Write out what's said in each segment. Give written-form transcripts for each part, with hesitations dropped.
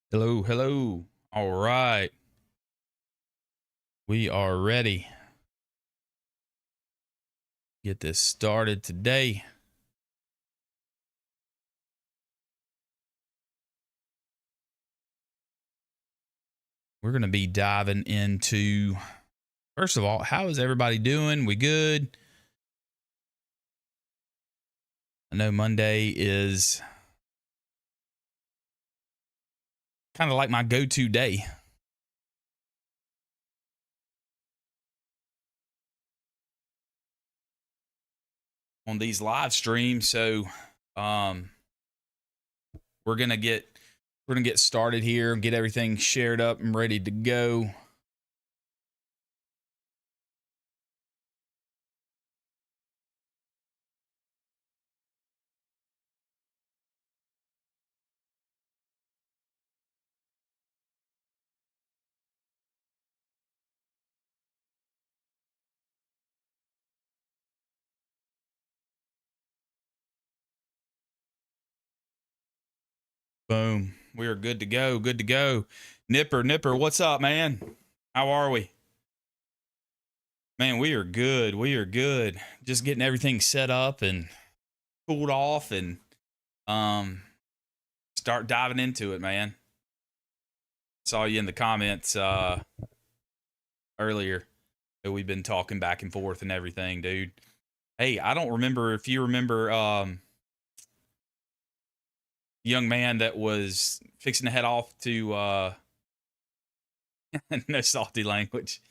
Hello, hello. All right. We are ready. Get this started today. We're going to be diving into, first of all, how is everybody doing? We good? I know Monday is kind of like my go-to day on these live streams. So, um, we're going to get started here and get everything shared up and ready to go. Boom. We are good to go. Good to go. Nipper, what's up, man? How are we? Man, we are good. We are good. Just getting everything set up and cooled off and um start diving into it, man. Saw you in the comments earlier that we've been talking back and forth and everything, dude. Hey, I don't remember if you remember the young man that was fixing to head off to no salty language.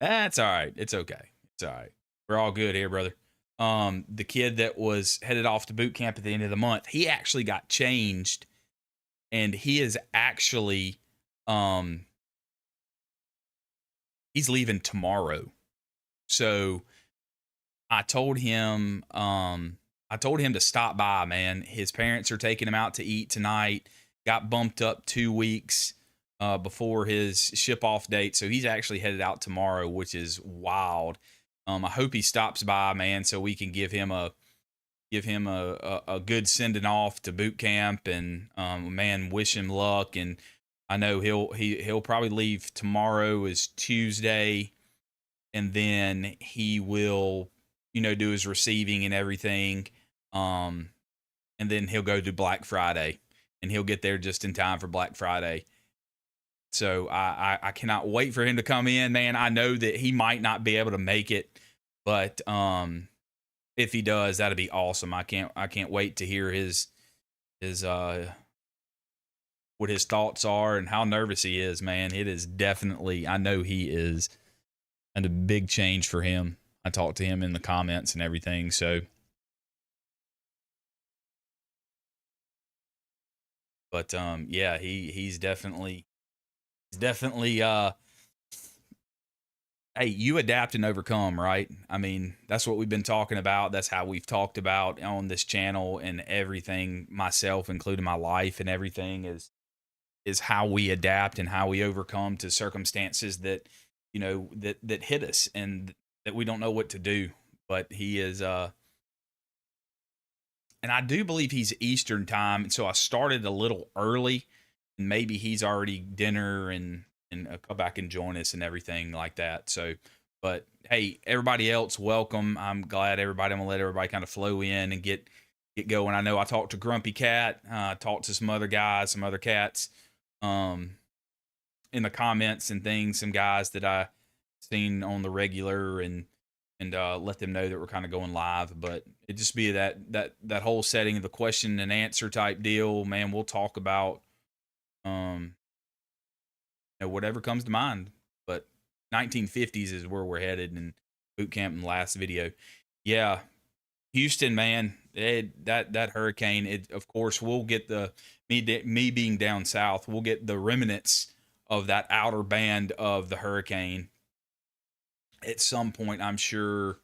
That's all right. It's okay. It's all right. We're all good here, brother. The kid that was headed off to boot camp at the end of the month, he actually got changed, and he is actually um he's leaving tomorrow. So I told him to stop by, man. His parents are taking him out to eat tonight. Got bumped up 2 weeks before his ship off date. So he's actually headed out tomorrow, which is wild. I hope he stops by, man, so we can give him a good sending off to boot camp, and man, wish him luck. And I know he'll probably leave tomorrow is Tuesday, and then he will do his receiving and everything, um and then he'll go to Black Friday, and he'll get there just in time for Black Friday. So I cannot wait for him to come in, man. I know that he might not be able to make it, but if he does, that'd be awesome. I can't wait to hear his what his thoughts are and how nervous he is, man. It is definitely, I know he is, and a big change for him. I talked to him in the comments and everything. So, but yeah, he's definitely hey, you adapt and overcome, right? I mean, that's what we've been talking about. That's how we've talked about on this channel and everything, myself, including my life and everything, is how we adapt and how we overcome to circumstances that that hit us and that we don't know what to do. But he is and I do believe he's Eastern time, and so I started a little early, and maybe he's already dinner and come back and join us and everything like that. So, but hey, everybody else, welcome. I'm glad everybody. I'm gonna let everybody kind of flow in and get going. I know I talked to Grumpy Cat, talked to some other guys, some other cats, um, in the comments and things. Some guys that I seen on the regular, and let them know that we're kind of going live. But it just be that whole setting of the question and answer type deal, man. We'll talk about um whatever comes to mind. But 1950s is where we're headed, and boot camp in the last video. Yeah, Houston, man, that hurricane. It, of course, we'll get me being down south. We'll get the remnants of that outer band of the hurricane at some point. I'm sure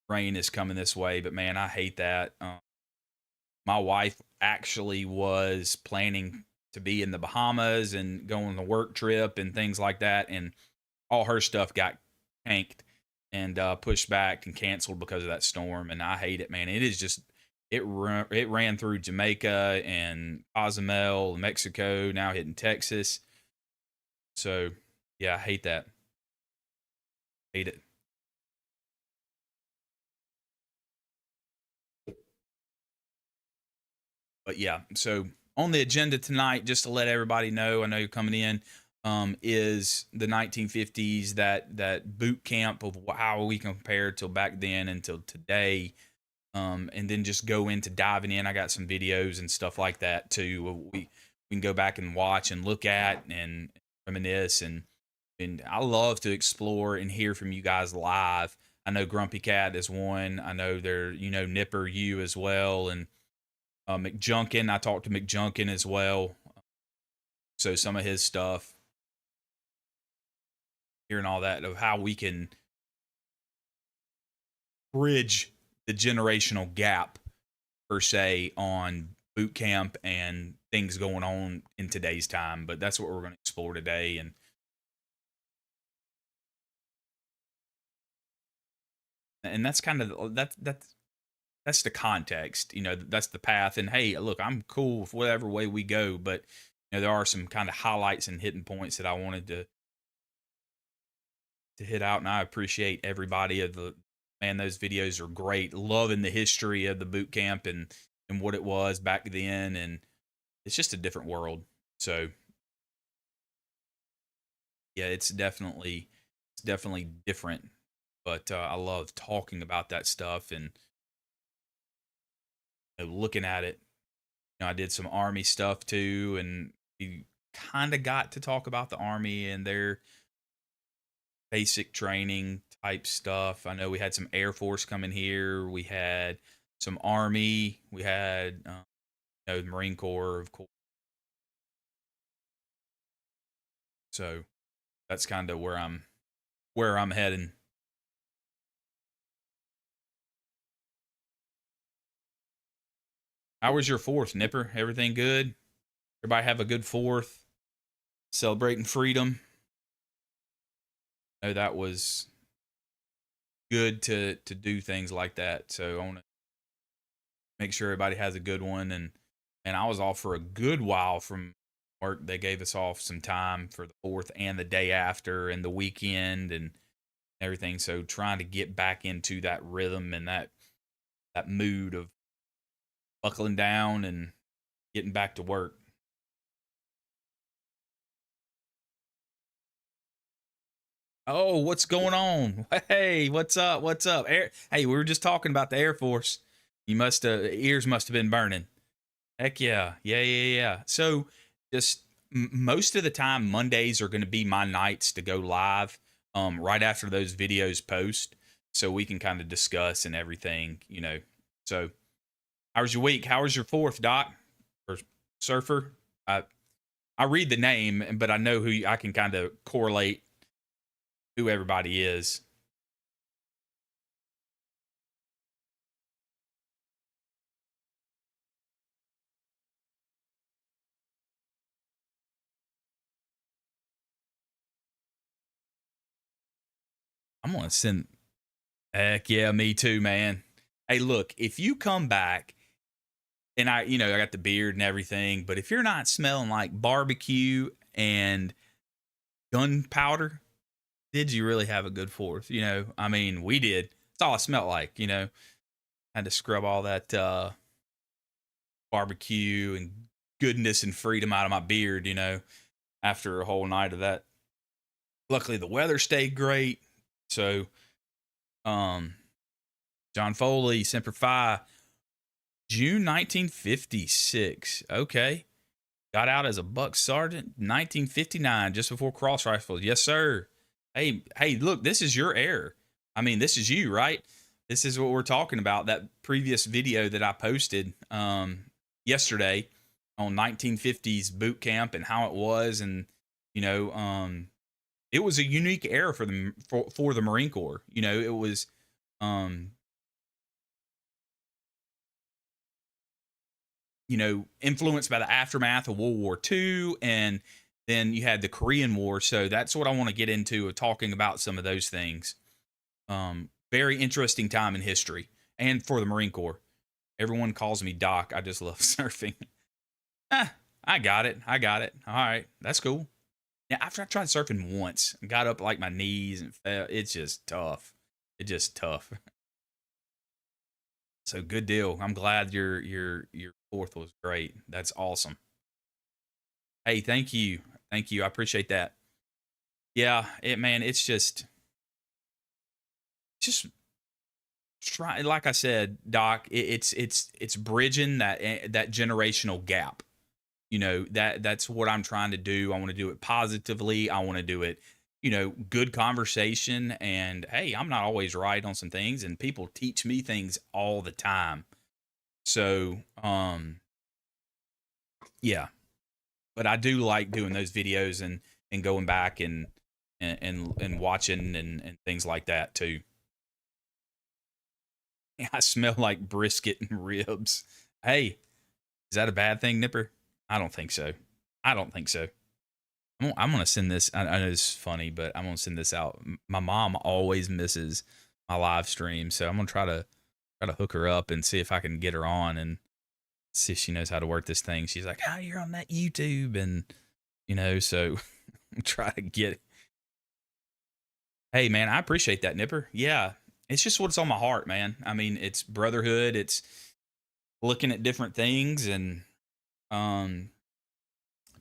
rain is coming this way, but man, I hate that. My wife actually was planning to be in the Bahamas and go on a work trip and things like that, and all her stuff got tanked and pushed back and canceled because of that storm. And I hate it, man. it ran through Jamaica and Cozumel, Mexico, now hitting Texas. So yeah, I hate that. Hate it. But yeah, so on the agenda tonight, just to let everybody know, I know you're coming in, is the 1950s, that boot camp of how we compare till back then until today, and then just go into diving in. I got some videos and stuff like that too. We can go back and watch and look at and reminisce, and I love to explore and hear from you guys live. I know Grumpy Cat is one. I know Nipper, you as well, and McJunkin. I talked to McJunkin as well. So some of his stuff, hearing all that of how we can bridge the generational gap per se on boot camp and things going on in today's time. But that's what we're going to explore today, and that's kind of that's the context. That's the path. And hey, look, I'm cool with whatever way we go, but there are some kind of highlights and hidden points that I wanted to hit out, and I appreciate everybody of the man. Those videos are great. Loving the history of the boot camp and what it was back then, and it's just a different world. So yeah, it's definitely different. But I love talking about that stuff and looking at it. I did some army stuff too, and we kind of got to talk about the army and their basic training type stuff. I know we had some Air Force coming here. We had some Army. We had the Marine Corps, of course. So that's kind of where I'm heading. How was your fourth, Nipper? Everything good? Everybody have a good fourth? Celebrating freedom? No, that was good to do things like that. So I want to make sure everybody has a good one. And I was off for a good while from work. They gave us off some time for the fourth and the day after and the weekend and everything. So trying to get back into that rhythm and that mood of buckling down and getting back to work. Oh, what's going on? Hey, what's up? What's up? Hey, we were just talking about the Air Force. You must have ears must have been burning. Heck yeah, yeah, yeah, yeah. So just most of the time, Mondays are going to be my nights to go live. Right after those videos post, so we can kind of discuss and everything. So, how was your week? How was your fourth, Doc or Surfer? I read the name, but I know I can kind of correlate who everybody is. I'm gonna send. Heck yeah, me too, man. Hey, look, if you come back and I got the beard and everything, but if you're not smelling like barbecue and gunpowder, did you really have a good fourth? I mean, we did. That's all I smelled like. Had to scrub all that barbecue and goodness and freedom out of my beard, after a whole night of that. Luckily, the weather stayed great. So, um, John Foley, Semper Fi, June 1956. Okay. Got out as a buck sergeant 1959, just before cross rifles. Yes, sir. Hey, look, this is your era. I mean, this is you, right? This is what we're talking about. That previous video that I posted yesterday on 1950s boot camp and how it was, and you know, it was a unique era for the Marine Corps. It was um, influenced by the aftermath of World War II, and then you had the Korean War. So that's what I want to get into, of talking about some of those things. Very interesting time in history and for the Marine Corps. Everyone calls me Doc. I just love surfing. Ah, I got it. I got it. All right. That's cool. Yeah, after I tried surfing once and got up like my knees and fell, it's just tough. It's just tough. So good deal. I'm glad your fourth was great. That's awesome. Hey, thank you. Thank you. I appreciate that. Yeah, it man, it's just try like I said, Doc, it's bridging that generational gap. You know, that's what I'm trying to do. I want to do it positively. I want to do it, good conversation, and hey, I'm not always right on some things, and people teach me things all the time. So, yeah, but I do like doing those videos and going back and watching and things like that too. I smell like brisket and ribs. Hey, is that a bad thing, Nipper? I don't think so. I don't think so. I'm gonna send this. I know it's funny, but I'm gonna send this out. My mom always misses my live stream, so I'm gonna try to hook her up and see if I can get her on and see if she knows how to work this thing. She's like, "How you're on that YouTube?" And so I'm trying to get. Hey, man, I appreciate that, Nipper. Yeah, it's just what's on my heart, man. I mean, it's brotherhood. It's looking at different things and um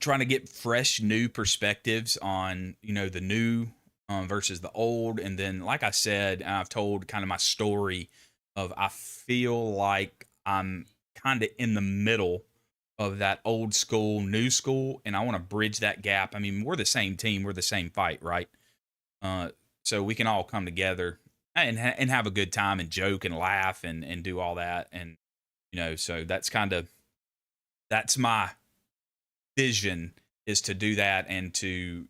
trying to get fresh new perspectives on the new versus the old. And then like I said, I've told kind of my story of I feel like I'm kind of in the middle of that old school new school, and I want to bridge that gap. I mean, we're the same team, we're the same fight, right? uh so we can all come together and have a good time and joke and laugh and do all that. And so that's my vision, is to do that and to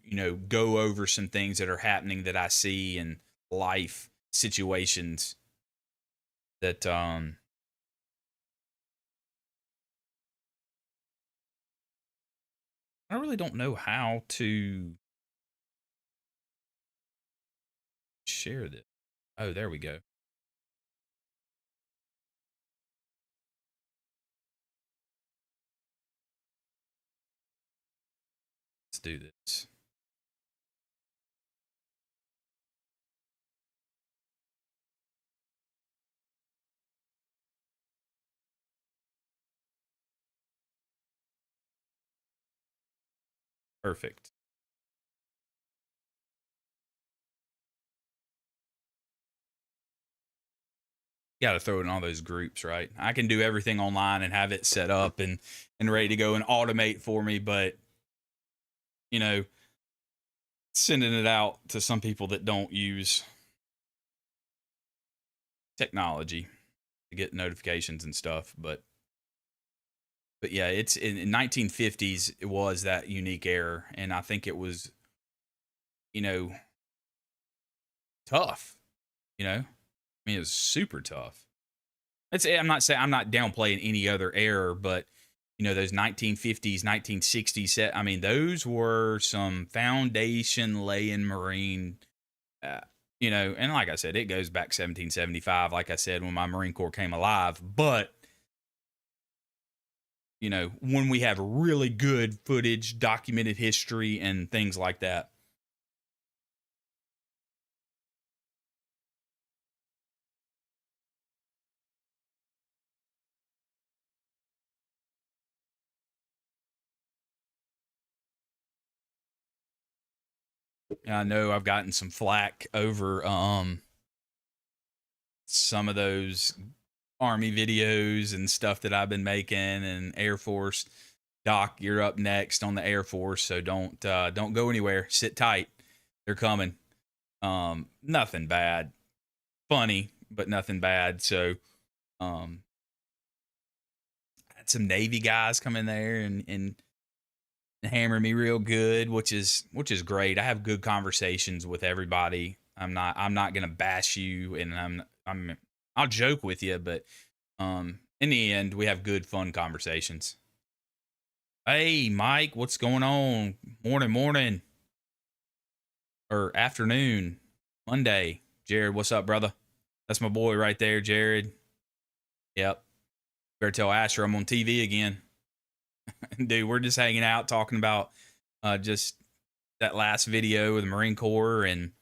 go over some things that are happening that I see in life situations that I really don't know how to share this. Oh, there we go. Let's do this. Perfect. Got to throw it in all those groups, right? I can do everything online and have it set up and ready to go and automate for me, but you know, sending it out to some people that don't use technology to get notifications and stuff. But yeah, it's in 1950s. It was that unique era, and I think it was you know tough. I mean, it was super tough. I'm not saying, I'm not downplaying any other era, but those 1950s, 1960s. I mean, those were some foundation laying Marine. Uh, and like I said, it goes back 1775. Like I said, when my Marine Corps came alive, but when we have really good footage, documented history, and things like that. I know I've gotten some flack over some of those army videos and stuff that I've been making, and Air Force. Doc, you're up next on the Air Force, so don't go anywhere. Sit tight. They're coming. Nothing bad. Funny, but nothing bad. So um had some Navy guys come in there and hammer me real good, which is great. I have good conversations with everybody. I'm not gonna bash you, and I'll joke with you, but in the end, we have good, fun conversations. Hey, Mike, what's going on? Morning, morning, or afternoon, Monday. Jared, what's up, brother? That's my boy right there, Jared. Yep. Better tell Asher I'm on TV again. Dude, we're just hanging out talking about just that last video with the Marine Corps and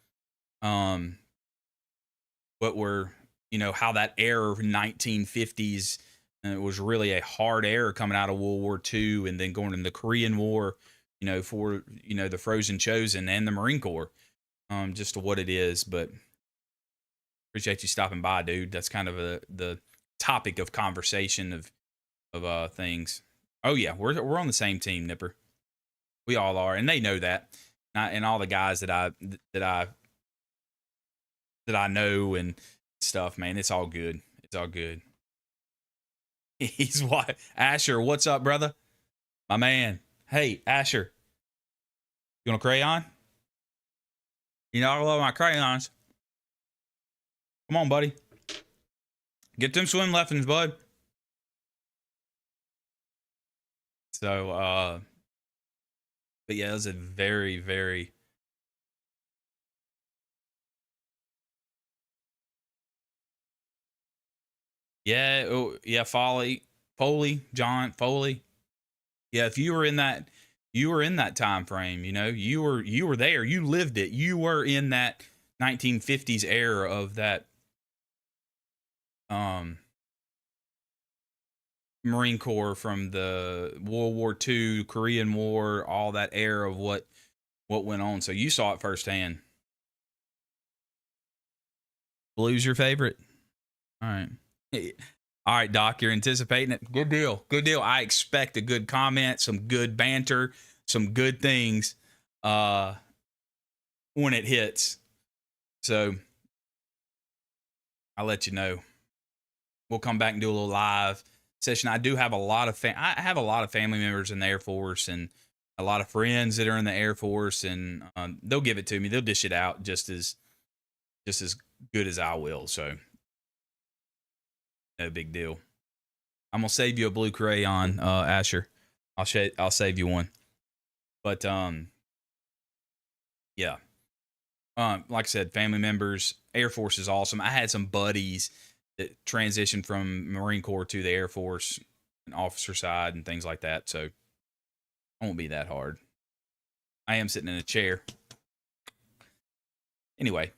what we're, how that era of 1950s was really a hard era coming out of World War II and then going into the Korean War, for, the Frozen Chosen and the Marine Corps, just to what it is. But appreciate you stopping by, dude. That's kind of the topic of conversation of things. Oh yeah, we're on the same team, Nipper. We all are, and they know that. And all the guys that I know and stuff, man, it's all good. It's all good. He's what? Asher, what's up, brother? My man. Hey, Asher. You want a crayon? I love my crayons. Come on, buddy. Get them swim lessons, bud. So, but yeah, it was a very, very yeah, oh yeah, Foley, John Foley. Yeah, if you were in that time frame, you were there, you lived it. You were in that 1950s era of that Marine Corps, from the World War II, Korean War, all that era of what went on. So you saw it firsthand. Blue's your favorite? All right. All right, Doc, you're anticipating it. Good deal. Good deal. I expect a good comment, some good banter, some good things when it hits. So I'll let you know. We'll come back and do a little live session. I do have a lot of family members in the Air Force and a lot of friends that are in the Air Force, and they'll give it to me. They'll dish it out just as good as I will. So no big deal. I'm gonna save you a blue crayon, Asher. I'll save you one. But yeah. Like I said, family members, Air Force is awesome. I had some buddies that transitioned from Marine Corps to the Air Force and officer side and things like that. So it won't be that hard. I am sitting in a chair. Anyway.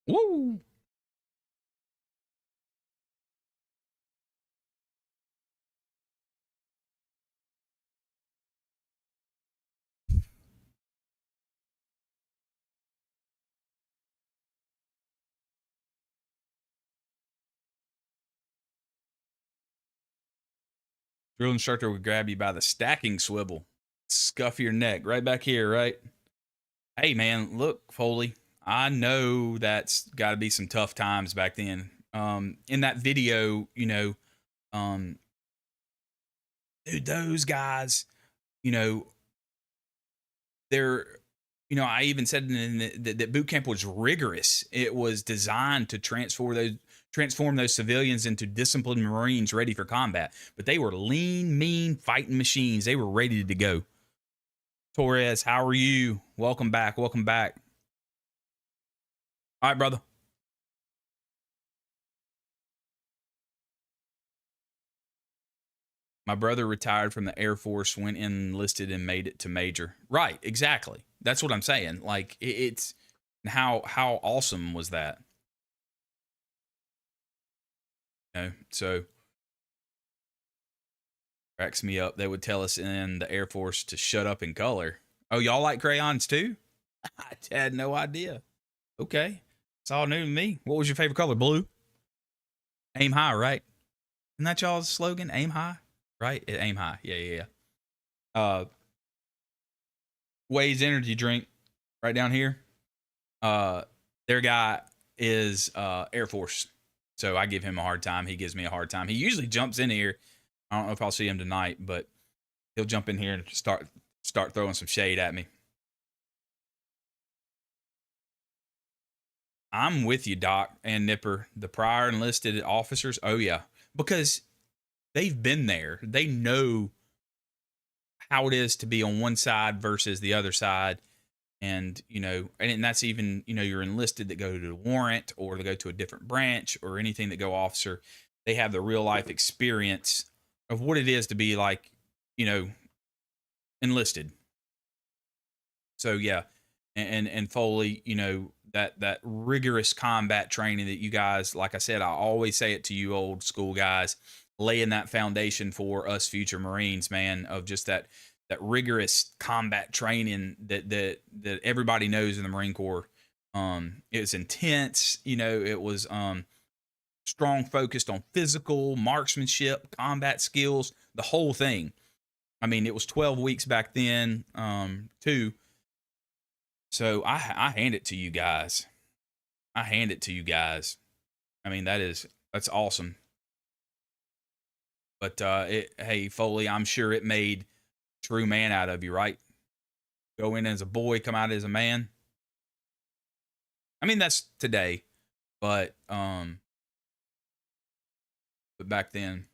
Woo! Drill instructor would grab you by the stacking swivel, scuff your neck right back here, right? Hey, man, look, Foley, I know that's got to be some tough times back then. In that video, dude, those guys, they're, I even said that boot camp was rigorous. It was designed to transform those civilians into disciplined Marines ready for combat. But they were lean, mean fighting machines. They were ready to go. Torres, how are you? Welcome back. Welcome back. All right, brother. My brother retired from the Air Force, went enlisted, and made it to major. Right, exactly. That's what I'm saying. Like, it's how awesome was that? So cracks me up. They would tell us in the Air Force to shut up and color. Oh, y'all like crayons too? I had no idea. Okay. It's all new to me. What was your favorite color? Blue? Aim high, right? Isn't that y'all's slogan? Aim high? Right? Aim high. Yeah. Wade's energy drink right down here. Their guy is Air Force. So I give him a hard time. He gives me a hard time. He usually jumps in here. I don't know if I'll see him tonight, but he'll jump in here and start throwing some shade at me. I'm with you, Doc and Nipper. The prior enlisted officers, oh yeah, because they've been there. They know how it is to be on one side versus the other side. And, and that's even, you're enlisted that go to the warrant or to go to a different branch or anything that go officer. They have the real life experience of what it is to be like, you know, enlisted. So yeah, and Foley, that rigorous combat training that you guys, like I said, I always say it to you old school guys, laying that foundation for us future Marines, man, of just that rigorous combat training that everybody knows in the Marine Corps. It was intense, it was strong, focused on physical marksmanship, combat skills, the whole thing. I mean, it was 12 weeks back then, too. So I hand it to you guys. I hand it to you guys. I mean, that's awesome. But hey, Foley, I'm sure it made true man out of you, right? Go in as a boy, come out as a man. I mean, that's today, but back then.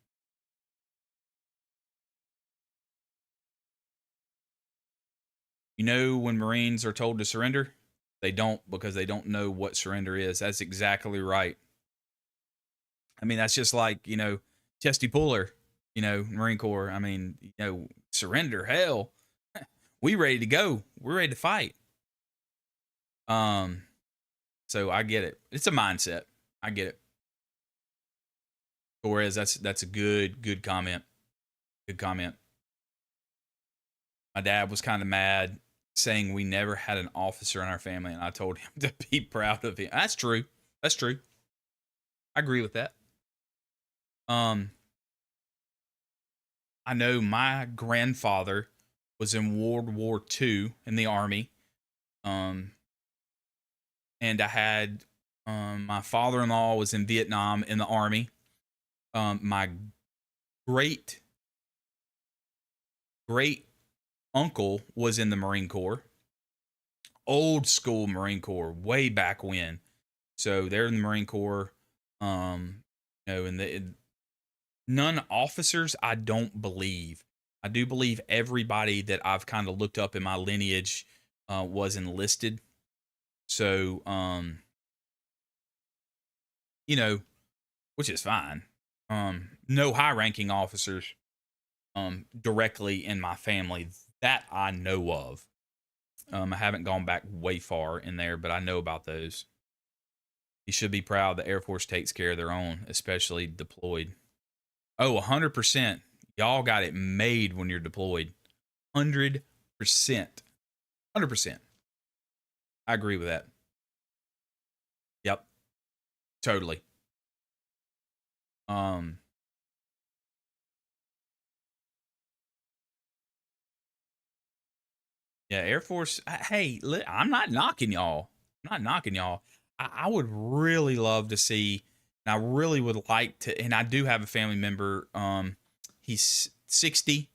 When Marines are told to surrender, they don't, because they don't know what surrender is. That's exactly right. I mean, that's just like, Chesty Puller, Marine Corps. I mean, surrender, hell. We ready to go. We're ready to fight. So I get it. It's a mindset. I get it. Torres, that's a good comment. Good comment. My dad was kind of mad, saying we never had an officer in our family, and I told him to be proud of him. That's true. That's true. I agree with that. I know my grandfather was in World War II in the Army. And I had my father-in-law was in Vietnam in the Army. My great uncle was in the Marine Corps. Old school Marine Corps, way back when. So they're in the Marine Corps. And none officers, I don't believe. I do believe everybody that I've kind of looked up in my lineage was enlisted. So, which is fine. No high-ranking officers directly in my family that I know of. I haven't gone back way far in there, but I know about those. You should be proud the Air Force takes care of their own, especially deployed. Oh, 100%. Y'all got it made when you're deployed. 100%. 100%. I agree with that. Yep. Totally. Yeah, Air Force. Hey, I'm not knocking y'all. I'm not knocking y'all. I would really love to see, and I really would like to, and I do have a family member. He's 60,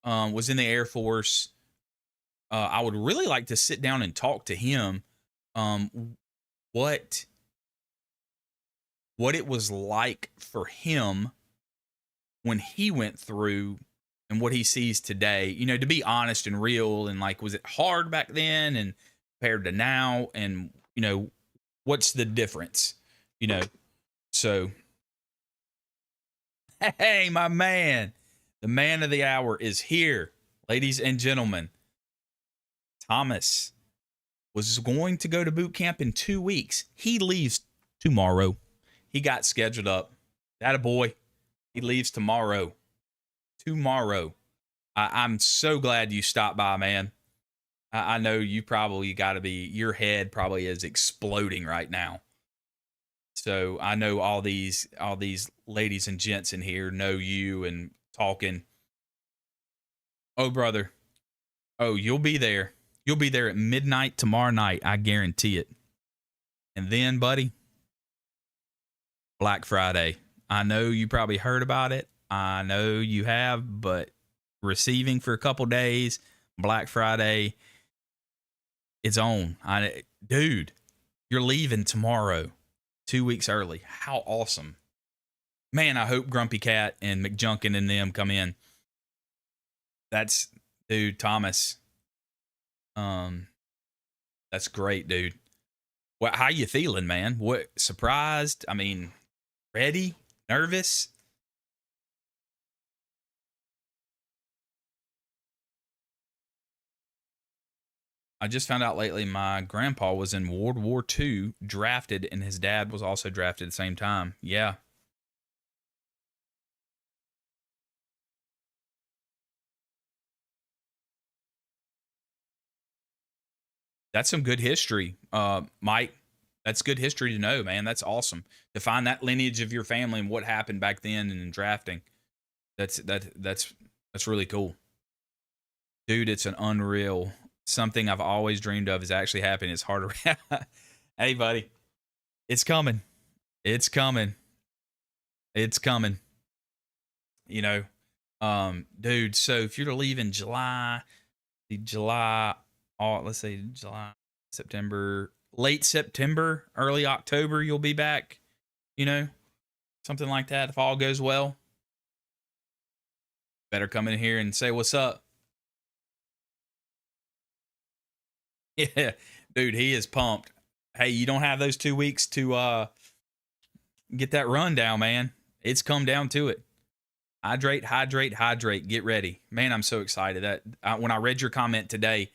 was in the Air Force. I would really like to sit down and talk to him. What it was like for him when he went through and what he sees today, to be honest and real, and like, was it hard back then and compared to now? And, what's the difference, So, hey, my man, the man of the hour is here, ladies and gentlemen. Thomas was going to go to boot camp in 2 weeks. He leaves tomorrow. He got scheduled up. That a boy. He leaves tomorrow. I'm so glad you stopped by, man. I know you probably got to be, your head probably is exploding right now. So I know all these ladies and gents in here know you and talking. Oh, brother. Oh, you'll be there. You'll be there at midnight tomorrow night. I guarantee it. And then, buddy, Black Friday. I know you probably heard about it. I know you have, but receiving for a couple days, Black Friday, it's on. Dude, you're leaving tomorrow, 2 weeks early. How awesome. Man, I hope Grumpy Cat and McJunkin and them come in. That's, dude, Thomas. That's great, dude. What? How you feeling, man? What? Surprised? I mean, ready? Nervous? I just found out lately my grandpa was in World War II, drafted, and his dad was also drafted at the same time. Yeah, that's some good history, Mike. That's good history to know, man. That's awesome to find that lineage of your family and what happened back then and in drafting. That's really cool, dude. It's an unreal something I've always dreamed of is actually happening. It's harder. Hey, buddy, it's coming. It's coming. It's coming. You know, dude. So if you're to leave in July, the July, oh, let's say July, September, late September, early October, you'll be back. You know, something like that. If all goes well, better come in here and say what's up. Yeah, dude, he is pumped. Hey, you don't have those 2 weeks to get that run down, man. It's come down to it. Hydrate, hydrate, hydrate. Get ready, man. I'm so excited that when I read your comment today,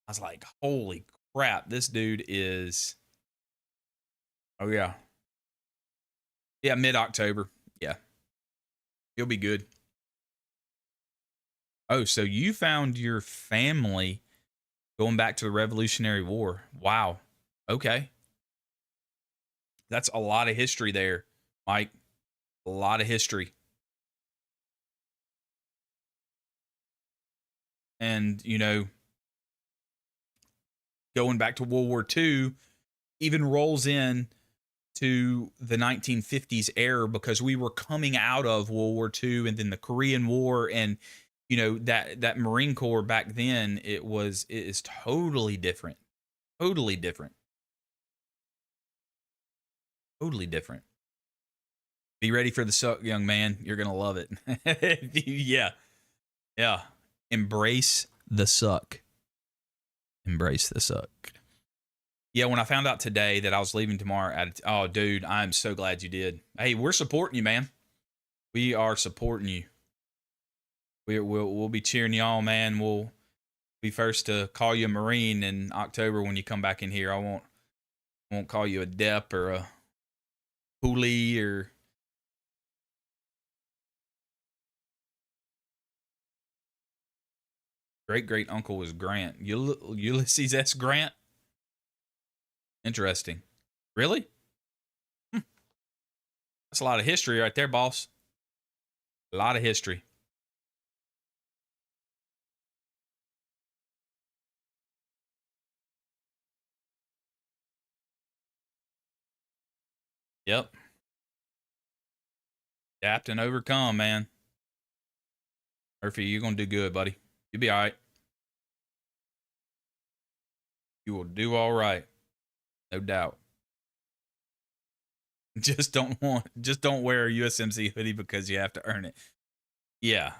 I was like, holy crap, this dude is. Oh yeah, yeah, mid October. Yeah, he'll be good. Oh, so you found your family going back to the Revolutionary War. Wow. Okay, that's a lot of history there, Mike. A lot of history. And, going back to World War II even rolls in to the 1950s era because we were coming out of World War II and then the Korean War and that Marine Corps back then it is totally different. Totally different. Totally different. Be ready for the suck, young man. You're going to love it. Yeah. Yeah. Embrace the suck. Embrace the suck. Yeah, when I found out today that I was leaving tomorrow, oh, dude, I'm so glad you did. Hey, we're supporting you, man. We are supporting you. We'll be cheering you on, man. We'll be first to call you a Marine in October when you come back in here. I won't call you a Dep or a Poolie or. Great uncle was Grant. Ulysses S. Grant. Interesting. Really? That's a lot of history right there, boss. A lot of history. Yep. Adapt and overcome, man. Murphy, you're gonna do good, buddy. You'll be all right. You will do all right, no doubt. Just don't wear a USMC hoodie because you have to earn it. Yeah.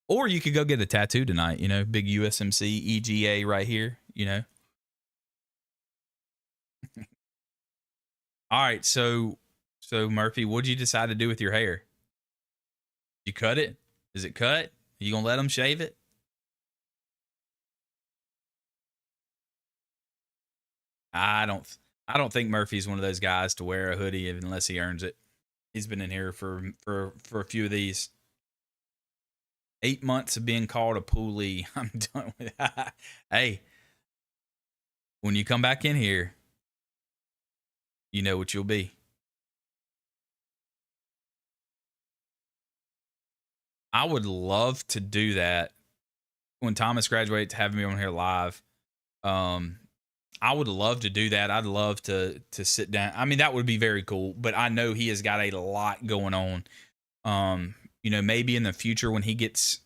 Or you could go get a tattoo tonight, big USMC EGA right here. All right, so Murphy, what'd you decide to do with your hair? You cut it? Is it cut? Are you gonna let him shave it? I don't I don't think Murphy's one of those guys to wear a hoodie unless he earns it. He's been in here for a few of these. 8 months of being called a poolie. I'm done with that. Hey, when you come back in here, you know what you'll be. I would love to do that when Thomas graduates, have me on here live. Um, I would love to do that. I'd love to sit down. I mean, that would be very cool. But I know he has got a lot going on. Maybe in the future when he gets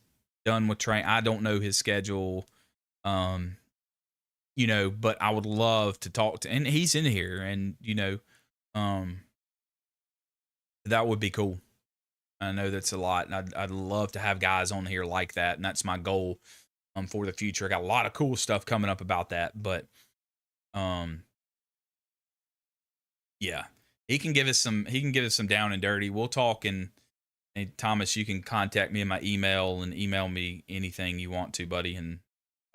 done with train, I don't know his schedule. But I would love to talk to, and he's in here, and um, that would be cool. I know that's a lot, and I'd love to have guys on here like that, and that's my goal for the future. I got a lot of cool stuff coming up about that, but Um, yeah, he can give us some. He can give us some down and dirty. We'll talk, and Thomas, you can contact me in my email and email me anything you want to, buddy, and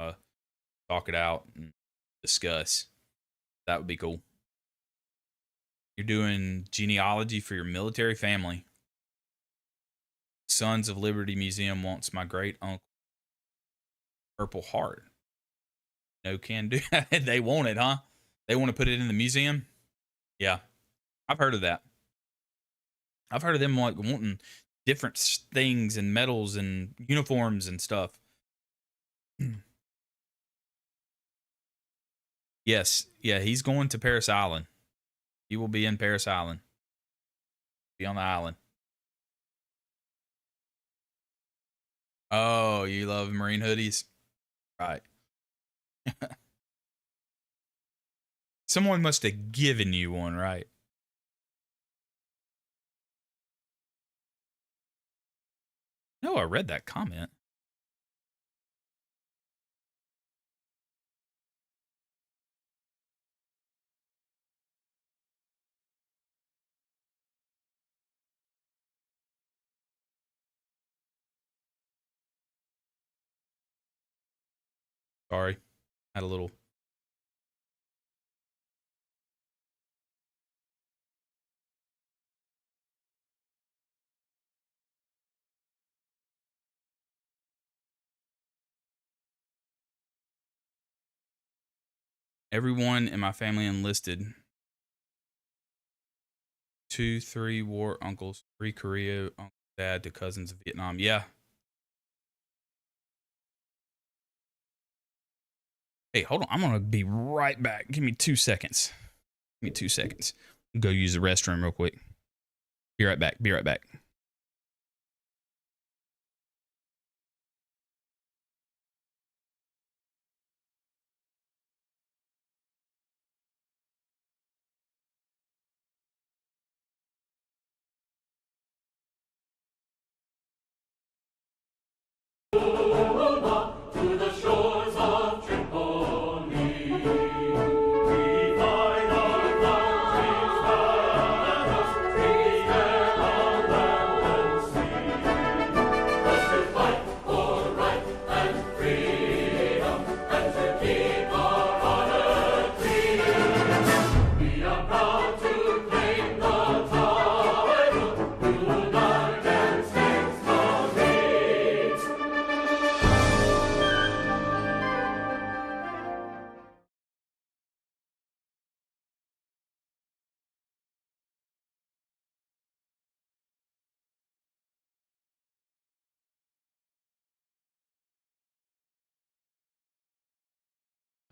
uh, talk it out and discuss. That would be cool. You're doing genealogy for your military family. Sons of Liberty Museum wants my great uncle Purple Heart. No can do. They want it, huh? They want to put it in the museum. Yeah, I've heard of that. I've heard of them like wanting different things and medals and uniforms and stuff. Yes, yeah, he's going to Paris Island. He will be in Paris Island. Be on the island. Oh, you love marine hoodies? Right. Someone must have given you one, right? No, I read that comment. Sorry. Had a little. Everyone in my family enlisted. 2, 3 war uncles, 3 Korea, uncle, dad to cousins in Vietnam. Yeah. Hey, hold on. I'm going to be right back. Give me 2 seconds. Give me 2 seconds. Go use the restroom real quick. Be right back. Be right back. To the shores of Tripoli, we find our country's battles, we stand on land and sea. Us to fight for right and freedom, and to keep our honor clean. We are proud to claim the title, United States Marines.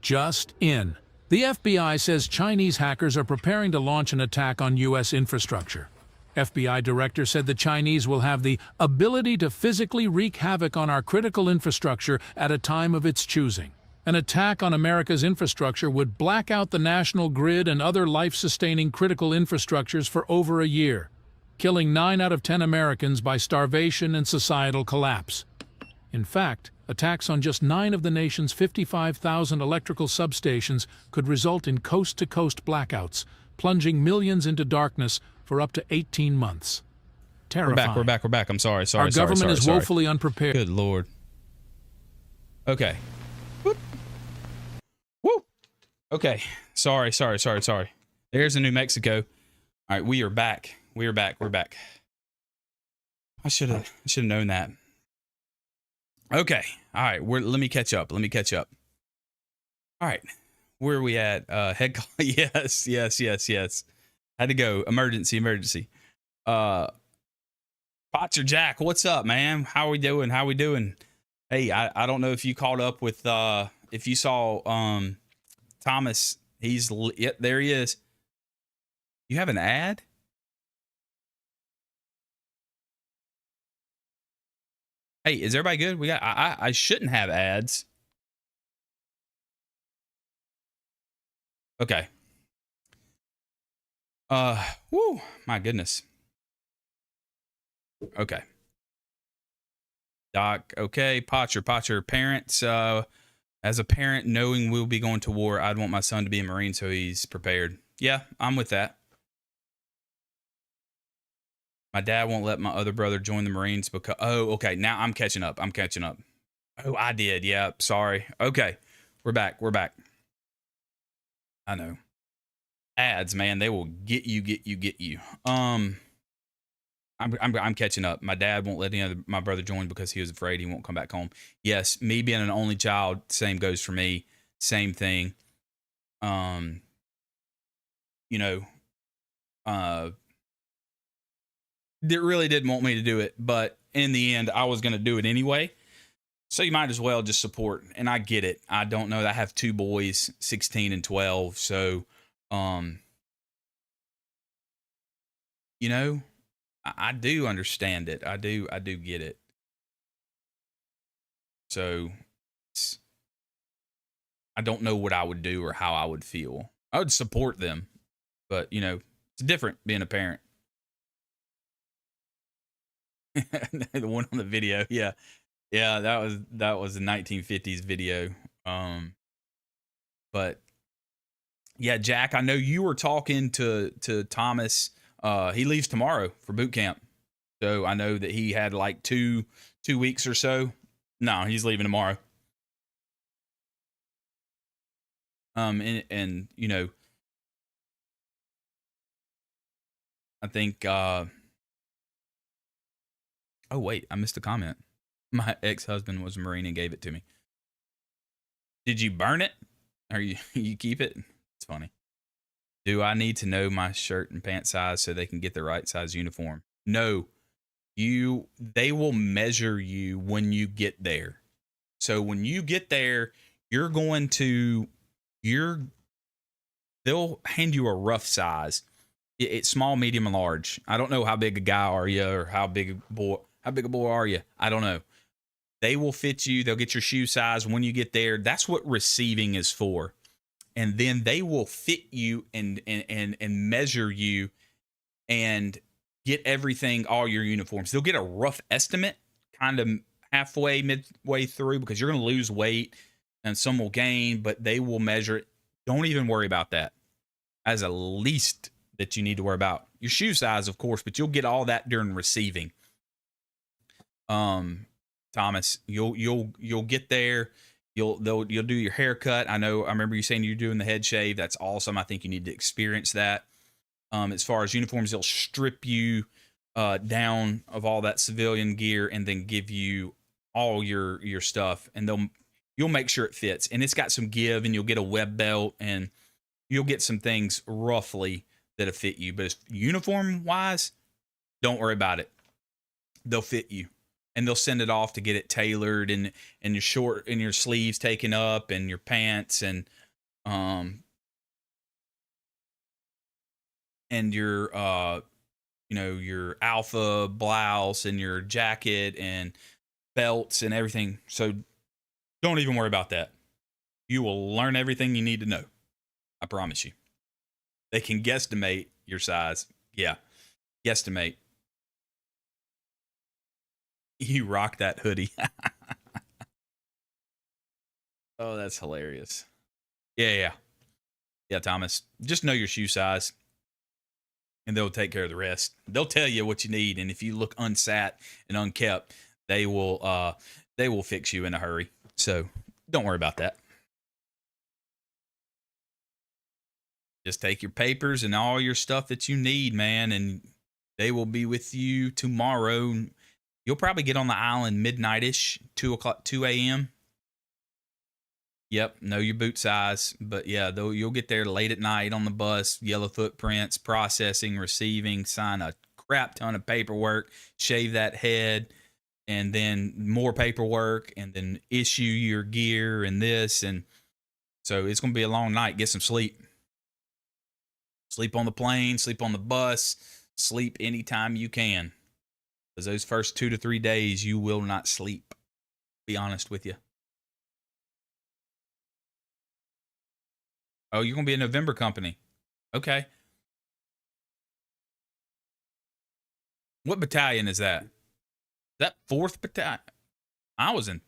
Just in. The FBI says Chinese hackers are preparing to launch an attack on U.S. infrastructure. FBI director said the Chinese will have the ability to physically wreak havoc on our critical infrastructure at a time of its choosing. An attack on America's infrastructure would black out the national grid and other life-sustaining critical infrastructures for over a year, killing 9 out of 10 Americans by starvation and societal collapse. In fact, attacks on just 9 of the nation's 55,000 electrical substations could result in coast-to-coast blackouts, plunging millions into darkness for up to 18 months. Terrifying. We're back. I'm sorry. Our government is woefully unprepared. Good Lord. Okay. Whoop. Woo. Okay. Sorry. There's a New Mexico. All right, we are back. We're back. I should have known that. Okay. All right. Let me catch up. All right. Where are we at? Head call. Yes. Had to go. Emergency. Potzer Jack, what's up, man? How we doing? Hey, I don't know if you caught up with if you saw Thomas. Yep, there he is. You have an ad? Hey, is everybody good? We got. I shouldn't have ads. Okay. Whoo, my goodness. Okay. Doc. Okay. Potcher. Parents. As a parent, knowing we'll be going to war, I'd want my son to be a Marine so he's prepared. Yeah, I'm with that. My dad won't let my other brother join the Marines because. Oh, okay. Now I'm catching up. I'm catching up. Oh, I did. Yeah. Sorry. Okay. We're back. We're back. I know. Ads, man, they will get you, get you, get you. I'm catching up. My dad won't let my brother join because he was afraid he won't come back home. Yes, me being an only child, same goes for me. Same thing. You know, it really didn't want me to do it, but in the end, I was going to do it anyway. So you might as well just support. And I get it. I don't know. I have two boys, 16 and 12. So, you know, I do understand it. I do get it. So I don't know what I would do or how I would feel. I would support them, but you know, it's different being a parent. The one on the video. Yeah. Yeah. That was a 1950s video. But yeah, Jack, I know you were talking to Thomas. He leaves tomorrow for boot camp. So I know that he had like two weeks or so. No, he's leaving tomorrow. And you know, I think oh wait, I missed a comment. My ex-husband was a Marine and gave it to me. Did you burn it? Or you keep it? It's funny. Do I need to know my shirt and pant size so they can get the right size uniform? No. They will measure you when you get there. So when you get there, they'll hand you a rough size. It's small, medium, and large. I don't know how big a guy are you or how big a boy are you? I don't know. They will fit you. They'll get your shoe size when you get there. That's what receiving is for. And then they will fit you and measure you and get everything, all your uniforms. They'll get a rough estimate kind of halfway, midway through, because you're going to lose weight and some will gain, but they will measure it. Don't even worry about that as a least that you need to worry about. Your shoe size, of course, but you'll get all that during receiving. Thomas, you'll get there. You'll do your haircut. I remember you saying you're doing the head shave. That's awesome. I think you need to experience that. As far as uniforms, they'll strip you down of all that civilian gear and then give you all your stuff, and you'll make sure it fits. And it's got some give, and you'll get a web belt, and you'll get some things roughly that'll fit you. But uniform wise, don't worry about it. They'll fit you. And they'll send it off to get it tailored and your sleeves taken up and your pants and your your alpha blouse and your jacket and belts and everything. So don't even worry about that. You will learn everything you need to know. I promise you. They can guesstimate your size. Yeah. Guesstimate. You rock that hoodie. Oh, that's hilarious. Yeah, Thomas. Just know your shoe size, and they'll take care of the rest. They'll tell you what you need, and if you look unsat and unkept, they will fix you in a hurry. So don't worry about that. Just take your papers and all your stuff that you need, man, and they will be with you tomorrow. You'll probably get on the island midnight-ish, 2 a.m. Yep, know your boot size. But yeah, though you'll get there late at night on the bus, yellow footprints, processing, receiving, sign a crap ton of paperwork, shave that head, and then more paperwork, and then issue your gear and this. And so it's going to be a long night. Get some sleep. Sleep on the plane, sleep on the bus, sleep anytime you can. Because those first 2 to 3 days, you will not sleep. Be honest with you. Oh, you're going to be a November company. Okay. What battalion is that? Is that 4th battalion? I was in,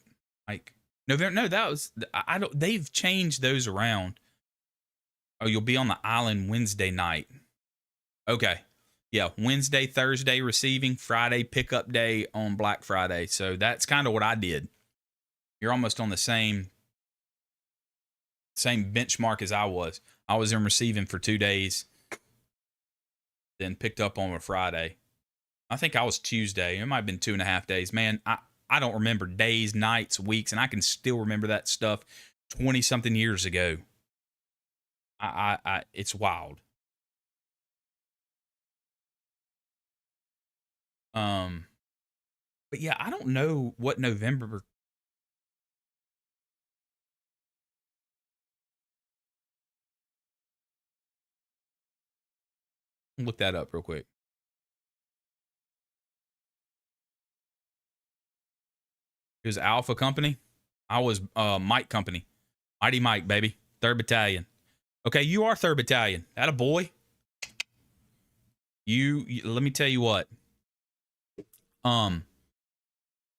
like, November. No, that was I don't. They've changed those around. Oh, you'll be on the island Wednesday night. Okay. Yeah, Wednesday, Thursday receiving, Friday pickup day on Black Friday. So that's kind of what I did. You're almost on the same benchmark as I was. I was in receiving for 2 days, then picked up on a Friday. I think I was Tuesday. It might have been 2.5 days. Man, I don't remember days, nights, weeks, and I can still remember that stuff 20 something years ago. It's wild. But yeah, I don't know what November. Look that up real quick. It was Alpha Company. I was Mike Company. Mighty Mike, baby. 3rd Battalion. Okay, you are 3rd Battalion. That a boy. You let me tell you what.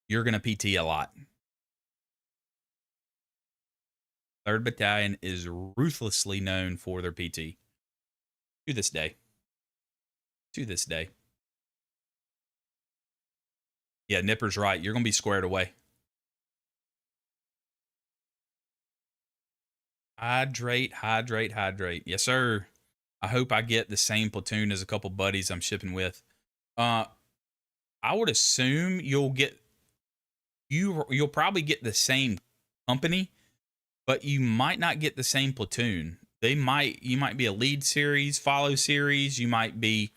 You're gonna PT a lot. 3rd Battalion is ruthlessly known for their PT. To this day. To this day. Yeah, Nipper's right. You're gonna be squared away. Hydrate, hydrate, hydrate. Yes, sir. I hope I get the same platoon as a couple buddies I'm shipping with. I would assume you'll probably get the same company, but you might not get the same platoon. You might be a lead series, follow series, you might be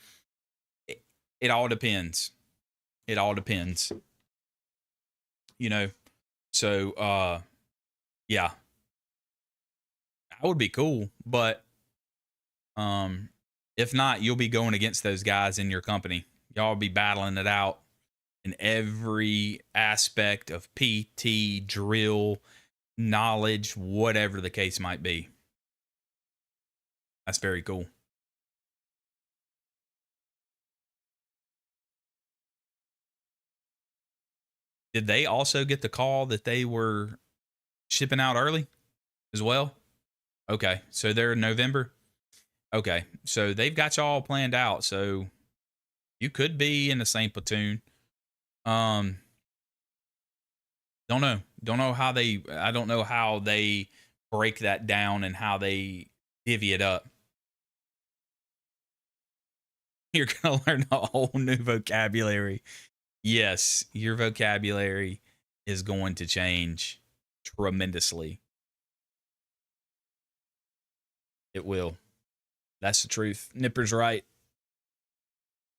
it all depends. It all depends. You know. So yeah. That would be cool, but if not, you'll be going against those guys in your company. Y'all will be battling it out in every aspect of PT, drill, knowledge, whatever the case might be. That's very cool. Did they also get the call that they were shipping out early as well? Okay, so they're in November. Okay, so they've got y'all planned out. So you could be in the same platoon. Don't know how they. I don't know how they break that down and how they divvy it up. You're gonna learn a whole new vocabulary. Yes, your vocabulary is going to change tremendously. It will. That's the truth. Nipper's right.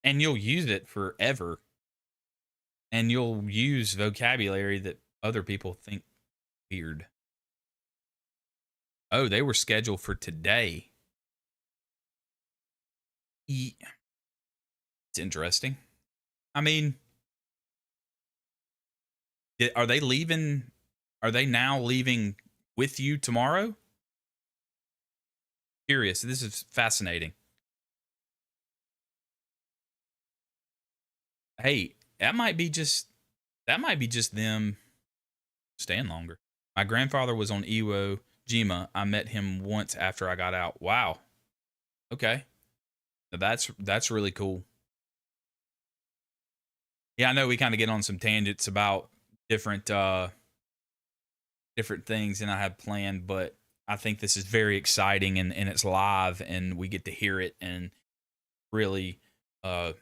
And you'll use it forever. And you'll use vocabulary that other people think weird. Oh, they were scheduled for today. It's interesting. I mean, are they leaving? Are they now leaving with you tomorrow? Curious. This is fascinating. Hey, that might be just them staying longer. My grandfather was on Iwo Jima. I met him once after I got out. Wow. Okay. That's really cool. Yeah, I know we kind of get on some tangents about different things than I had planned, but I think this is very exciting and it's live and we get to hear it and really go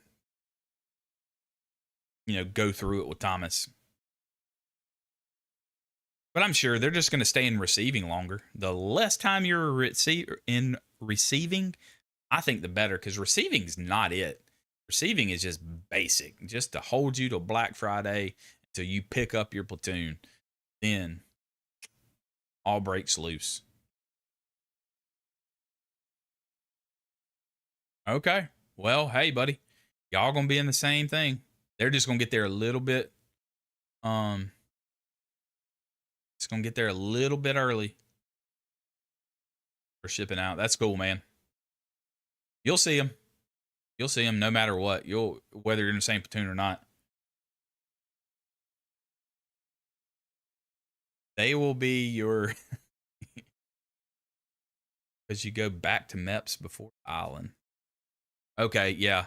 through it with Thomas. But I'm sure they're just going to stay in receiving longer. The less time you're in receiving, I think the better, because receiving is not it. Receiving is just basic, just to hold you till Black Friday until you pick up your platoon. Then all breaks loose. Okay. Well, hey, buddy, y'all gonna be in the same thing. They're just gonna get there a little bit. It's gonna get there a little bit early for shipping out. That's cool, man. You'll see them. You'll see them no matter what. Whether you're in the same platoon or not. They will be your because you go back to MEPS before Island. Okay, yeah.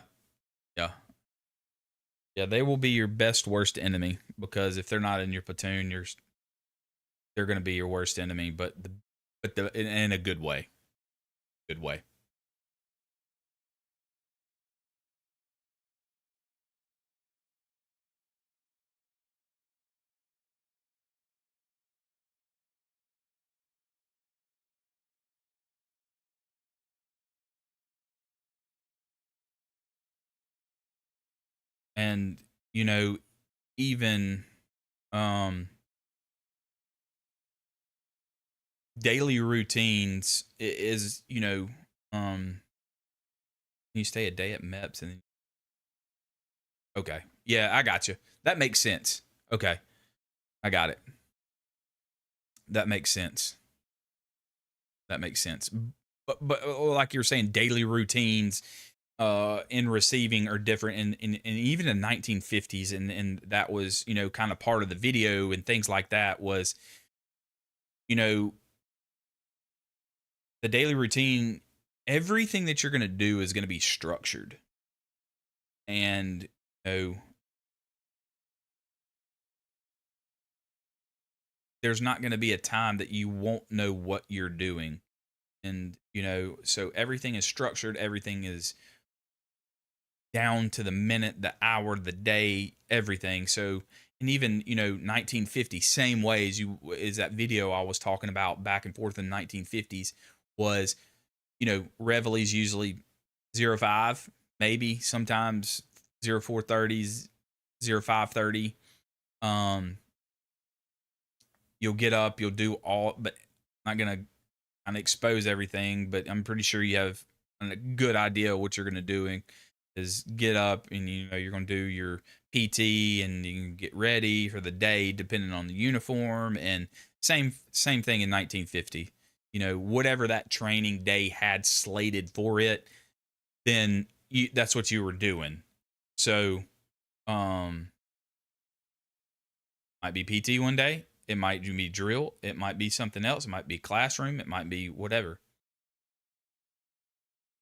Yeah. Yeah, they will be your best worst enemy because if they're not in your platoon, they're going to be your worst enemy, but in a good way. Good way. And you know, even um daily routines is, um you stay a day at MEPS and then okay. Yeah, I got you. That makes sense. Okay. I got it. That makes sense. That makes sense. But like you're saying, daily routines in receiving are different in even in 1950s, and that was, kind of part of the video and things like that was, you know, the daily routine, everything that you're going to do is going to be structured. And, there's not going to be a time that you won't know what you're doing. And, so everything is structured, everything is down to the minute, the hour, the day, everything. So, and even, 1950, same way as is that video I was talking about back and forth in the 1950s was, Reveille's usually 05, maybe sometimes 0430s, 0530. You'll get up, you'll do all, but I'm not going to kind of expose everything, but I'm pretty sure you have a good idea of what you're going to do. Is get up and you're going to do your PT and you can get ready for the day depending on the uniform, and same thing in 1950. Whatever that training day had slated for it, then that's what you were doing. So might be PT one day, it might be drill, it might be something else, it might be classroom, it might be whatever.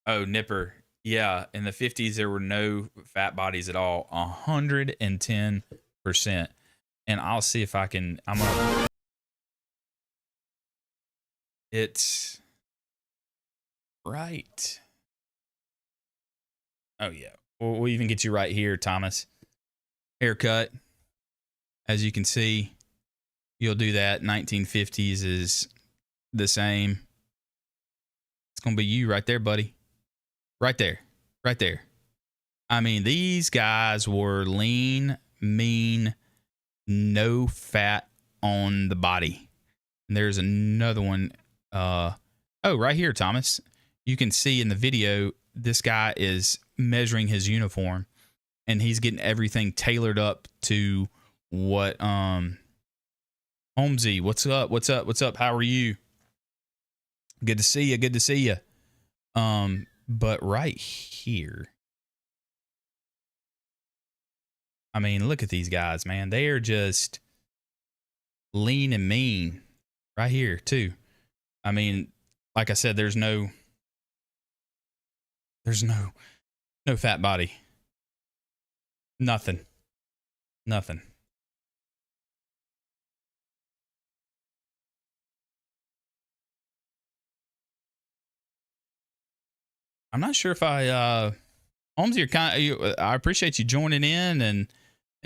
Oh, Nipper. Yeah, in the 50s there were no fat bodies at all. 110%. And I'll see if I can it's right. Oh yeah. We'll even get you right here, Thomas. Haircut. As you can see, you'll do that. 1950s is the same. It's going to be you right there, buddy. Right there. Right there. I mean, these guys were lean, mean, no fat on the body. And there's another one. Right here, Thomas. You can see in the video, this guy is measuring his uniform and he's getting everything tailored up to what, Holmesy, what's up? What's up? What's up? How are you? Good to see you. Good to see you. But right here, I mean, look at these guys, man. They are just lean and mean right here too. I mean, like I said, there's no fat body. Nothing. I'm not sure if Holmes, I appreciate you joining in and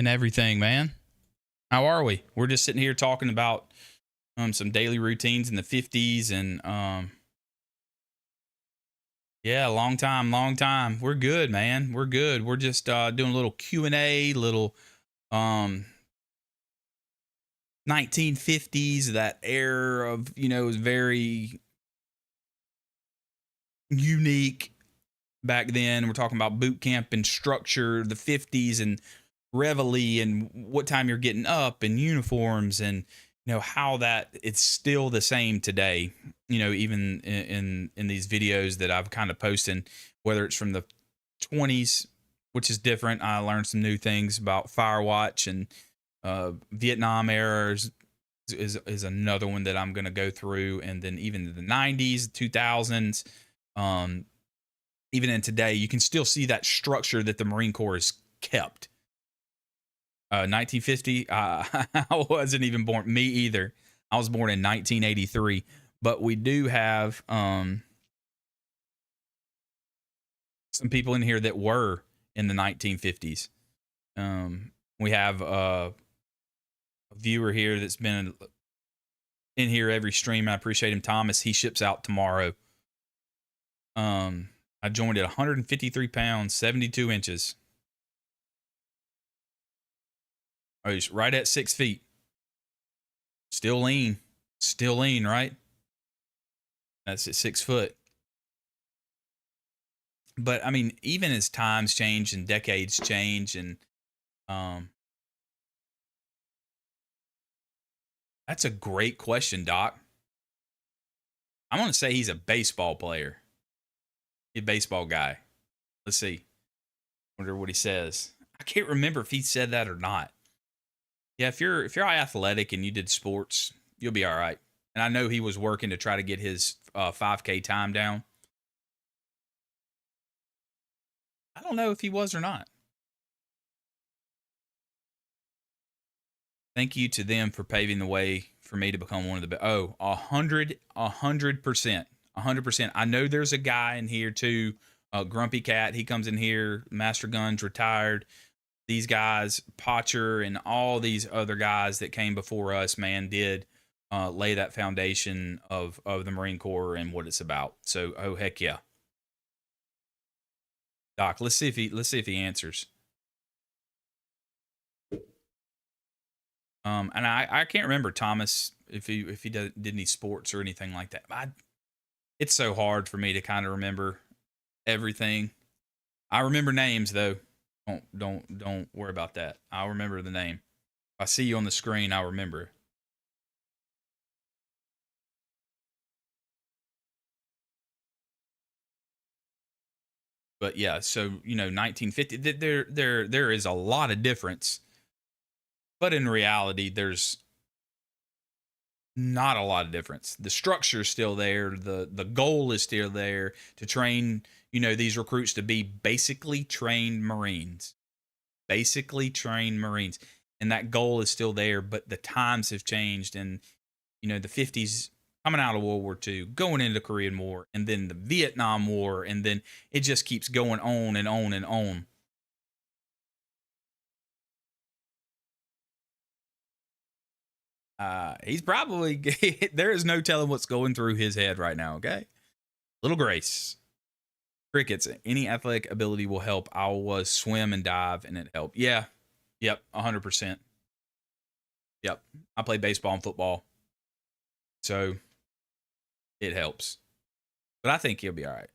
everything, man. How are we? We're just sitting here talking about some daily routines in the 50s and yeah, long time. We're good, man. We're good. We're just doing a little Q&A, little 1950s, that era of, is very unique back then. We're talking about boot camp and structure, the 50s and reveille and what time you're getting up and uniforms and how that it's still the same today. Even in these videos that I've kind of posted, whether it's from the 20s, which is different. I learned some new things about Firewatch and Vietnam era is is another one that I'm going to go through, and then even the 90s, 2000s, um, even in today, you can still see that structure that the Marine Corps has kept. 1950, I wasn't even born. Me either. I was born in 1983, but we do have some people in here that were in the 1950s. We have a viewer here that's been in here every stream. I appreciate him, Thomas. He ships out tomorrow. I joined at 153 pounds, 72 inches. Oh, he's right at 6 feet. Still lean. Still lean, right? That's at 6 foot. But I mean, even as times change and decades change, and that's a great question, Doc. I'm going to say he's a baseball player. He's a baseball guy. Let's see. Wonder what he says. I can't remember if he said that or not. Yeah, if you're athletic and you did sports, you'll be all right. And I know he was working to try to get his 5K time down. I don't know if he was or not. Thank you to them for paving the way for me to become one of the best. Oh, 100%. 100%. I know there's a guy in here too, Grumpy Cat. He comes in here. Master Guns retired. These guys, Potcher and all these other guys that came before us, man, did lay that foundation of the Marine Corps and what it's about. So, oh heck yeah, Doc. Let's see if he answers. And I can't remember, Thomas, if he did any sports or anything like that. It's so hard for me to kind of remember everything. I remember names though. Don't worry about that. I'll remember the name. If I see you on the screen, I'll remember. But yeah, so 1950. There is a lot of difference, but in reality, there's not a lot of difference. The structure is still there. The goal is still there to train these recruits to be basically trained Marines. Basically trained Marines. And that goal is still there, but the times have changed. And, the 50s, coming out of World War II, going into the Korean War, and then the Vietnam War, and then it just keeps going on and on and on. He's probably, there is no telling what's going through his head right now, okay? Little Grace. Crickets, any athletic ability will help. I was swim and dive, and it helped. Yeah. Yep. 100%. Yep. I play baseball and football, so it helps. But I think he'll be all right.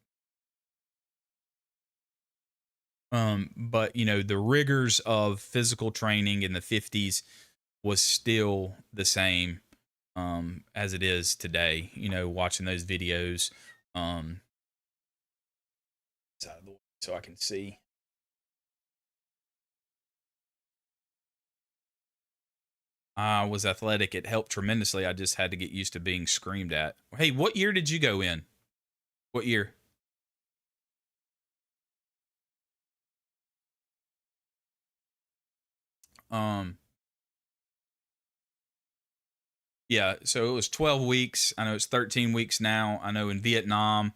But the rigors of physical training in the 50s was still the same as it is today. Watching those videos. Out of the way so I can see. I was athletic. It helped tremendously. I just had to get used to being screamed at. Hey, what year did you go in? What year? Yeah, so it was 12 weeks. I know it's 13 weeks now. I know in Vietnam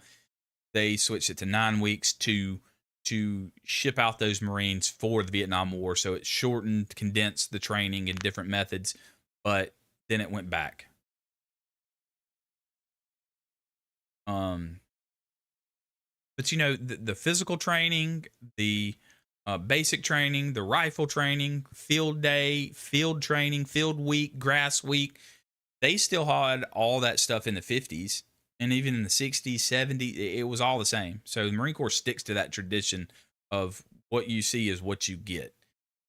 they switched it to 9 weeks to ship out those Marines for the Vietnam War. So it shortened, condensed the training in different methods, but then it went back. But the physical training, the basic training, the rifle training, field day, field training, field week, grass week, they still had all that stuff in the 50s. And even in the 60s, 70s, it was all the same. So the Marine Corps sticks to that tradition of what you see is what you get.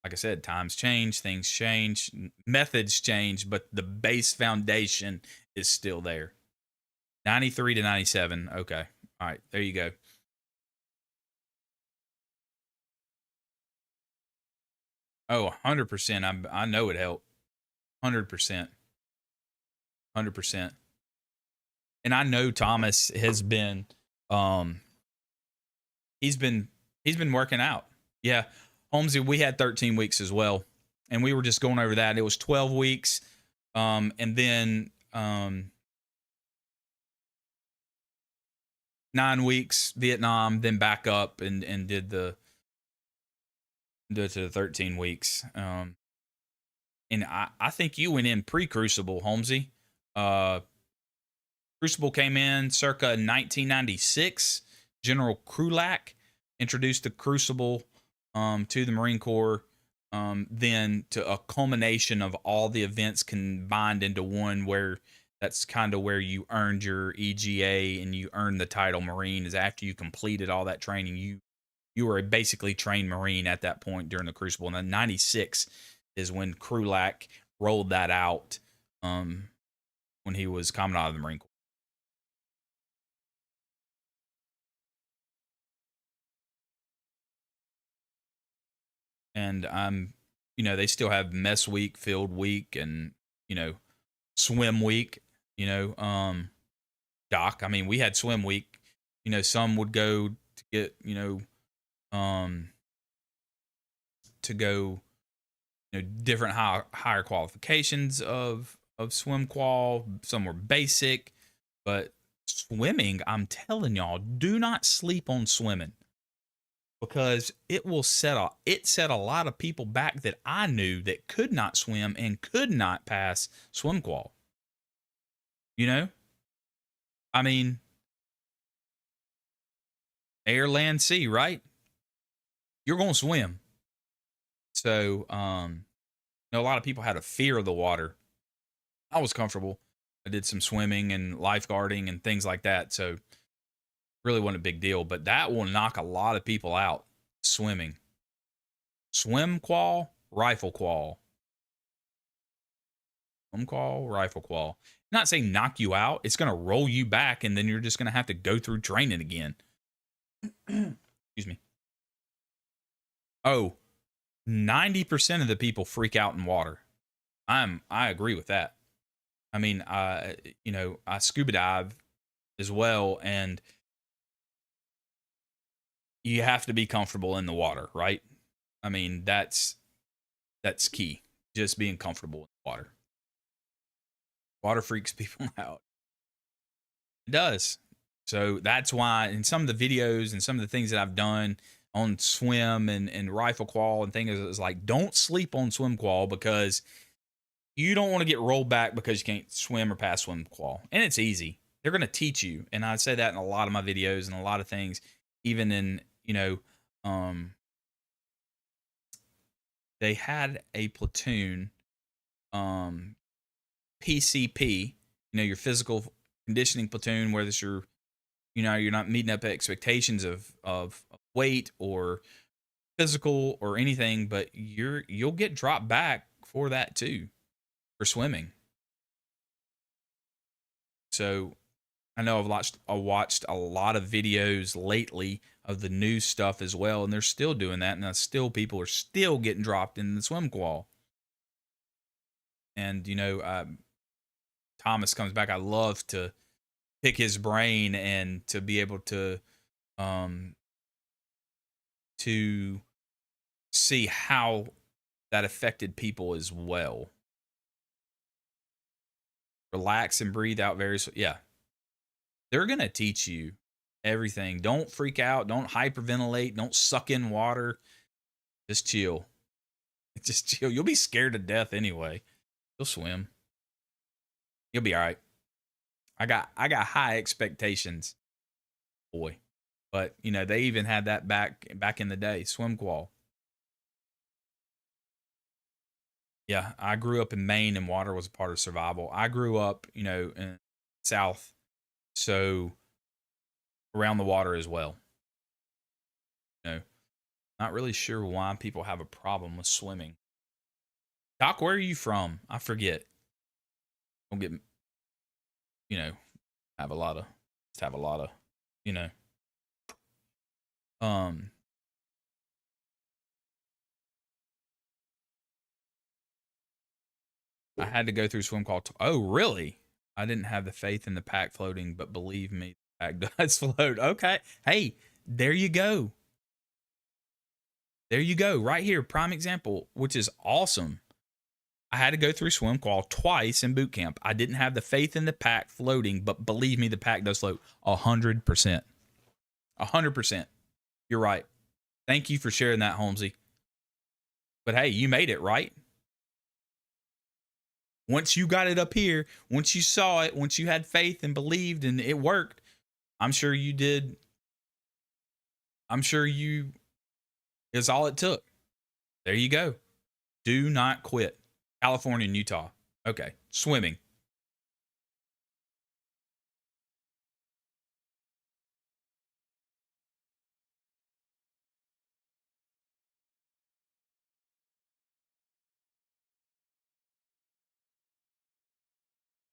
Like I said, times change, things change, methods change, but the base foundation is still there. 93 to 97. Okay. All right. There you go. Oh, 100%. I know it helped. 100%. 100%. And I know Thomas has been, um, he's been working out. Yeah, Holmesy, we had 13 weeks as well, and we were just going over that. It was 12 weeks, and then 9 weeks Vietnam, then back up and did to the 13 weeks. And I think you went in pre-Crucible, Holmesy. Crucible came in circa 1996. General Krulak introduced the Crucible to the Marine Corps, then to a culmination of all the events combined into one, where that's kind of where you earned your EGA and you earned the title Marine. Is after you completed all that training, you were a basically trained Marine at that point during the Crucible. And then 96 is when Krulak rolled that out when he was coming out of the Marine Corps. And they still have mess week, field week, and swim week. Doc. I mean, we had swim week. Some would go to get to go different higher qualifications of swim qual. Some were basic, but swimming, I'm telling y'all, do not sleep on swimming, because it set a lot of people back that I knew that could not swim and could not pass swim qual. I mean, air, land, sea, right? You're going to swim. So, a lot of people had a fear of the water. I was comfortable. I did some swimming and lifeguarding and things like that. So, really wasn't a big deal. But that will knock a lot of people out, swimming. Swim qual, rifle qual. Swim qual, rifle qual. Not saying knock you out. It's going to roll you back, and then you're just going to have to go through training again. Excuse me. Oh, 90% of the people freak out in water. I agree with that. I mean, I scuba dive as well, and you have to be comfortable in the water, right? I mean, that's key. Just being comfortable in the water. Water freaks people out. It does. So that's why in some of the videos and some of the things that I've done on swim and rifle qual and things, is like, don't sleep on swim qual, because you don't want to get rolled back because you can't swim or pass swim qual. And it's easy. They're going to teach you. And I say that in a lot of my videos and a lot of things, even in, they had a platoon, PCP, your physical conditioning platoon, where this you're not meeting up expectations of weight or physical or anything, but you'll get dropped back for that too, for swimming. So I know I watched a lot of videos lately of the new stuff as well, and they're still doing that, and still people are still getting dropped in the swim qual. And Thomas comes back. I love to pick his brain and to be able to see how that affected people as well. Relax and breathe out yeah. They're going to teach you everything. Don't freak out. Don't hyperventilate. Don't suck in water. Just chill. Just chill. You'll be scared to death anyway. You'll swim. You'll be all right. I got high expectations, boy. But they even had that back in the day, swim qual. Yeah, I grew up in Maine, and water was a part of survival. I grew up, in South, so around the water as well. Not really sure why people have a problem with swimming. Doc, where are you from? I forget. Don't get, have a lot of, I had to go through swim qual. Oh, really? I didn't have the faith in the pack floating, but believe me, the pack does float. Okay. Hey, there you go. There you go. Right here, prime example, which is awesome. I had to go through swim qual twice in boot camp. I didn't have the faith in the pack floating, but believe me, the pack does float 100%. 100%. You're right. Thank you for sharing that, Holmesy. But hey, you made it, right? Once you got it up here, once you saw it, once you had faith and believed and it worked, I'm sure you did. It's all it took. There you go. Do not quit. California and Utah. Okay. Swimming.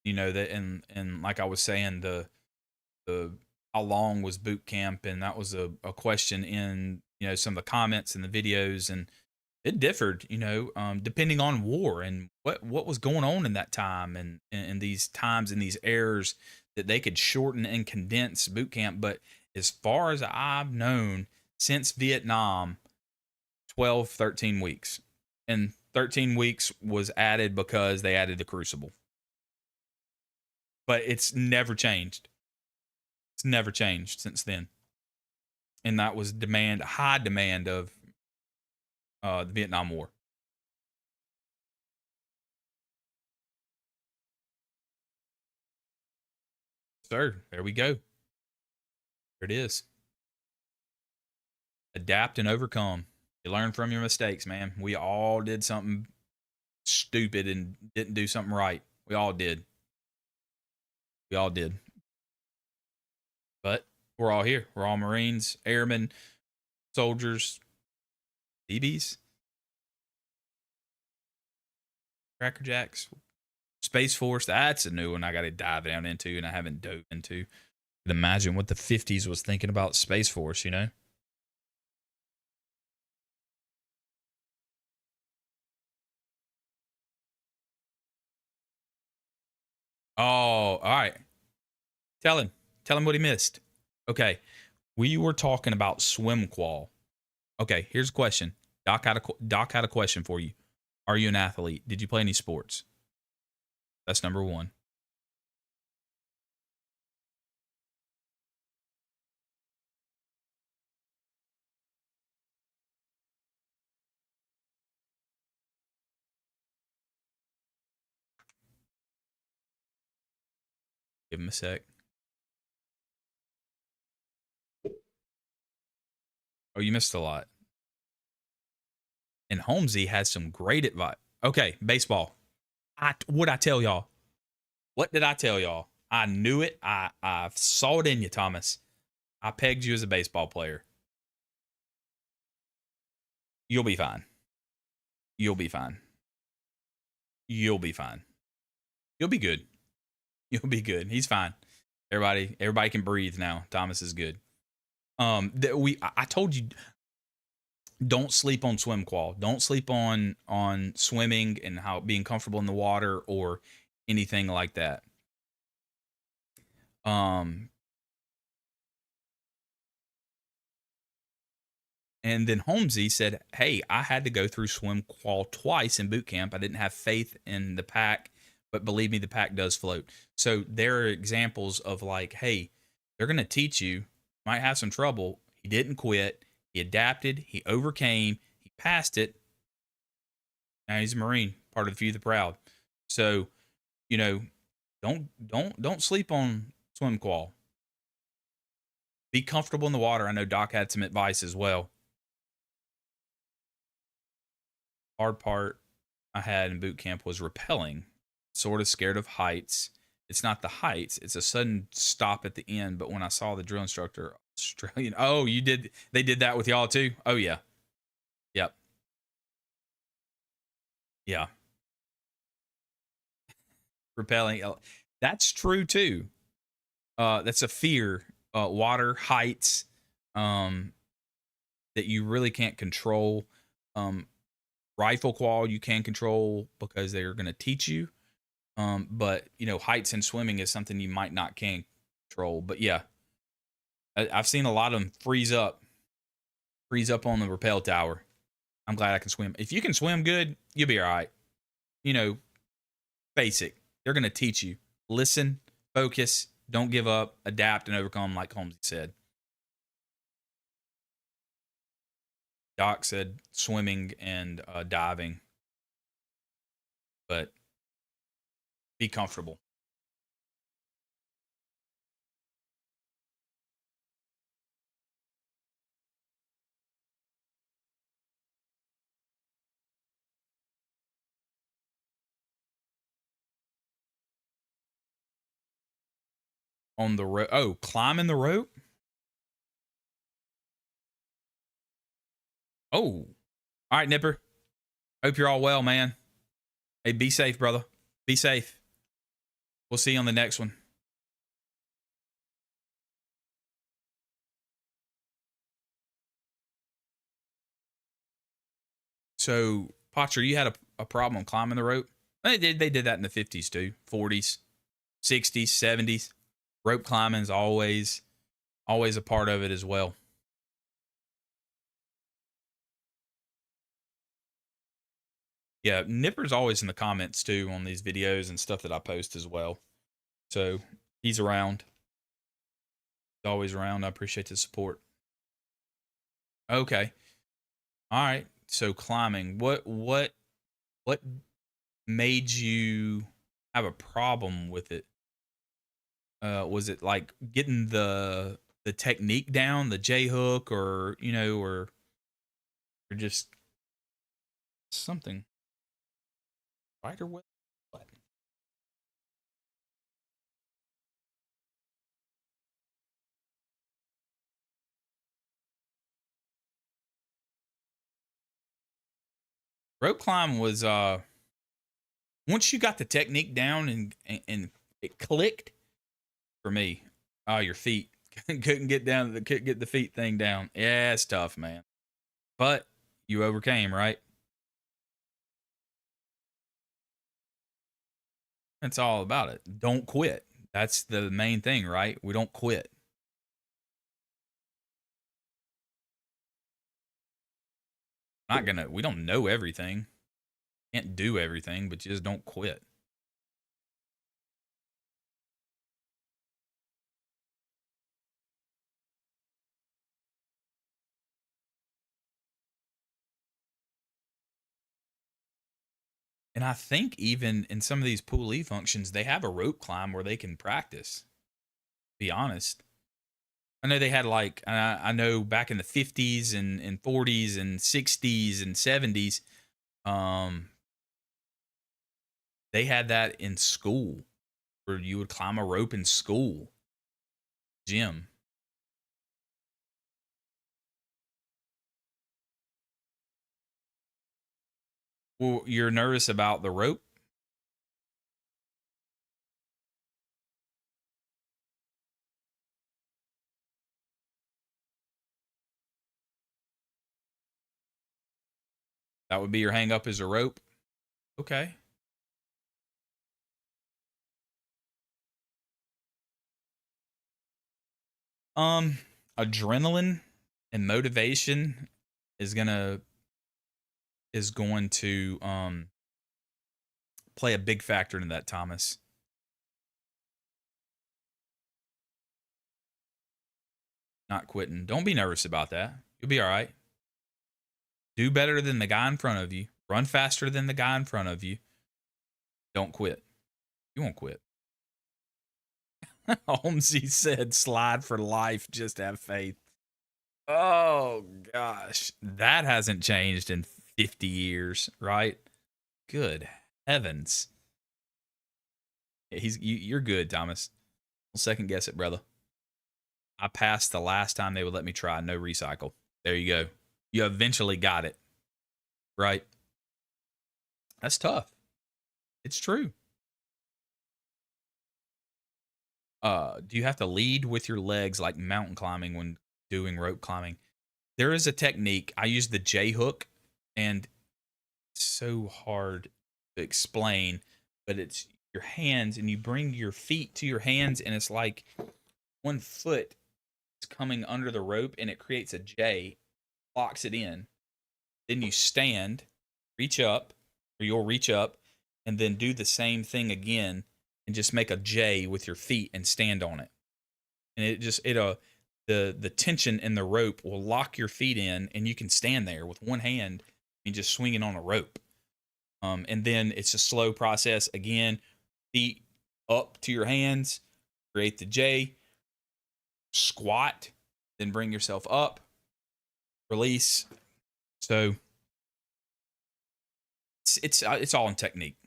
You know that, and like I was saying, the how long was boot camp, and that was a question in some of the comments and the videos, and it differed, depending on war and what was going on in that time, and these times and these eras that they could shorten and condense boot camp. But as far as I've known, since Vietnam, 12, 13 weeks, and 13 weeks was added because they added the crucible. But it's never changed. It's never changed since then. And that was high demand of the Vietnam War. Sir, there we go. There it is. Adapt and overcome. You learn from your mistakes, man. We all did something stupid and didn't do something right. We all did. We all did. But we're all here. We're all Marines, airmen, soldiers, DBs, Cracker Jacks, Space Force. That's a new one I got to dive down into, and I haven't dove into. Imagine what the 50s was thinking about Space Force, Oh, all right. Tell him what he missed. Okay. We were talking about swim qual. Okay, here's a question. Doc had a question for you. Are you an athlete? Did you play any sports? That's number one. Give him a sec. Oh, you missed a lot. And Holmesy has some great advice. Okay, baseball. What I tell y'all? What did I tell y'all? I knew it. I saw it in you, Thomas. I pegged you as a baseball player. You'll be fine. You'll be fine. You'll be fine. You'll be good. You'll be good. He's fine. Everybody can breathe now. Thomas is good. I told you, don't sleep on swim qual. Don't sleep on swimming and how being comfortable in the water or anything like that. And then Holmesy said, "Hey, I had to go through swim qual twice in boot camp. I didn't have faith in the pack, but believe me, the pack does float." So there are examples of like, hey, they're going to teach you. Might have some trouble. He didn't quit. He adapted. He overcame. He passed it. Now he's a Marine, part of the few, the proud. So, don't sleep on swim qual. Be comfortable in the water. I know Doc had some advice as well. Hard part I had in boot camp was rappelling. Sort of scared of heights. It's not the heights. It's a sudden stop at the end. But when I saw the drill instructor, Australian, they did that with y'all too? Oh, yeah. Yep. Yeah. Rappelling. That's true too. That's a fear. Water, heights, that you really can't control. Rifle qual you can control because they're going to teach you. But you know, heights in swimming is something you might not can control. But yeah, I've seen a lot of them freeze up on the rappel tower. I'm glad I can swim. If you can swim good, you'll be all right. You know, basic. They're going to teach you. Listen, focus, don't give up, adapt, and overcome, like Holmesy said. Doc said swimming and diving, but be comfortable. On the rope. Oh, climbing the rope? Oh. All right, Nipper. Hope you're all well, man. Hey, be safe, brother. Be safe. We'll see you on the next one. So, Potcher, you had a problem climbing the rope? They did that in the 50s too, 40s, 60s, 70s. Rope climbing is always a part of it as well. Yeah, Nipper's always in the comments too on these videos and stuff that I post as well. So he's around. He's always around. I appreciate the support. Okay. All right. So climbing. What made you have a problem with it? Was it like getting the technique down, the J hook, or you know, or just something? Spider web? What? Rope climb was once you got the technique down and it clicked for me. Oh, your feet couldn't get the feet thing down. Yeah, it's tough, man. But you overcame, right? That's all about it. Don't quit. That's the main thing, right? We don't quit. We don't know everything. Can't do everything, but you just don't quit. And I think even in some of these pool E functions, they have a rope climb where they can practice. Be honest. I know they had like I know back in the 50s and 40s and 60s and 70s, they had that in school where you would climb a rope in school gym. Well, you're nervous about the rope? That would be your hang up is a rope? Okay. Adrenaline and motivation is going to play a big factor in that, Thomas. Not quitting. Don't be nervous about that. You'll be all right. Do better than the guy in front of you. Run faster than the guy in front of you. Don't quit. You won't quit. Holmesy said, slide for life. Just have faith. Oh, gosh. That hasn't changed in 50 years, right? Good heavens. You're good, Thomas. Don't second guess it, brother. I passed the last time they would let me try. No recycle. There you go. You eventually got it. Right? That's tough. It's true. Do you have to lead with your legs like mountain climbing when doing rope climbing? There is a technique. I use the J hook, and it's so hard to explain, but it's your hands and you bring your feet to your hands, and it's like one foot is coming under the rope and it creates a J, locks it in. Then you stand, reach up, or you'll reach up, and then do the same thing again and just make a J with your feet and stand on it. And the tension in the rope will lock your feet in, and you can stand there with one hand and just swinging on a rope. And then it's a slow process again. Feet up to your hands, create the J, squat, then bring yourself up, release. So it's all in technique.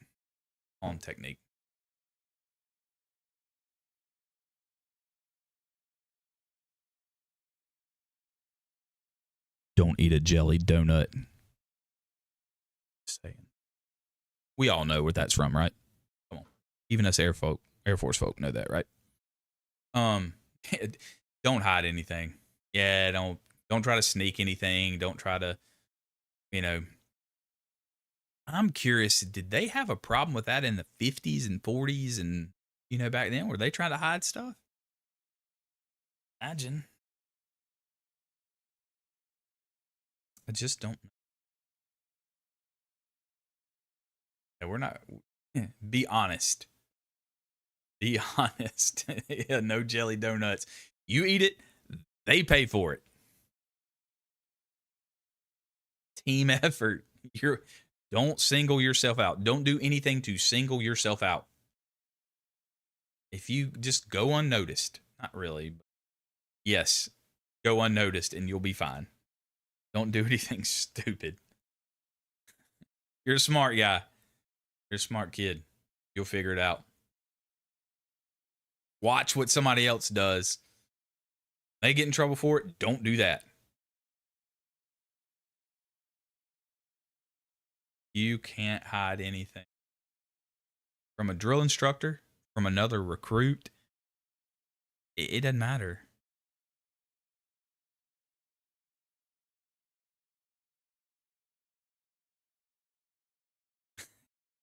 All in technique. Don't eat a jelly donut. Just saying. We all know where that's from, right? Come on. Even us Air Force folk know that, right? Don't hide anything. Yeah, don't try to sneak anything. Don't try to, I'm curious, did they have a problem with that in the 50s and 40s and, back then? Were they trying to hide stuff? Imagine. I just don't know. Yeah, we're not. Be honest. Be honest. Yeah, no jelly donuts. You eat it, they pay for it. Team effort. Don't single yourself out. Don't do anything to single yourself out. If you just go unnoticed, not really, but yes, go unnoticed and you'll be fine. Don't do anything stupid. You're a smart guy. You're a smart kid. You'll figure it out. Watch what somebody else does. They get in trouble for it. Don't do that. You can't hide anything. From a drill instructor, from another recruit, it doesn't matter.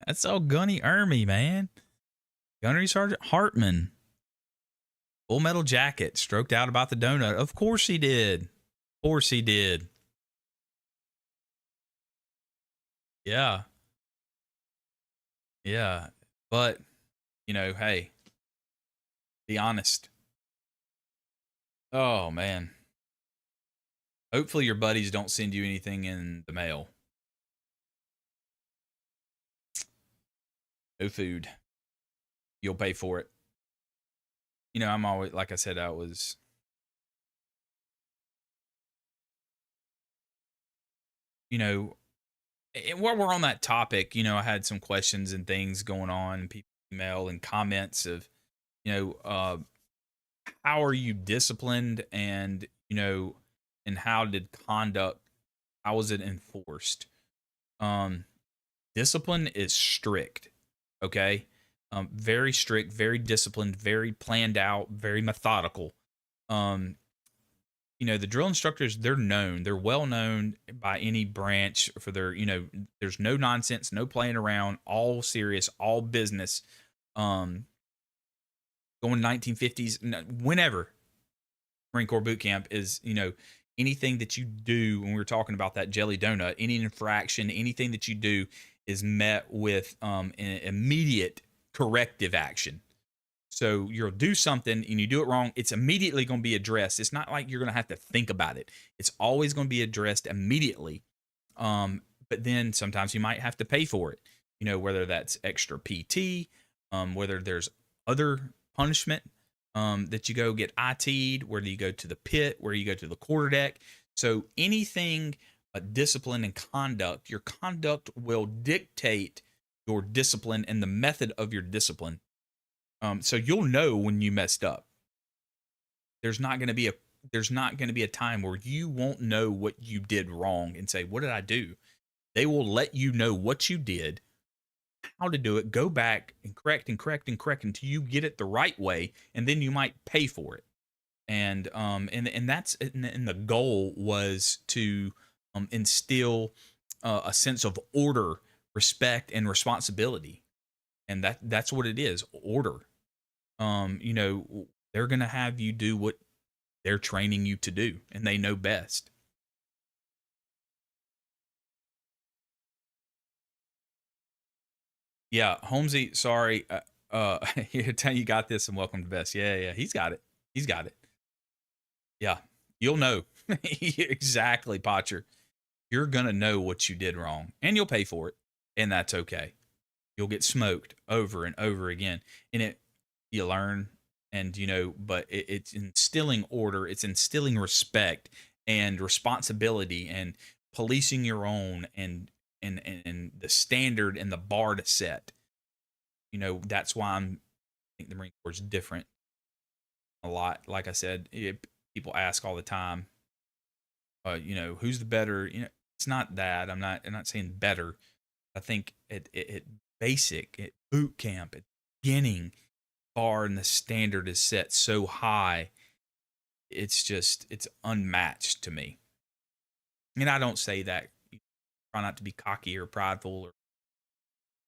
That's all Gunny Ermey, man. Gunnery Sergeant Hartman. Full Metal Jacket, stroked out about the donut. Of course he did. Of course he did. Yeah. Yeah. But, hey, be honest. Oh, man. Hopefully your buddies don't send you anything in the mail. No food. You'll pay for it. I'm always, like I said, I was. And while we're on that topic, I had some questions and things going on, and people email and comments of, how are you disciplined, and and how was it enforced? Discipline is strict, okay? Very strict, very disciplined, very planned out, very methodical. The drill instructors, they're well known by any branch for their, there's no nonsense, no playing around, all serious, all business. Going 1950s, whenever Marine Corps boot camp is, anything that you do, when we were talking about that jelly donut, any infraction, anything that you do is met with an immediate corrective action. So you'll do something and you do it wrong, it's immediately going to be addressed. It's not like you're going to have to think about it. It's always going to be addressed immediately. But then sometimes you might have to pay for it, whether that's extra PT, whether there's other punishment, that you go get IT'd, whether you go to the pit, where you go to the quarterdeck. So anything, discipline and conduct, your conduct will dictate your discipline and the method of your discipline. So you'll know when you messed up. There's not going to be a time where you won't know what you did wrong and say, "What did I do?" They will let you know what you did, how to do it, go back and correct until you get it the right way, and then you might pay for it. And the goal was to instill a sense of order, respect, and responsibility. And that's what it is. Order. You know, they're going to have you do what they're training you to do, and they know best. Yeah, Holmesy, sorry. You got this, and welcome to Best. Yeah, he's got it. He's got it. Yeah, you'll know. Exactly, Potcher. You're going to know what you did wrong, and you'll pay for it, and that's okay. You'll get smoked over and over again. And you learn, and but it's instilling order, it's instilling respect and responsibility and policing your own and the standard and the bar to set. That's why I think the Marine Corps is different a lot. Like I said, people ask all the time, who's the better? It's not that. I'm not saying better. I think at basic, at boot camp, at beginning, bar and the standard is set so high. It's unmatched to me. And I don't say that, try not to be cocky or prideful.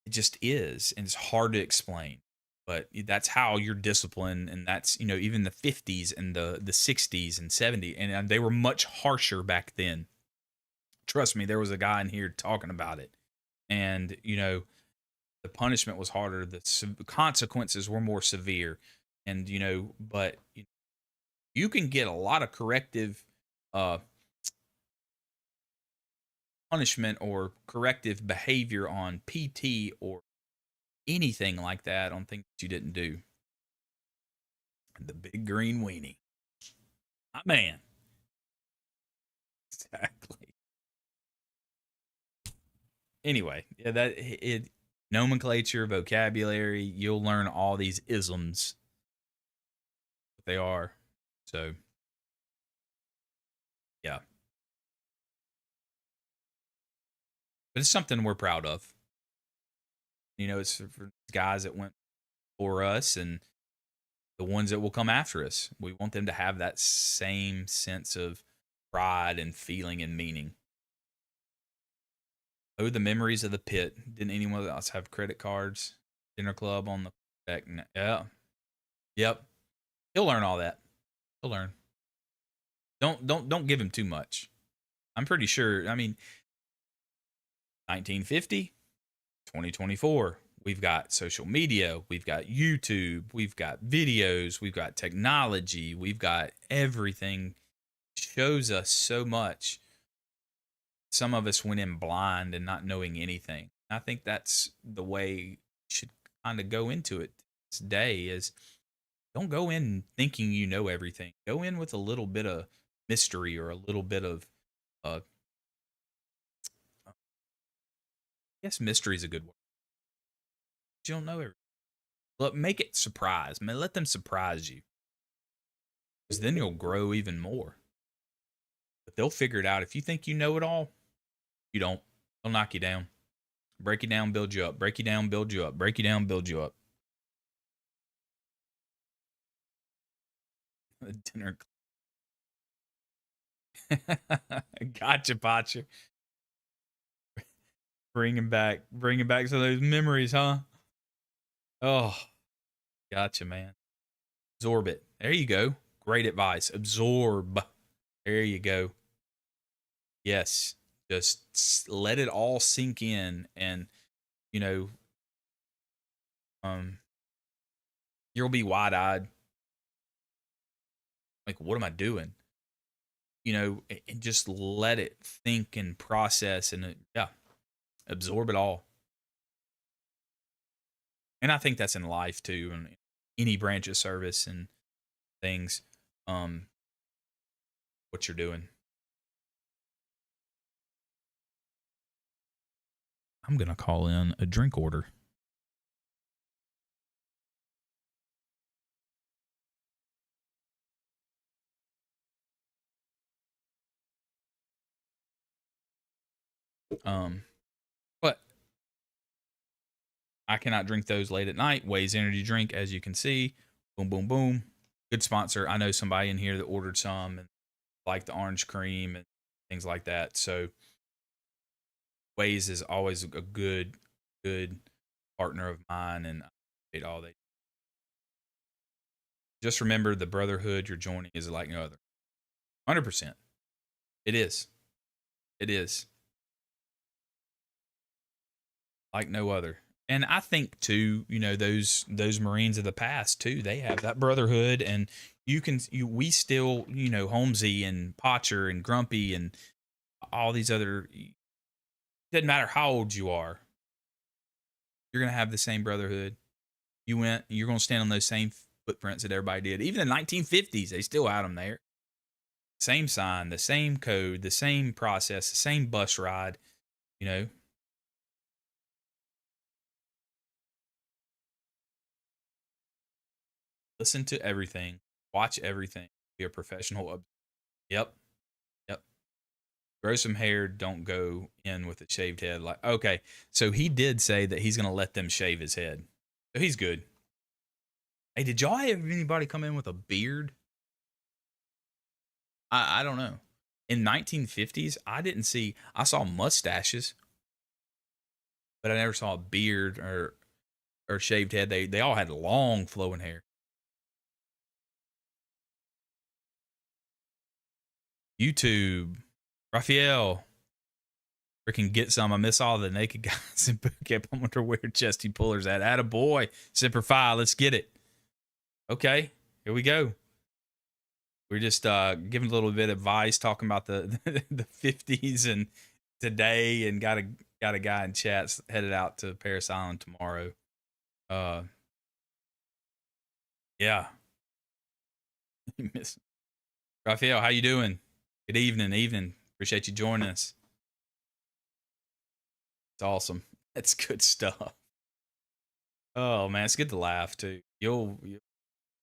It just is, and it's hard to explain. But that's how you're disciplined, and that's even the 50s and the 60s and 70s, and they were much harsher back then. Trust me, there was a guy in here talking about it, and the punishment was harder, the consequences were more severe, and but you can get a lot of corrective punishment or corrective behavior on PT or anything like that on things that you didn't do. The big green weenie. My man. Exactly. Anyway, yeah, nomenclature, vocabulary, you'll learn all these isms. What they are. So, yeah. But it's something we're proud of. It's for guys that went for us and the ones that will come after us. We want them to have that same sense of pride and feeling and meaning. Oh, the memories of the pit. Didn't anyone else have credit cards? Dinner club on the deck? Yeah. Yep. He'll learn all that. He'll learn. Don't give him too much. I'm pretty sure. 1950, 2024. We've got social media, we've got YouTube, we've got videos, we've got technology, we've got everything. Shows us so much. Some of us went in blind and not knowing anything. I think that's the way you should kind of go into it today is don't go in thinking you know everything. Go in with a little bit of mystery or a little bit of I guess mystery is a good word. You don't know everything. Look, make it surprise. Man, let them surprise you. Because then you'll grow even more. But they'll figure it out. If you think you know it all, you don't. They'll knock you down. Break you down, build you up. Break you down, build you up. Break you down, build you up. The dinner. Gotcha, Pacha. Bringing back some of those memories, huh? Oh, gotcha, man. Absorb it. There you go. Great advice. Absorb. There you go. Yes. Just let it all sink in, and you'll be wide-eyed. Like, what am I doing? And just let it think and process, and absorb it all. And I think that's in life too, and any branch of service and things. What you're doing. I'm gonna call in a drink order. But I cannot drink those late at night. Waze energy drink, as you can see. Boom, boom, boom. Good sponsor. I know somebody in here that ordered some and liked the orange cream and things like that. So Waze is always a good partner of mine, and I appreciate all they. Just remember, the brotherhood you're joining is like no other. 100%. It is. It is like no other. And I think too, those Marines of the past too, they have that brotherhood, and we still, Holmesy and Potcher and Grumpy and all these other. Doesn't matter how old you are, you're gonna have the same brotherhood. You're gonna stand on those same footprints that everybody did. Even in the 1950s, they still had them there. Same sign, the same code, the same process, the same bus ride. Listen to everything, watch everything, be a professional. Yep. Yep. Grow some hair, don't go in with a shaved head. Like, okay, so he did say that he's gonna let them shave his head. So he's good. Hey, did y'all have anybody come in with a beard? I don't know. In 1950s, I saw mustaches, but I never saw a beard or shaved head. They all had long flowing hair. YouTube, Raphael, freaking get some. I miss all the naked guys in boot camp. I wonder where chesty pullers at. Atta boy, Semper Fi, let's get it. Okay, here we go. We're just giving a little bit of advice, talking about the the 50s and today, and got a guy in chats headed out to Paris Island tomorrow. Yeah. Miss Raphael, how you doing? Good evening. Appreciate you joining us. It's awesome. That's good stuff. Oh man, it's good to laugh too. You'll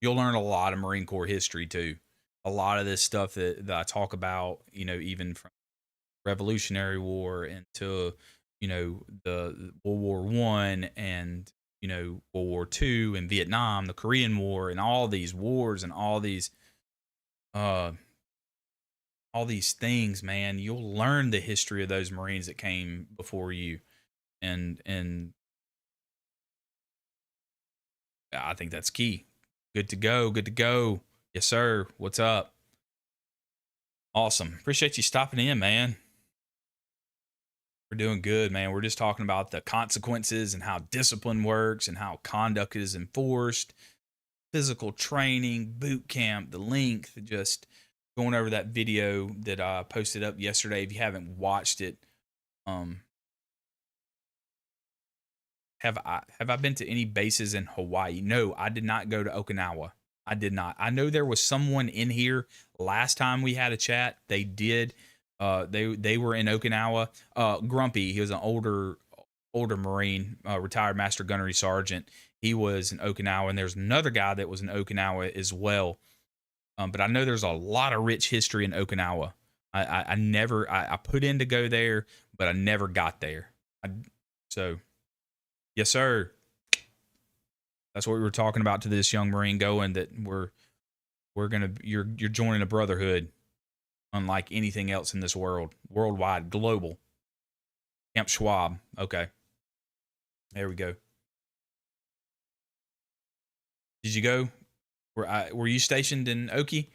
learn a lot of Marine Corps history too. A lot of this stuff that I talk about, even from Revolutionary War into, the World War I and, World War II and Vietnam, the Korean War, and all these wars and all these things, man. You'll learn the history of those Marines that came before you. And I think that's key. Good to go. Yes, sir. What's up? Awesome. Appreciate you stopping in, man. We're doing good, man. We're just talking about the consequences and how discipline works and how conduct is enforced, physical training, boot camp, the length, just going over that video that I posted up yesterday. If you haven't watched it, have I been to any bases in Hawaii? No, I did not go to Okinawa. I did not. I know there was someone in here last time we had a chat. They did. They were in Okinawa. Grumpy, he was an older Marine, retired Master Gunnery Sergeant. He was in Okinawa, and there's another guy that was in Okinawa as well. But I know there's a lot of rich history in Okinawa. I put in to go there, but I never got there. So, yes, sir. That's what we were talking about to this young Marine going, that you're joining a brotherhood unlike anything else in this world, worldwide, global. Camp Schwab. Okay. There we go. Did you go? Were you stationed in Oki?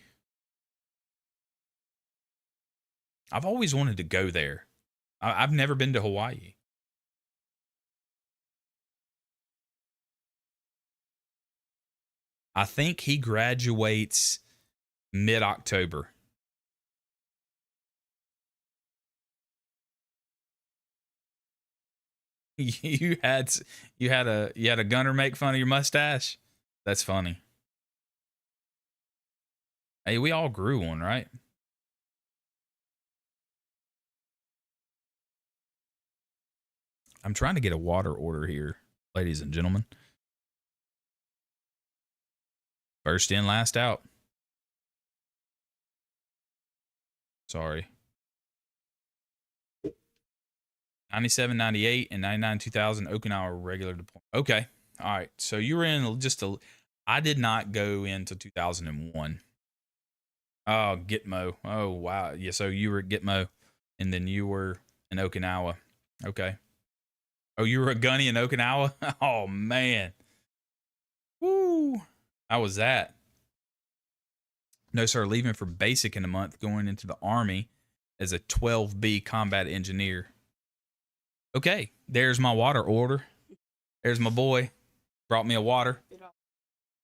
I've always wanted to go there. I've never been to Hawaii. I think he graduates mid-October. You had a gunner make fun of your mustache? That's funny. Hey, we all grew one, right? I'm trying to get a water order here, ladies and gentlemen. First in, last out. Sorry. 97, 98, and 99, 2000 Okinawa regular deployment. Okay. All right. So you were in I did not go into 2001. Oh, Gitmo. Oh, wow. Yeah. So you were at Gitmo, and then you were in Okinawa. Okay. Oh, you were a gunny in Okinawa? Oh man. Woo. How was that? No, sir. Leaving for basic in a month, going into the Army as a 12B combat engineer. Okay, there's my water order. There's my boy. Brought me a water.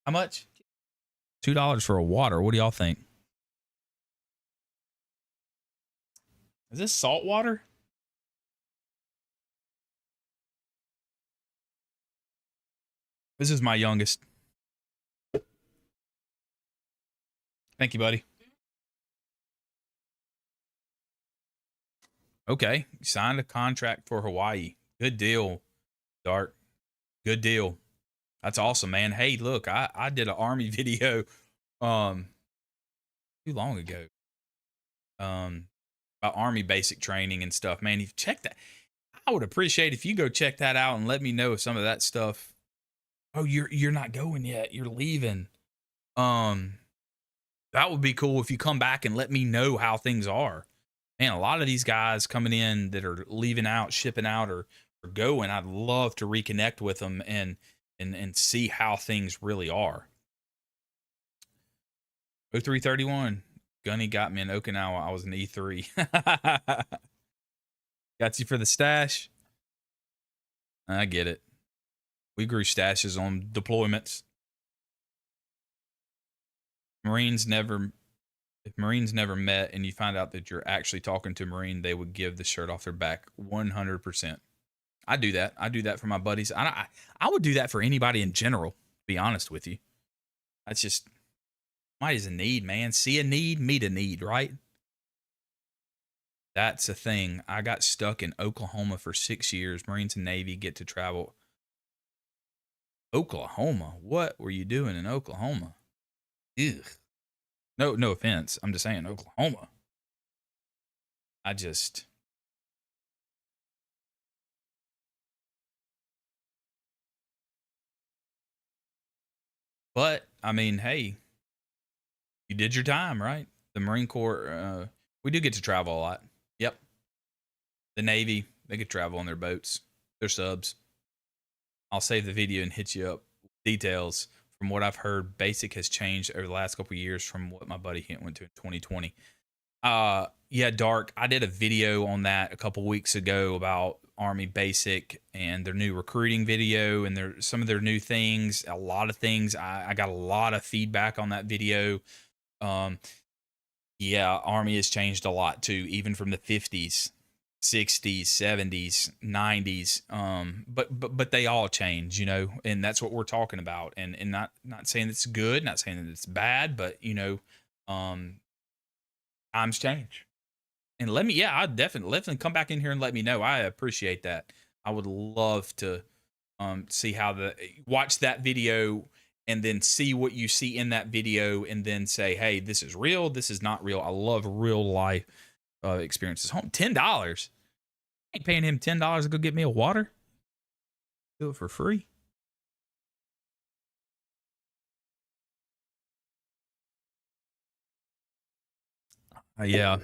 How much? $2 for a water. What do y'all think? Is this salt water? This is my youngest. Thank you, buddy. Okay, signed a contract for Hawaii. Good deal, Dark. Good deal. That's awesome, man. Hey, look, I did an Army video too long ago. About Army basic training and stuff. Man, if you check that, I would appreciate if you go check that out and let me know if some of that stuff. Oh, you're not going yet. You're leaving. That would be cool if you come back and let me know how things are. Man, a lot of these guys coming in that are leaving out, shipping out, or going, I'd love to reconnect with them and see how things really are. 0331. Gunny got me in Okinawa. I was an E3. Got you for the stash. I get it. We grew stashes on deployments. If Marines never met and you find out that you're actually talking to a Marine, they would give the shirt off their back 100%. I do that. I do that for my buddies. I would do that for anybody in general, to be honest with you. That's just, somebody's a need, man. See a need, meet a need, right? That's a thing. I got stuck in Oklahoma for 6 years. Marines and Navy get to travel. Oklahoma? What were you doing in Oklahoma? Ugh. No offense. I'm just saying Oklahoma. But I mean, hey, you did your time, right? The Marine Corps, we do get to travel a lot. Yep. The Navy, they could travel on their boats, their subs. I'll save the video and hit you up with details. From what I've heard, basic has changed over the last couple of years from what my buddy went to in 2020. Yeah, Dark, I did a video on that a couple weeks ago about Army basic and their new recruiting video and some of their new things, a lot of things. I got a lot of feedback on that video. Yeah, Army has changed a lot too, even from the 50s, 60s, 70s, 90s. But they all change, and that's what we're talking about. And not saying it's good, not saying that it's bad, but times change. And I'd definitely come back in here and let me know. I appreciate that. I would love to see watch that video and then see what you see in that video and then say, hey, this is real, this is not real. I love real life experiences. $10. I ain't paying him $10 to go get me a water. Do it for free. Yeah.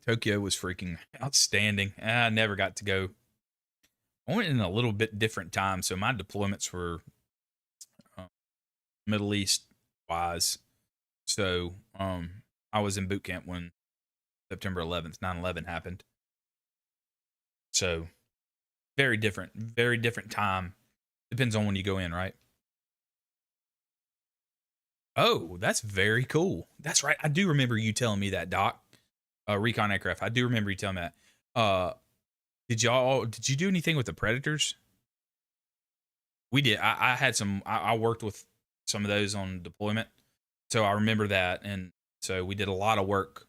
Tokyo was freaking outstanding. I never got to go. I went in a little bit different time. So my deployments were Middle East wise. So I was in boot camp when September 11th, 9/11 happened. So very different time. Depends on when you go in, right? Oh, that's very cool. That's right. I do remember you telling me that, Doc. Recon aircraft. I do remember you telling me that. Did you do anything with the Predators? We did. I had some, I worked with some of those on deployment. So I remember that. And so we did a lot of work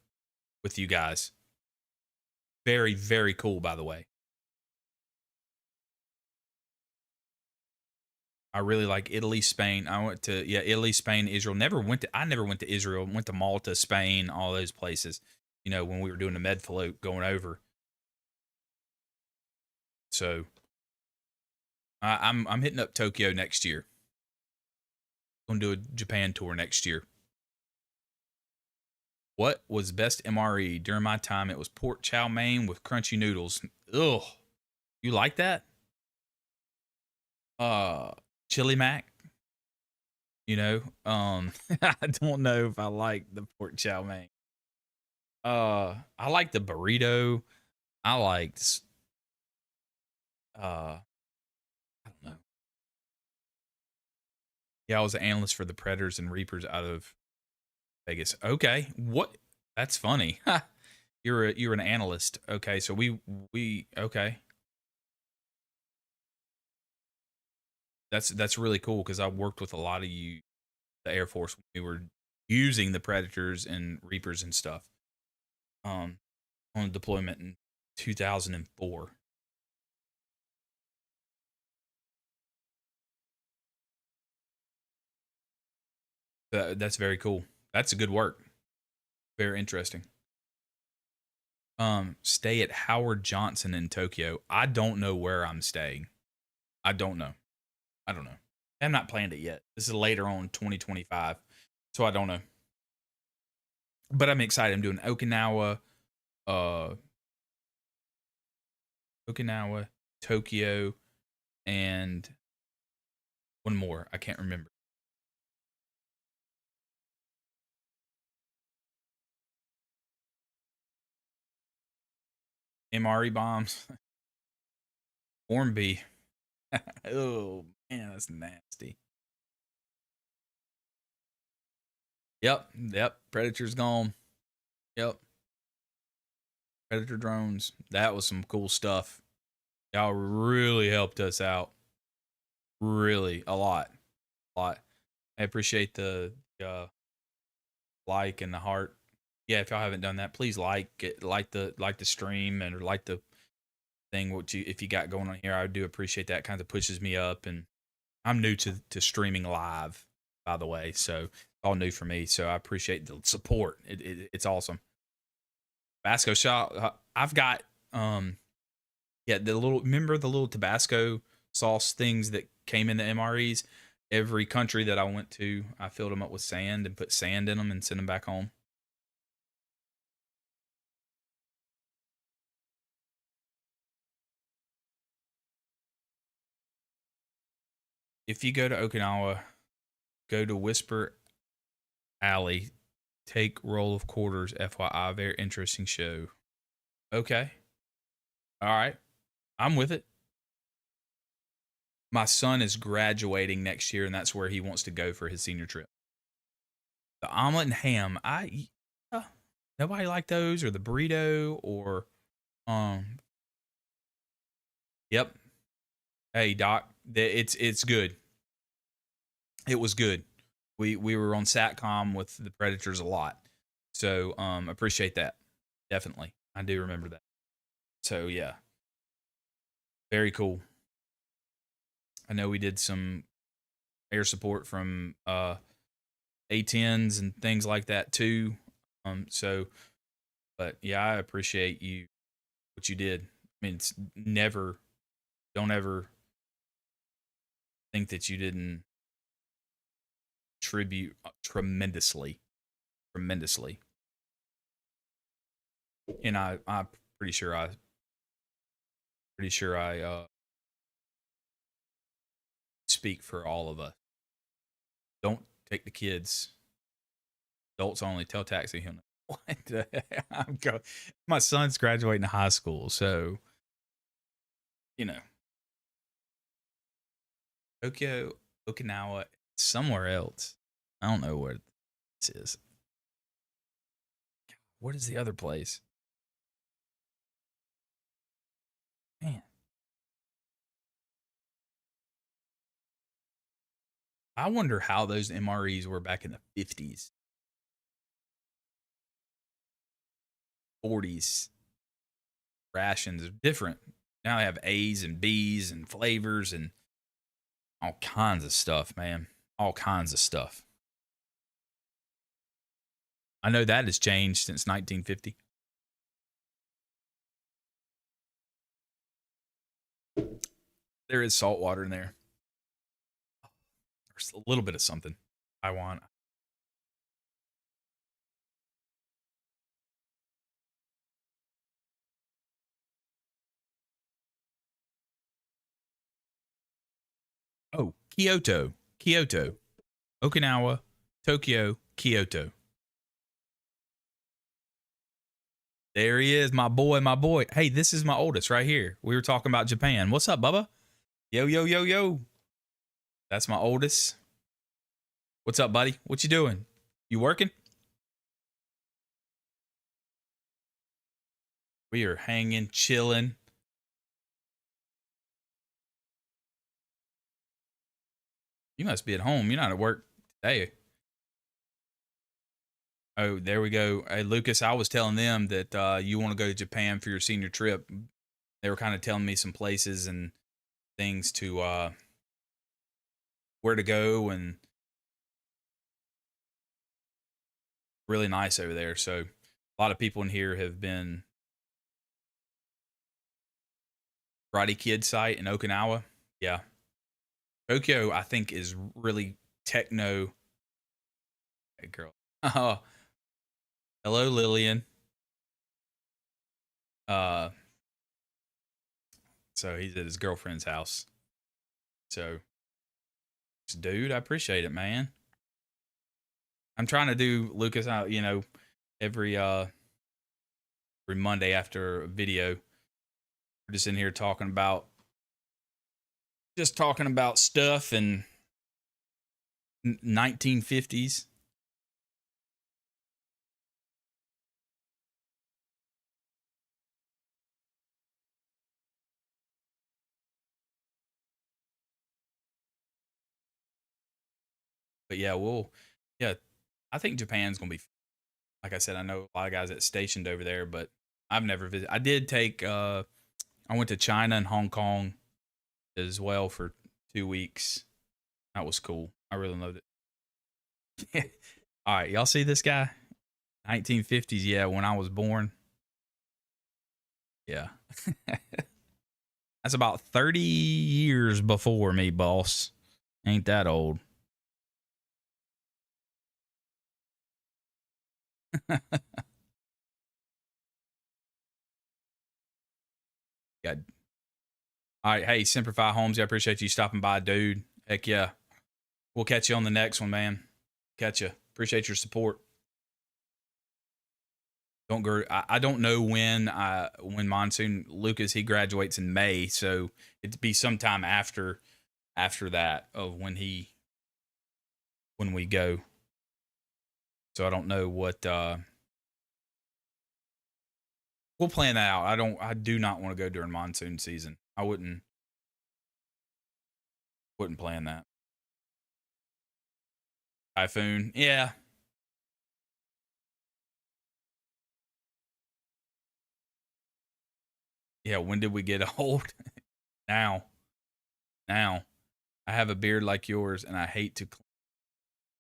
with you guys. Very, very cool, by the way. I really like Italy, Spain. I went to, Italy, Spain, Israel. I never went to Israel. Went to Malta, Spain, all those places, when we were doing the med float going over. So I'm hitting up Tokyo next year. Going to do a Japan tour next year. What was best MRE? During my time, it was pork chow mein with crunchy noodles. Ugh. You like that? Uh, Chili Mac. You know, I don't know if I like the pork chow mein. I like the burrito. I liked, I don't know. Yeah, I was an analyst for the Predators and Reapers out of Vegas. Okay, what? That's funny. You're an analyst. Okay, so we okay. That's really cool because I worked with a lot of you, the Air Force, when we were using the Predators and Reapers and stuff. Um, on deployment in 2004. That's very cool. That's a good work. Very interesting. Stay at Howard Johnson in Tokyo. I don't know where I'm staying. I don't know. I don't know. I'm not planned it yet. This is later on 2025. So I don't know. But I'm excited. I'm doing uh Okinawa, Tokyo, and one more. I can't remember. MRE bombs. Ormby. Oh man, that's nasty. Yep. Predator's gone. Yep. Predator drones. That was some cool stuff. Y'all really helped us out. Really, a lot. A lot. I appreciate the like and the heart. Yeah, if y'all haven't done that, please like the stream and or like the thing what you if you got going on here. I do appreciate that. Kind of pushes me up, and I'm new to streaming live, by the way, so all new for me. So I appreciate the support. It's awesome. Tabasco shop. I've got yeah, the little remember the little Tabasco sauce things that came in the MREs. Every country that I went to, I filled them up with sand and put sand in them and sent them back home. If you go to Okinawa, go to Whisper Alley, take roll of quarters. FYI, very interesting show. Okay, all right, I'm with it. My son is graduating next year, and that's where he wants to go for his senior trip. The omelet and ham, nobody like those or the burrito or um. Yep. Hey Doc, it's good. It was good. We were on Satcom with the Predators a lot, so appreciate that. Definitely, I do remember that. So yeah, very cool. I know we did some air support from A10s and things like that too. So but yeah, I appreciate you what you did. I mean, it's never don't ever think that you didn't tribute tremendously, tremendously. And I'm pretty sure I speak for all of us. Don't take the kids. Adults only. Tell taxi him. What? My son's graduating high school, so you know, Tokyo, Okinawa, somewhere else. I don't know where this is. What is the other place? Man, I wonder how those MREs were back in the 50s, 40s. Rations are different. Now they have A's and B's and flavors and all kinds of stuff, man. All kinds of stuff. I know that has changed since 1950. There is salt water in there. There's a little bit of something. Taiwan. Kyoto. Kyoto. Okinawa, Tokyo, Kyoto. There he is, my boy, my boy. Hey, this is my oldest right here. We were talking about Japan. What's up, Bubba? Yo, yo, yo, yo. That's my oldest. What's up, buddy? What you doing? You working? We are hanging, chilling. You must be at home. You're not at work today. Oh, there we go. Hey, Lucas, I was telling them that you want to go to Japan for your senior trip. They were kind of telling me some places and things to where to go, and really nice over there. So a lot of people in here have been Karate Kid site in Okinawa. Yeah. Tokyo, I think, is really techno. Hey, girl. Oh, hello, Lillian. So he's at his girlfriend's house. So, dude, I appreciate it, man. I'm trying to do Lucas, every Monday after a video, we're just in here talking about stuff and 1950s. But yeah, I think Japan's gonna be. Like I said, I know a lot of guys that's stationed over there, but I've never visited. I did take. I went to China and Hong Kong as well for 2 weeks. That was cool. I really loved it. All right, y'all see this guy? 1950s, yeah, when I was born. Yeah. That's about 30 years before me, boss. Ain't that old. God. All right, hey, Simplify Holmes, I appreciate you stopping by, dude. Heck yeah. We'll catch you on the next one, man. Catch you. Appreciate your support. I don't know when Monsoon Lucas, he graduates in May, so it'd be sometime after that of when we go. So I don't know what we'll plan that out. I do not want to go during monsoon season. I wouldn't plan that. Typhoon. Yeah. Yeah, when did we get old? Now. I have a beard like yours and I hate to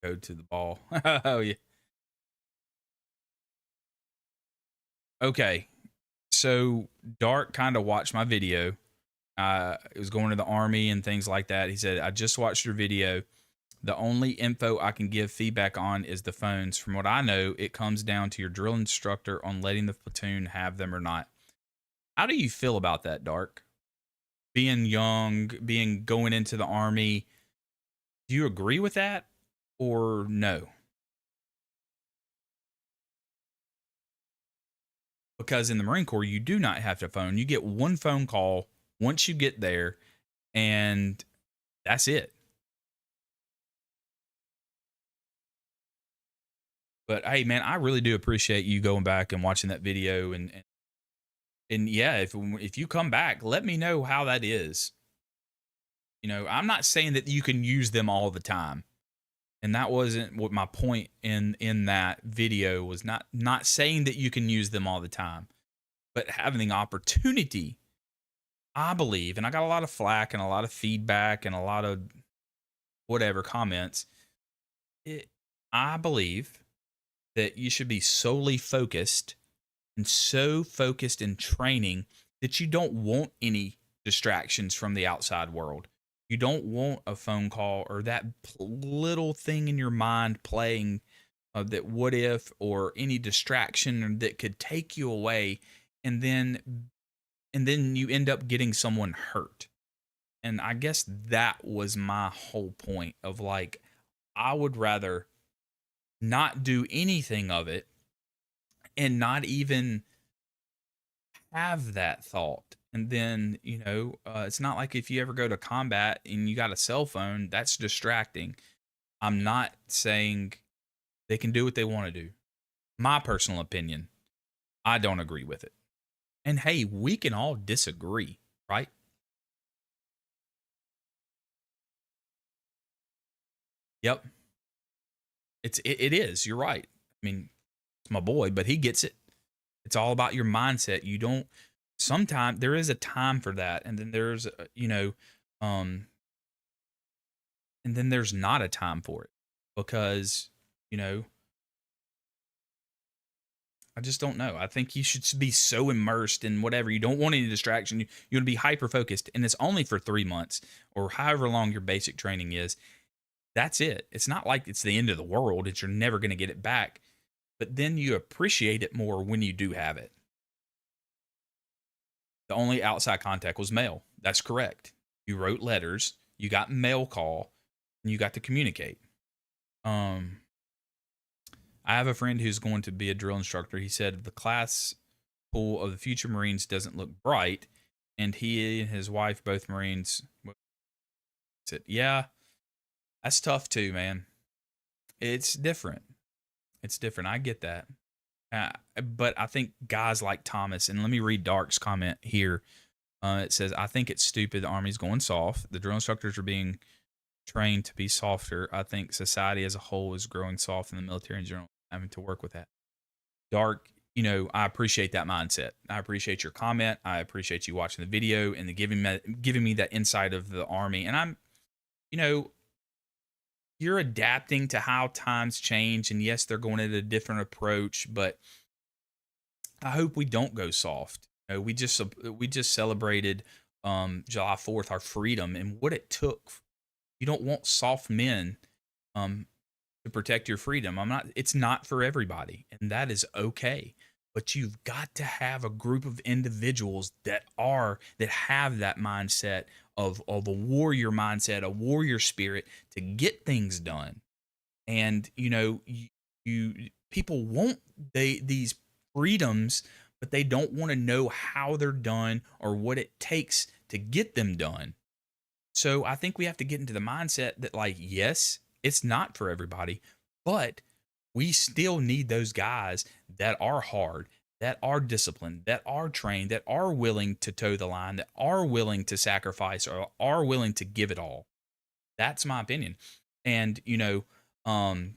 go to the ball. Oh yeah. Okay. So Dark kind of watched my video. It was going to the army and things like that. He said, I just watched your video. The only info I can give feedback on is the phones. From what I know, it comes down to your drill instructor on letting the platoon have them or not. How do you feel about that, Dark? Being young, going into the army, do you agree with that or no? Because in the Marine Corps, you do not have to phone. You get one phone call once you get there, and that's it. But hey, man, I really do appreciate you going back and watching that video, and yeah, if you come back, let me know how that is. I'm not saying that you can use them all the time, and that wasn't what my point in that video was. Not saying that you can use them all the time, but having the opportunity. I believe, and I got a lot of flack and a lot of feedback and a lot of whatever comments. I believe that you should be solely focused and so focused in training that you don't want any distractions from the outside world. You don't want a phone call or that little thing in your mind playing that what if, or any distraction that could take you away, and then you end up getting someone hurt. And I guess that was my whole point of like, I would rather not do anything of it and not even have that thought. And then, it's not like if you ever go to combat and you got a cell phone, that's distracting. I'm not saying they can do what they want to do. My personal opinion, I don't agree with it. And hey, we can all disagree, right? Yep. It is. You're right. I mean, it's my boy, but he gets it. It's all about your mindset. You don't sometimes there is a time for that, and then there's um and then there's not a time for it because, you know, I just don't know. I think you should be so immersed in whatever. You don't want any distraction. You want to be hyper focused, and it's only for 3 months or however long your basic training is. That's it. It's not like it's the end of the world. It's you're never going to get it back. But then you appreciate it more when you do have it. The only outside contact was mail. That's correct. You wrote letters, you got mail call, and you got to communicate. Um, I have a friend who's going to be a drill instructor. He said the class pool of the future Marines doesn't look bright, and he and his wife, both Marines, said, "Yeah, that's tough too, man. It's different. It's different. I get that." But I think guys like Thomas, and let me read Dark's comment here. It says, "I think it's stupid. The Army's going soft. The drill instructors are being trained to be softer. I think society as a whole is growing soft, and the military in general having to work with that." Dark, I appreciate that mindset. I appreciate your comment. I appreciate you watching the video and giving me that insight of the Army. And I'm, you know, you're adapting to how times change, and yes, they're going at a different approach, but I hope we don't go soft. We just celebrated July 4th, our freedom, and what it took. You don't want soft men um, to protect your freedom. It's not for everybody, and that is okay. But you've got to have a group of individuals that have that mindset of a warrior mindset, a warrior spirit to get things done. And you people want these freedoms, but they don't want to know how they're done or what it takes to get them done. So I think we have to get into the mindset that, like, yes, it's not for everybody, but we still need those guys that are hard, that are disciplined, that are trained, that are willing to toe the line, that are willing to sacrifice or are willing to give it all. That's my opinion. And, um,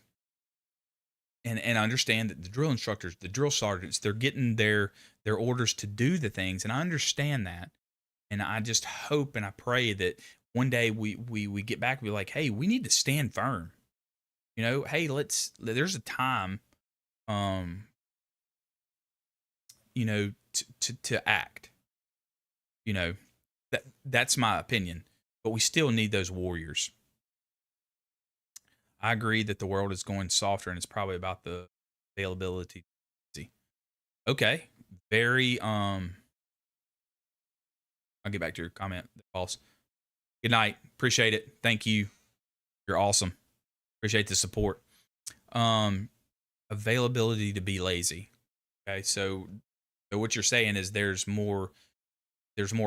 and I understand that the drill instructors, the drill sergeants, they're getting their orders to do the things, and I understand that. And I just hope and I pray that one day we get back and be like, hey, we need to stand firm. Hey, there's a time, um, to act. You know, that's my opinion. But we still need those warriors. I agree that the world is going softer, and it's probably about the availability. Okay, very. I'll get back to your comment, boss. Good night. Appreciate it. Thank you. You're awesome. Appreciate the support. Availability to be lazy. Okay, so what you're saying is there's more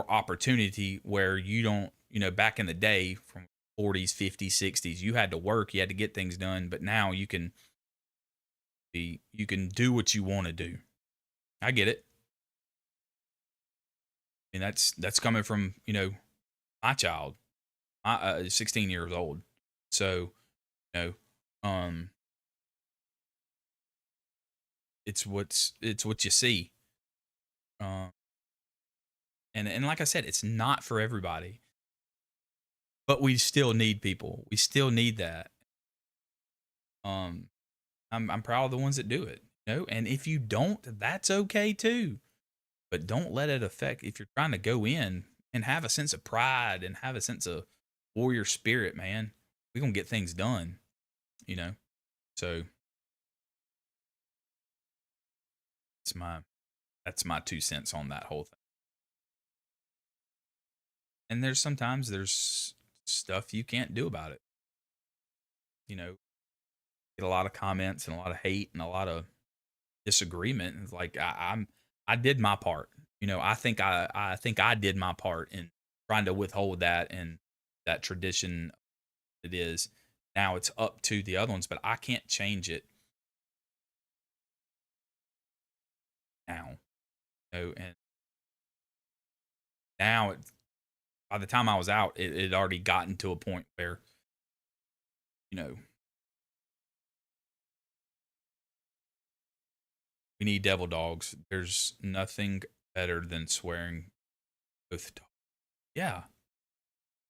opportunity where you don't, back in the day from 40s, 50s, 60s, you had to work, you had to get things done, but now you can do what you want to do. I get it. And that's coming from, my child. 16 years old. So, you know, um it's what you see. Um and like I said, it's not for everybody. But we still need people. We still need that. Um I'm proud of the ones that do it. And if you don't, that's okay too. But don't let it affect if you're trying to go in and have a sense of pride and have a sense of warrior spirit, man. We're gonna get things done, you know. So it's my that's my 2 cents on that whole thing. And there's stuff you can't do about it. You know, get a lot of comments and a lot of hate and a lot of disagreement. And it's like I did my part. I think I did my part in trying to withhold that and that tradition it is. Now it's up to the other ones, but I can't change it now. And now by the time I was out, it had already gotten to a point where, you know, we need devil dogs. There's nothing better than swearing oath. Yeah,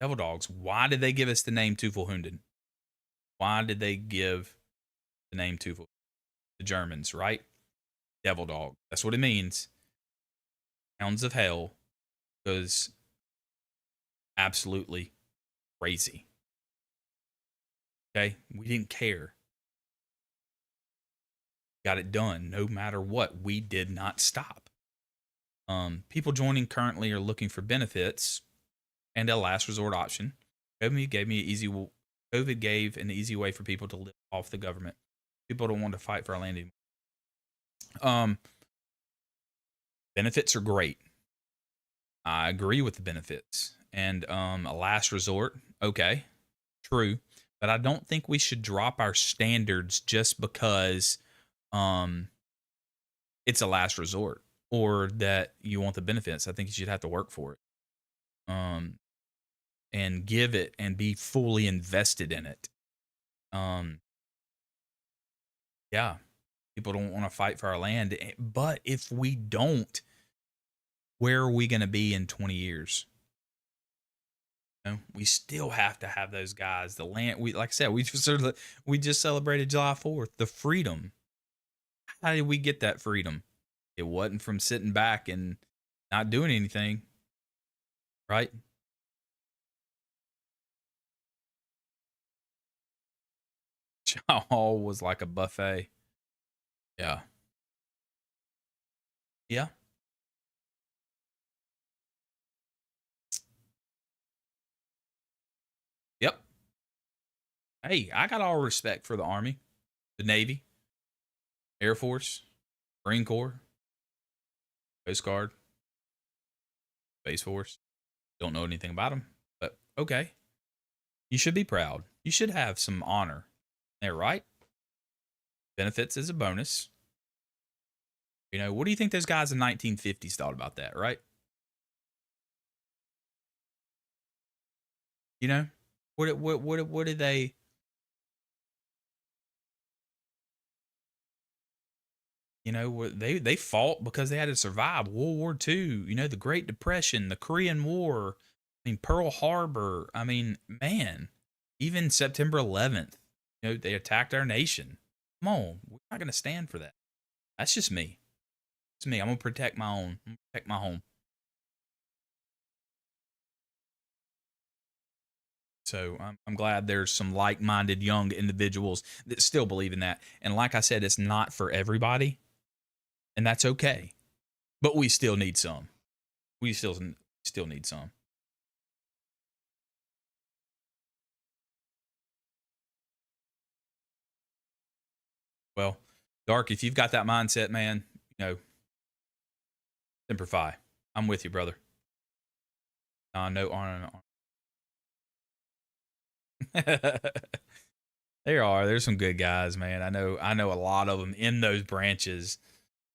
devil dogs. Why did they give us the name Tufelhunden? Why did they give the name Teufel? The Germans, right? Devil dog. That's what it means. Hounds of hell was absolutely crazy. Okay? We didn't care. Got it done no matter what. We did not stop. People joining currently are looking for benefits and a last resort option. COVID gave an easy way for people to live off the government. People don't want to fight for our land anymore. Benefits are great. I agree with the benefits. And a last resort, okay, true. But I don't think we should drop our standards just because it's a last resort or that you want the benefits. I think you should have to work for it. And give it and be fully invested in it. Yeah, people don't want to fight for our land. But if we don't, where are we going to be in 20 years? We still have to have those guys. The land, like I said, we just celebrated July 4th, the freedom. How did we get that freedom? It wasn't from sitting back and not doing anything, right? All was like a buffet. Yeah. Yeah. Yep. Hey, I got all respect for the Army, the Navy, Air Force, Marine Corps, Coast Guard, Space Force. Don't know anything about them, but okay. You should be proud. You should have some honor there, right? Benefits is a bonus. What do you think those guys in 1950s thought about that, right? What did they? They fought because they had to survive World War II. The Great Depression, the Korean War. I mean, Pearl Harbor. I mean, man, even September 11th. They attacked our nation. Come on, we're not gonna stand for that. That's just me. It's me. I'm gonna protect my own. I'm gonna protect my home. So I'm glad there's some like-minded young individuals that still believe in that. And like I said, it's not for everybody, and that's okay. But we still need some. We still need some. Well, Dark, if you've got that mindset, man, Semper Fi. I'm with you, brother. No on. There's some good guys, man. I know a lot of them in those branches.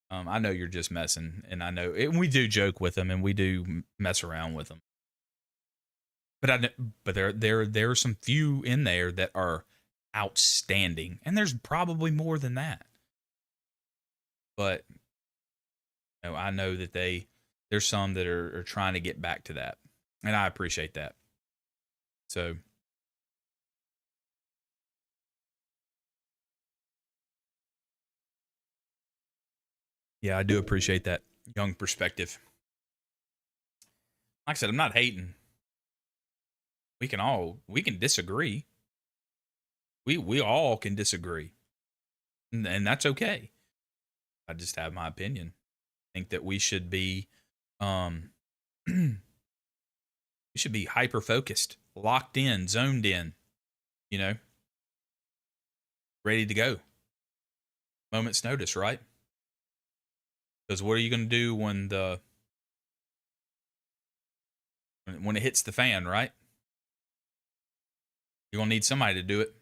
I know you're just messing, and I know we do joke with them, and we do mess around with them. But there are some few in there that are outstanding, and there's probably more than that. But I know that there's some that are trying to get back to that, and I appreciate that. So. Yeah, I do appreciate that young perspective. Like I said, I'm not hating. We can disagree. We all can disagree. And that's okay. I just have my opinion. I think that we should be You should be hyper focused, locked in, zoned in, you know, ready to go. Moment's notice, right? Because what are you going to do when when it hits the fan, right? You're going to need somebody to do it.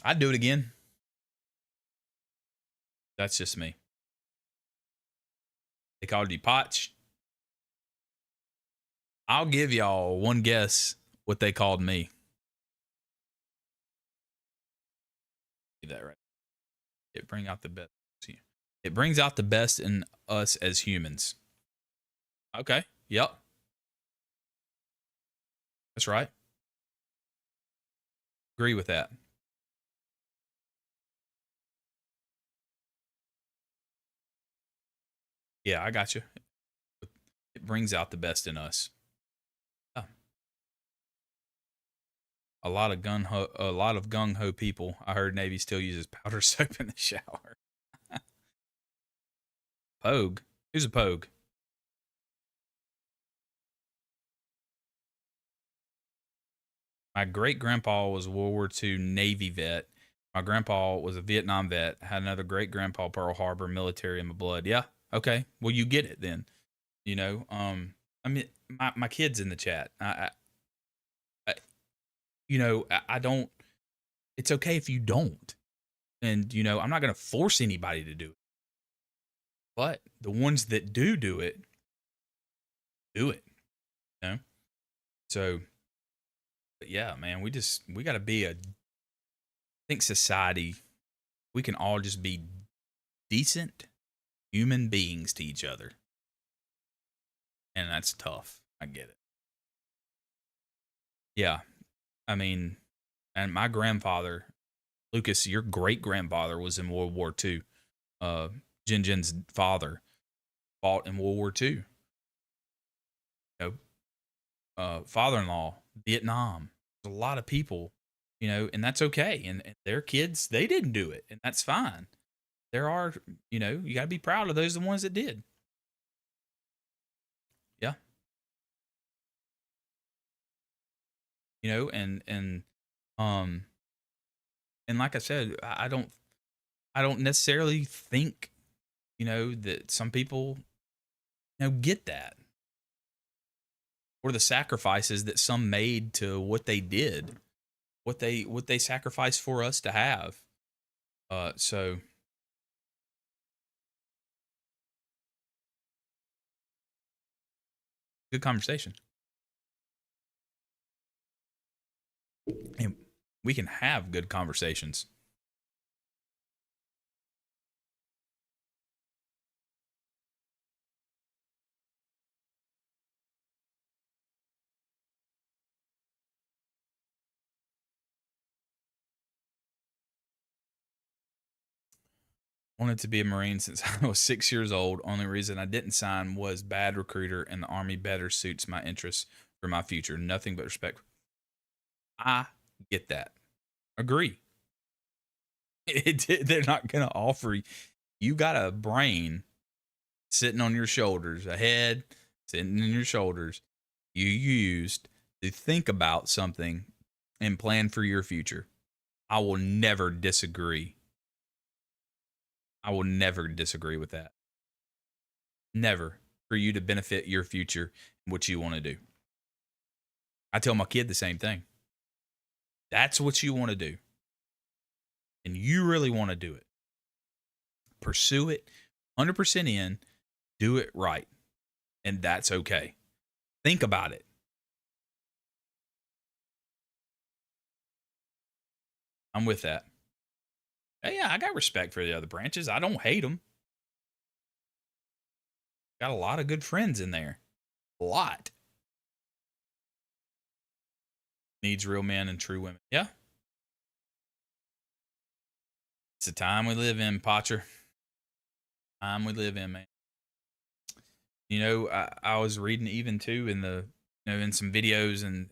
I'd do it again. That's just me. They called you Potch. I'll give y'all one guess what they called me. Leave that right. It brings out the best. It brings out the best in us as humans. Okay. Yep. That's right. Agree with that. Yeah, I got you. It brings out the best in us. Yeah. A lot of gung ho people. I heard Navy still uses powder soap in the shower. Pogue. Who's a pogue? My great grandpa was a World War II Navy vet. My grandpa was a Vietnam vet. Had another great grandpa, Pearl Harbor, military in my blood. Yeah. Okay. Well, you get it then. You know, I mean, my kid's in the chat. I don't, it's okay if you don't. And, you know, I'm not going to force anybody to do it. But the ones that do it, do it. You know? So, but yeah, man, we got to be I think society, we can all just be decent human beings to each other. And that's tough. I get it. Yeah. I mean, and my grandfather, Lucas, your great grandfather was in World War II. Jin's father fought in World War II. You know, father-in-law, Vietnam. There's a lot of people, you know, and that's okay. And their kids, they didn't do it, and that's fine. There are, you know, you got to be proud of those the ones that did. Yeah. You know, and like I said, I don't necessarily think, you know, that some people, you know, get that, or the sacrifices that some made to what they did, what they sacrificed for us to have. So good conversation. And we can have good conversations. Wanted to be a Marine since I was 6 years old. Only reason I didn't sign was bad recruiter, and the Army better suits my interests for my future. Nothing but respect. I get that. Agree. They're not going to offer you. You got a brain sitting on your shoulders, a head sitting on your shoulders you used to think about something and plan for your future. I will never disagree. I will never disagree with that. Never. For you to benefit your future and what you want to do. I tell my kid the same thing. That's what you want to do. And you really want to do it. Pursue it 100% in. Do it right. And that's okay. Think about it. I'm with that. Yeah, I got respect for the other branches. I don't hate them. Got a lot of good friends in there. A lot. Needs real men and true women. Yeah. It's the time we live in, Potcher. Time we live in, man. You know, I was reading even too in the, you know, in some videos in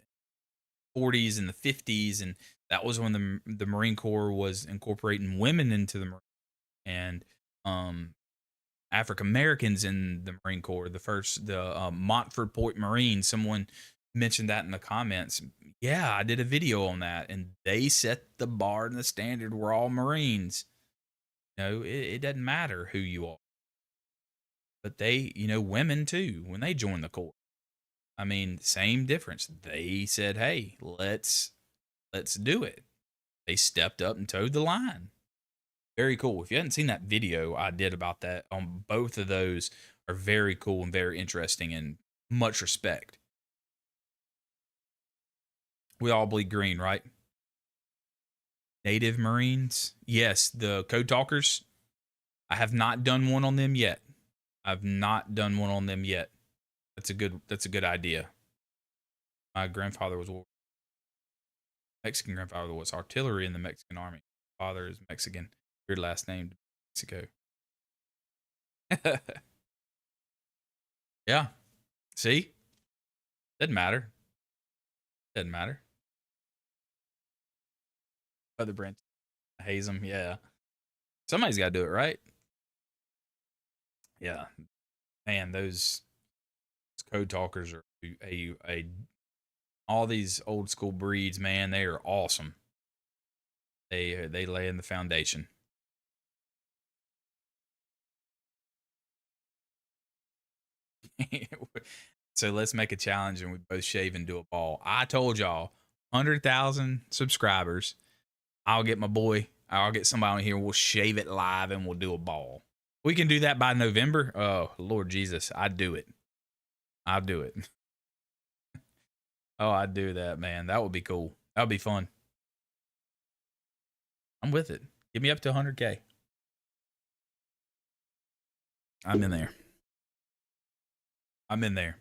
40s and the 50s, and that was when the Marine Corps was incorporating women into the Marine. And African Americans in the Marine Corps. The Montford Point Marines. Someone mentioned that in the comments. Yeah, I did a video on that, and they set the bar and the standard. We're all Marines. It doesn't matter who you are, but they, women too, when they join the Corps. I mean, same difference. They said, "Hey, let's do it." They stepped up and towed the line. Very cool. If you hadn't seen that video I did about that, on both of those are very cool and very interesting and much respect. We all bleed green, right? Native Marines. Yes, the code talkers. I have not done one on them yet. I've not done one on them yet. That's a good idea. My grandfather was Mexican grandfather was artillery in the Mexican army. Father is Mexican. Weird last name, Mexico. Yeah. See? Doesn't matter. Doesn't matter. Other branch. Haze them. Yeah. Somebody's got to do it, right? Yeah. Man, those code talkers are a all these old school breeds, man, they are awesome. They lay in the foundation. So let's make a challenge and we both shave and do a ball. I told y'all, 100,000 subscribers. I'll get somebody on here. We'll shave it live and we'll do a ball. We can do that by November. Oh, Lord Jesus. I'd do it. I'll do it. Oh, I'd do that, man. That would be cool. That would be fun. I'm with it. Get me up to 100K. I'm in there. I'm in there.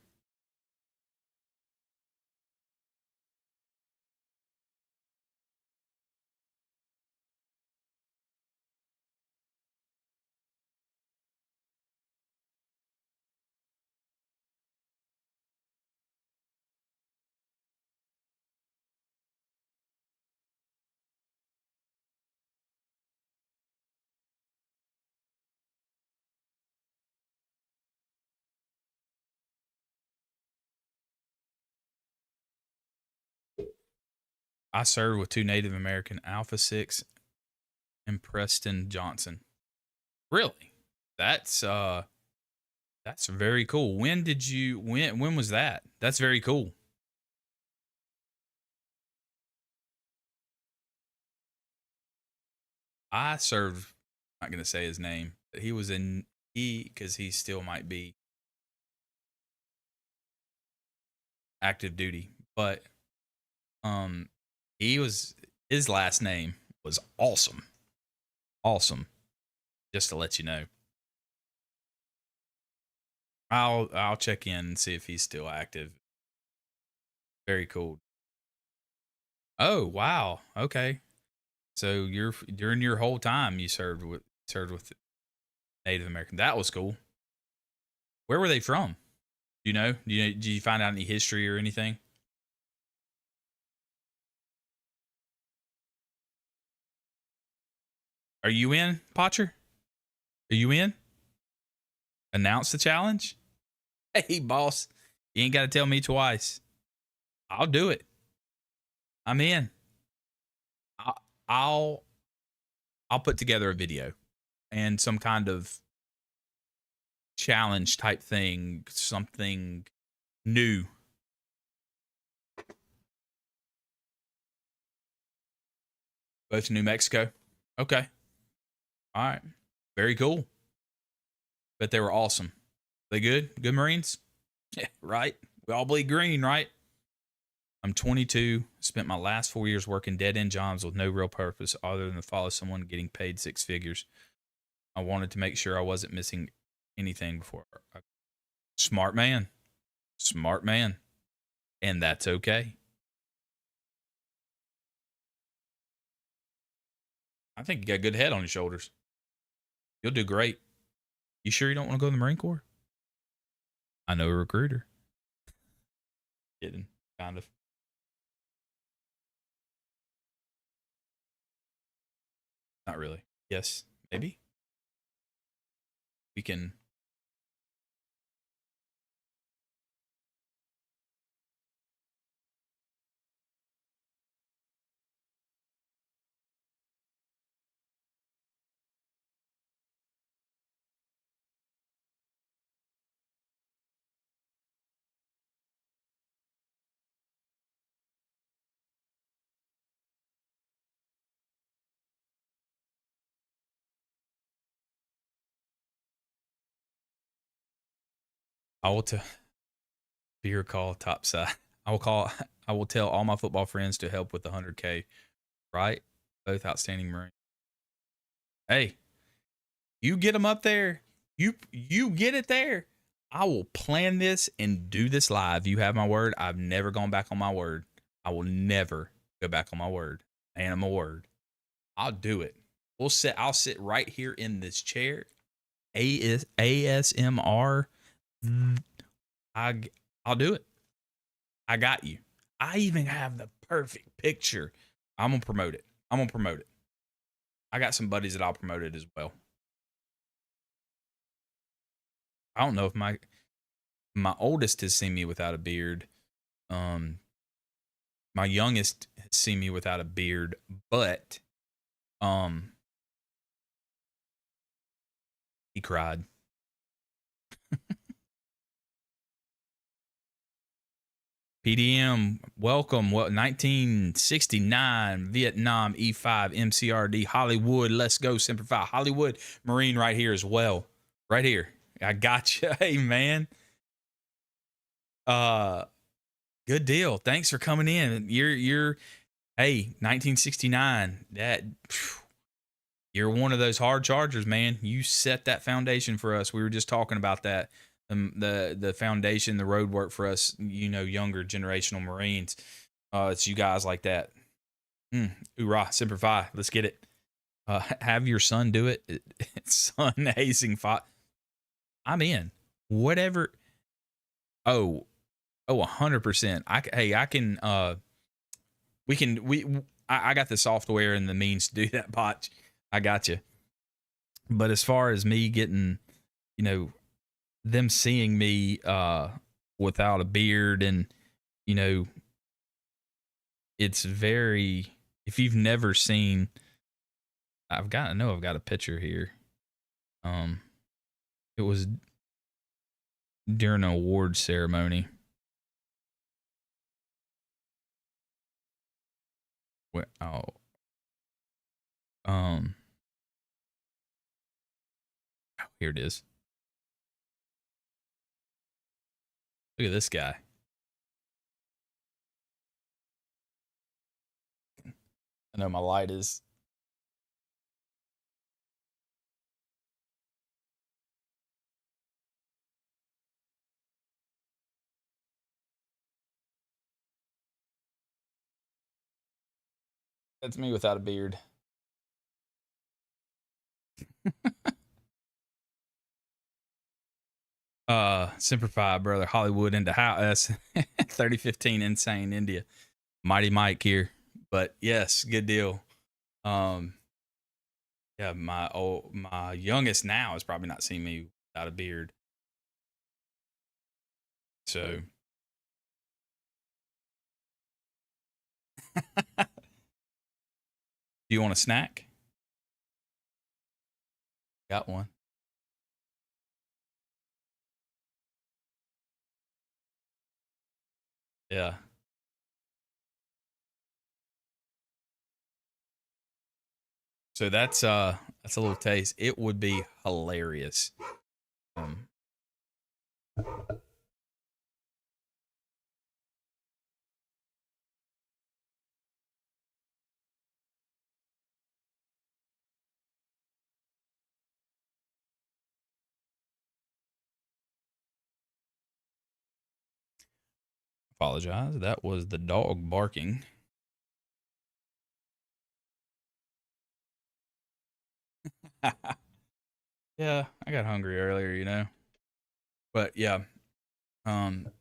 I served with 2 Native American, Alpha 6 and Preston Johnson. Really? That's very cool. When was that? That's very cool. I served, I'm not going to say his name, but he was in because he still might be active duty, but his last name was awesome. Awesome. Just to let you know. I'll check in and see if he's still active. Very cool. Oh, wow. Okay. So during your whole time you served with Native American. That was cool. Where were they from? Do you know? Did you find out any history or anything? Are you in, Potcher? Are you in? Announce the challenge? Hey, boss. You ain't got to tell me twice. I'll do it. I'm in. I'll put together a video and some kind of challenge type thing, something new. Both to New Mexico. Okay. All right. Very cool. But they were awesome. They good? Good Marines? Yeah, right? We all bleed green, right? I'm 22, spent my last 4 years working dead-end jobs with no real purpose other than to follow someone getting paid 6 figures. I wanted to make sure I wasn't missing anything before. Smart man. Smart man. And that's okay. I think you got a good head on your shoulders. You'll do great. You sure you don't want to go in the Marine Corps? I know a recruiter. Kidding, kind of. Not really. Yes, maybe. We can I will tell beer call topside. I will tell all my football friends to help with the 100K. Right? Both outstanding Marines. Hey, you get them up there. You get it there. I will plan this and do this live. You have my word. I've never gone back on my word. I will never go back on my word. And my word. I'll do it. I'll sit right here in this chair. ASMR. I'll do it. I got you. I even have the perfect picture. I'm gonna promote it. I got some buddies that I'll promote it as well. I don't know if my oldest has seen me without a beard. My youngest has seen me without a beard, but he cried. PDM, welcome. What 1969 Vietnam E5 MCRD Hollywood. Let's go Semper Fi. Hollywood Marine right here as well. Right here. I got you. Hey man. Good deal. Thanks for coming in. You're hey, 1969. You're one of those hard chargers, man. You set that foundation for us. We were just talking about that. The foundation, the road work for us, younger generational Marines. It's you guys like that. Hoorah, Semper Fi. Let's get it. Have your son do it. Son hazing fight. I'm in. Whatever. Oh, 100%. I can. I got the software and the means to do that, Botch. I got you. But as far as me getting, them seeing me without a beard, and it's very, if you've never seen, I've got a picture here. It was during an award ceremony. Here it is. Look at this guy. I know my light is. That's me without a beard. Semper Fi, brother. Hollywood into house. 3015 Insane India. Mighty Mike here. But yes, good deal. Yeah, my youngest now has probably not seen me without a beard. So do you want a snack? Got one. Yeah. So that's a little taste. It would be hilarious. Apologize. That was the dog barking. Yeah, I got hungry earlier, But yeah. Even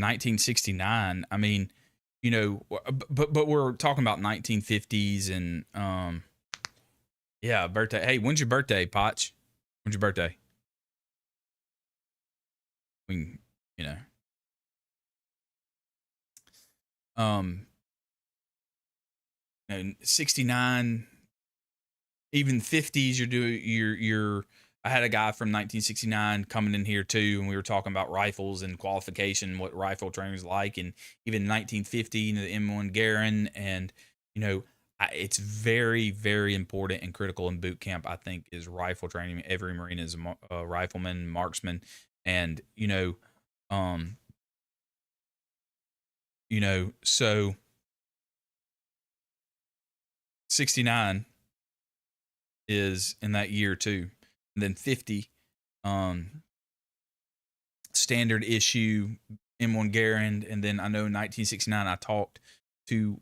1969, I mean, but we're talking about 1950s and yeah, birthday. Hey, when's your birthday, Potch? When's your birthday? We can, 69, even 50s. You're. I had a guy from 1969 coming in here too, and we were talking about rifles and qualification, what rifle training is like, and even 1950, the M1 Garand, and It's very, very important and critical in boot camp. I think is rifle training. Every Marine is a rifleman, marksman, and um, so 69 is in that year too, and then 50, um, standard issue M1 Garand, and then I know in 1969 I talked to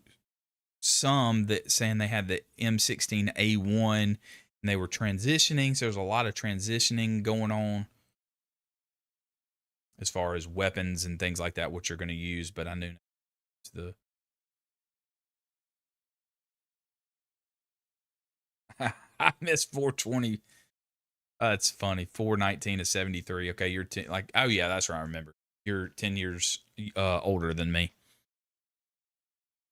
some that saying they had the M16A1 and they were transitioning. So there's a lot of transitioning going on as far as weapons and things like that, which you're going to use. But I knew the I missed 420. It's funny. 419 to 73. Okay, you're 10, like, oh yeah, that's right. I remember. You're 10 years older than me.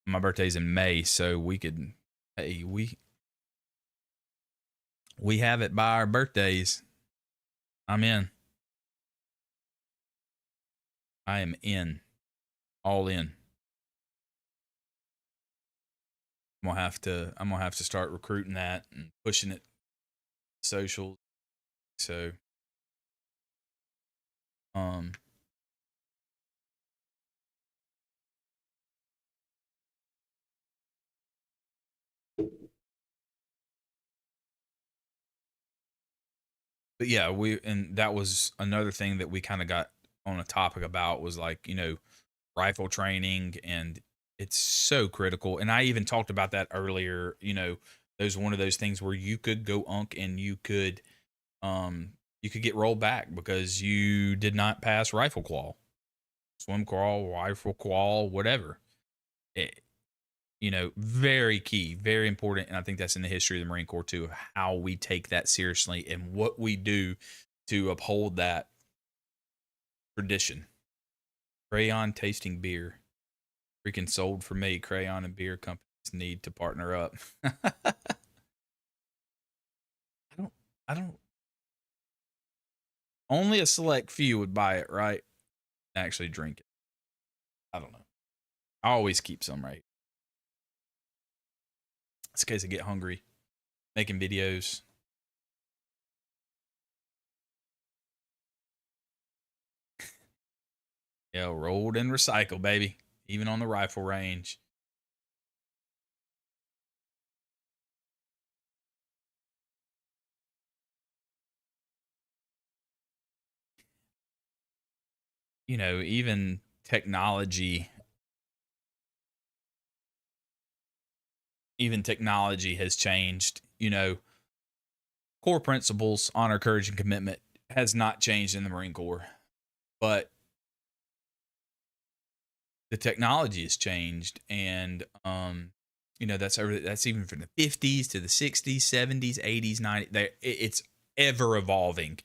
My birthday's in May, so we could, hey, we have it by our birthdays. I'm in. I am in. All in. I'm gonna have to start recruiting that and pushing it social. So um but yeah, and that was another thing that we kind of got on a topic about was like, rifle training, and it's so critical. And I even talked about that earlier, there's one of those things where you could go unk and you could get rolled back because you did not pass rifle qual, swim qual, rifle qual, whatever. It, very key, very important. And I think that's in the history of the Marine Corps too, of how we take that seriously and what we do to uphold that tradition. Crayon tasting beer. Freaking sold for me. Crayon and beer companies need to partner up. I don't, only a select few would buy it, right? Actually drink it. I don't know. I always keep some, right? It's in case I get hungry. Making videos. Yeah, rolled and recycled, baby. Even on the rifle range. Even technology has changed. Core principles, honor, courage, and commitment has not changed in the Marine Corps, but the technology has changed, and that's even from the 50s to the 60s, 70s, 80s, 90s. It's ever evolving.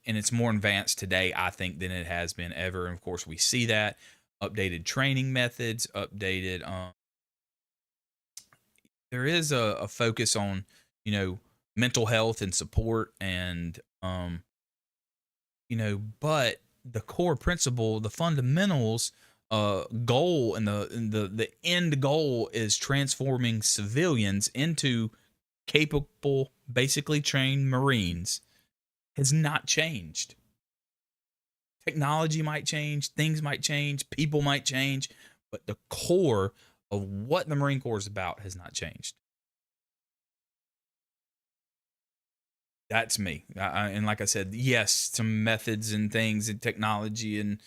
It's more advanced today, I think, than it has been ever. And of course, we see that updated training methods, updated. There is a focus on mental health and support, and but the core principle, the fundamentals, goal, and the end goal is transforming civilians into capable, basically trained Marines, has not changed. Technology might change, things might change, people might change, but the core of what the Marine Corps is about has not changed. That's me. And like I said, yes, some methods and things and technology and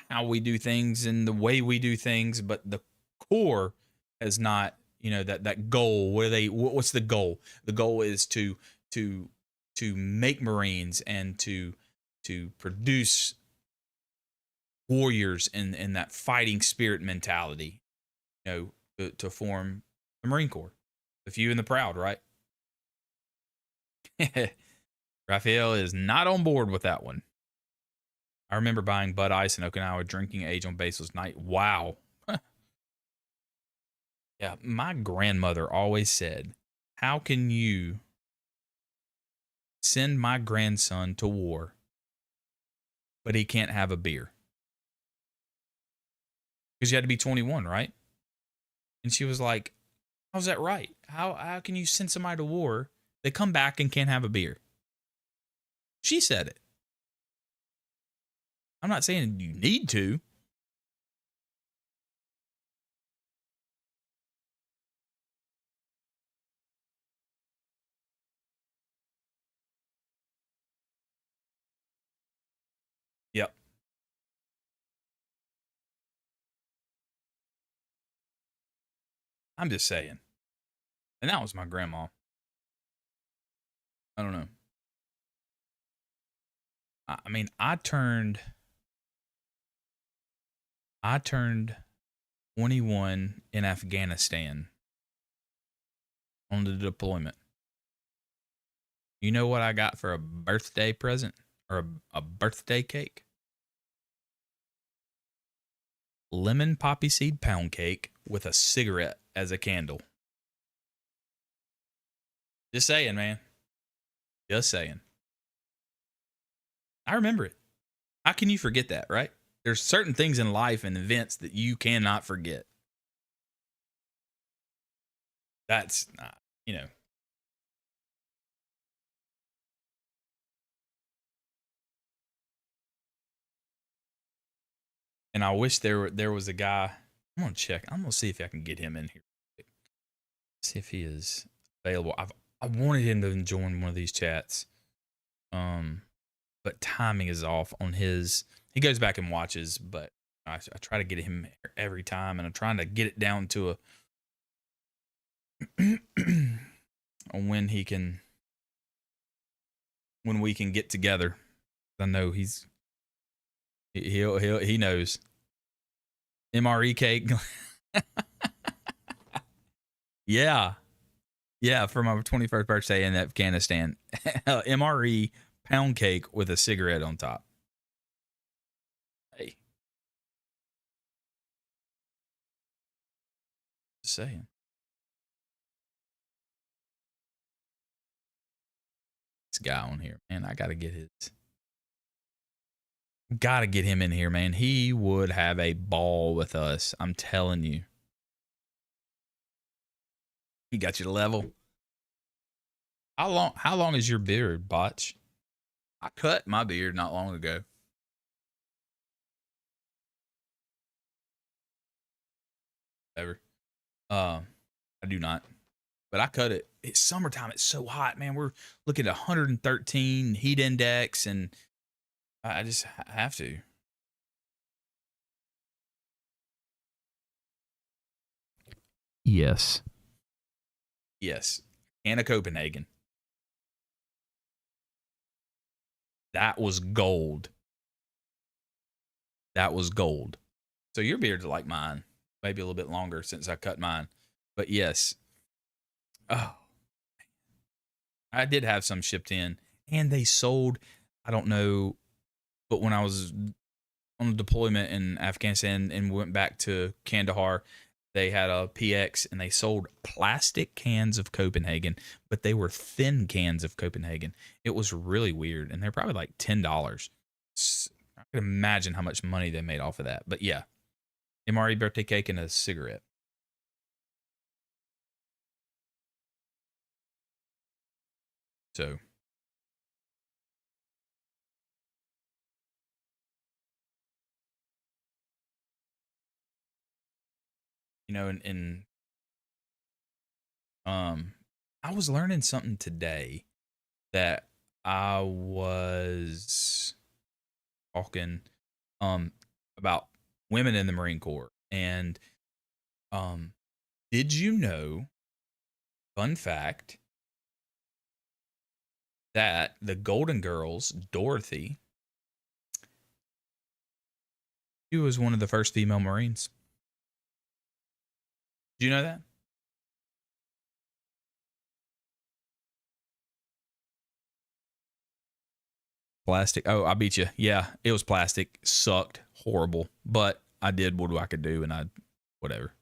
how we do things and the way we do things, but the core has not, that goal. What's the goal? The goal is to make Marines and to produce warriors in that fighting spirit mentality, to form the Marine Corps. The few and the proud, right? Raphael is not on board with that one. I remember buying Bud Ice in Okinawa. Drinking age on base was night. Wow. Yeah, my grandmother always said, how can you send my grandson to war, but he can't have a beer? Because you had to be 21, right? And she was like, How's that right? How can you send somebody to war? They come back and can't have a beer. She said it. I'm not saying you need to. Yep. I'm just saying. And that was my grandma. I don't know. I mean, I turned 21 in Afghanistan on the deployment. You know what I got for a birthday present or a birthday cake? Lemon poppy seed pound cake with a cigarette as a candle. Just saying, man. Just saying. I remember it. How can you forget that, right? There's certain things in life and events that you cannot forget. That's not, you know. And I wish there was a guy. I'm gonna check. I'm gonna see if I can get him in here. See if he is available. I wanted him to join one of these chats. But timing is off on his. He goes back and watches, but I try to get him every time, and I'm trying to get it down to a on when we can get together. I know he knows. MRE cake. Yeah, for my 21st birthday in Afghanistan. MRE pound cake with a cigarette on top. Hey, just saying. This guy on here, man, I gotta get him in here, man. He would have a ball with us. I'm telling you. He got you to level. How long is your beard, Botch? I cut my beard not long ago. Ever. I do not. But I cut it. It's summertime. It's so hot, man. We're looking at 113 heat index, and I just have to. Yes. Anna Copenhagen. That was gold. So your beard's like mine. Maybe a little bit longer since I cut mine. But yes. Oh. I did have some shipped in. And they sold, I don't know, but when I was on a deployment in Afghanistan and went back to Kandahar, they had a PX and they sold plastic cans of Copenhagen, but they were thin cans of Copenhagen. It was really weird. And they're probably like $10. I can imagine how much money they made off of that. But yeah, MRE birthday cake and a cigarette. So. You know, and I was learning something today that I was talking about women in the Marine Corps. And did you know, fun fact, that the Golden Girls, Dorothy, she was one of the first female Marines? Did you know that? Plastic. Oh, I beat you. Yeah, it was plastic. Sucked. Horrible. But I did what I could do, and whatever.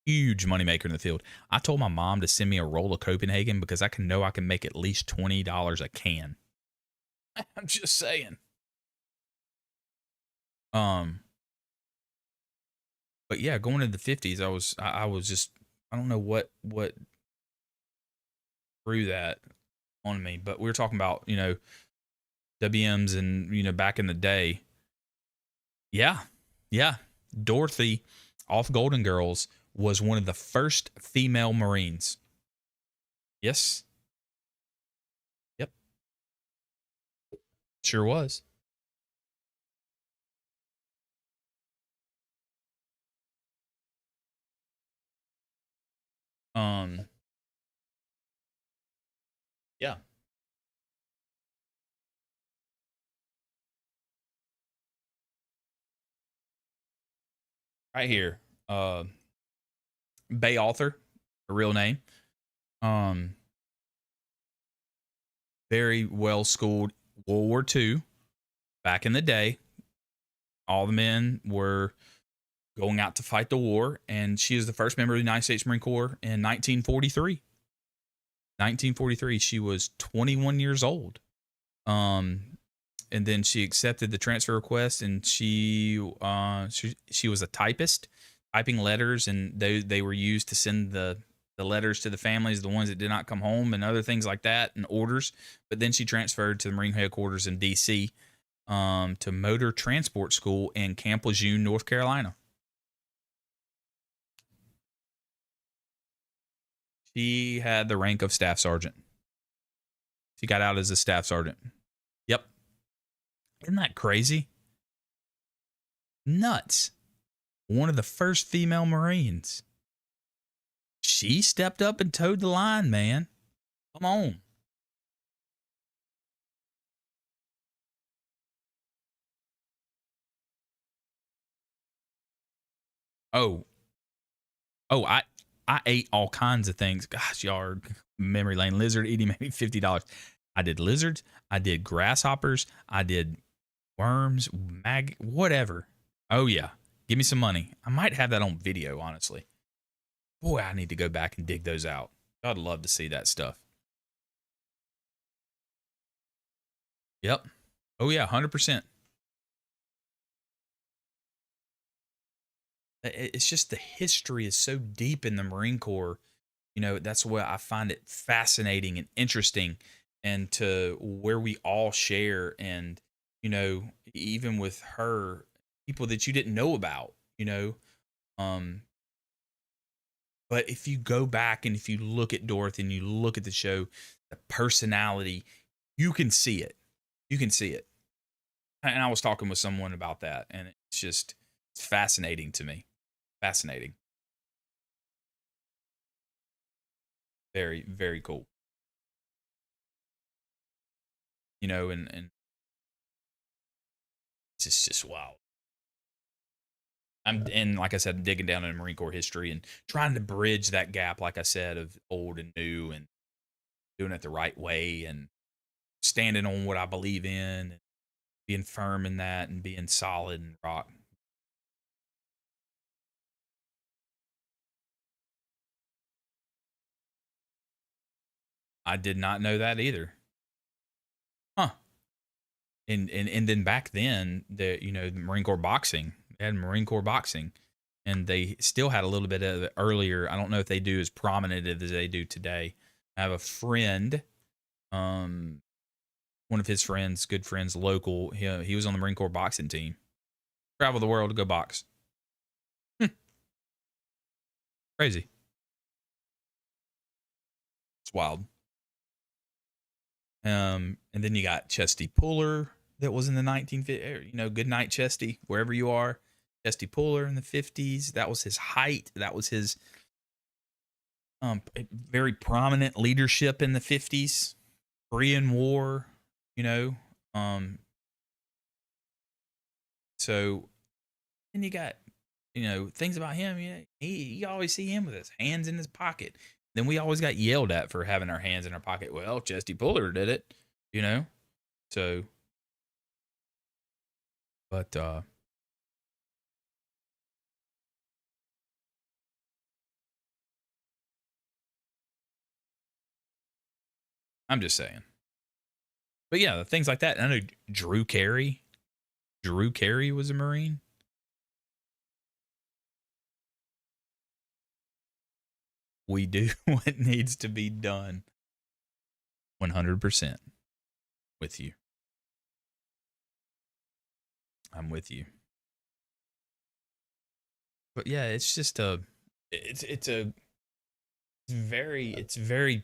Huge moneymaker in the field. I told my mom to send me a roll of Copenhagen because I know I can make at least $20 a can. I'm just saying. But yeah, going into the 50s, I was just, I don't know what threw that on me, but we were talking about, WMs and, back in the day. Yeah. Yeah. Dorothy off Golden Girls was one of the first female Marines. Yes. Yep. Sure was. Um, yeah. Right here. Bay author, a real name. Um, very well schooled. World War II. Back in the day, all the men were going out to fight the war, and she is the first member of the United States Marine Corps in 1943. 1943, she was 21 years old. And then she accepted the transfer request, and she was a typist, typing letters, and they were used to send the letters to the families, the ones that did not come home, and other things like that, and orders. But then she transferred to the Marine headquarters in D.C. To Motor Transport School in Camp Lejeune, North Carolina. She had the rank of staff sergeant. She got out as a staff sergeant. Yep. Isn't that crazy? Nuts. One of the first female Marines. She stepped up and towed the line, man. Come on. Oh, I ate all kinds of things. Gosh, y'all are memory lane. Lizard eating maybe $50. I did lizards. I did grasshoppers. I did worms, whatever. Oh yeah, give me some money. I might have that on video, honestly. Boy, I need to go back and dig those out. I'd love to see that stuff. Yep. Oh yeah, 100%. It's just the history is so deep in the Marine Corps. That's why I find it fascinating and interesting, and to where we all share. And, even with her, people that you didn't know about, um, but if you go back and if you look at Dorothy and you look at the show, the personality, you can see it. You can see it. And I was talking with someone about that, and it's fascinating to me. Fascinating. Very, very cool. And it's just wild. And like I said, digging down in Marine Corps history and trying to bridge that gap, like I said, of old and new, and doing it the right way, and standing on what I believe in, and being firm in that, and being solid and rock. I did not know that either. Huh. And then back then, the Marine Corps boxing, they had Marine Corps boxing, and they still had a little bit of it earlier. I don't know if they do as prominent as they do today. I have a friend, one of his friends, good friends, local. He was on the Marine Corps boxing team. Travel the world to go box. Crazy. It's wild. And then you got Chesty Puller that was in the 1950s. Good night, Chesty, wherever you are. Chesty Puller in the 50s. That was his height. That was his very prominent leadership in the 50s. Korean War, So, and you got, things about him. You always see him with his hands in his pocket. Then we always got yelled at for having our hands in our pocket. Well, Chesty Puller did it, So, but I'm just saying. But yeah, things like that. I know Drew Carey. Drew Carey was a Marine. we do what needs to be done. 100% with you. I'm with you. But yeah, it's just it's very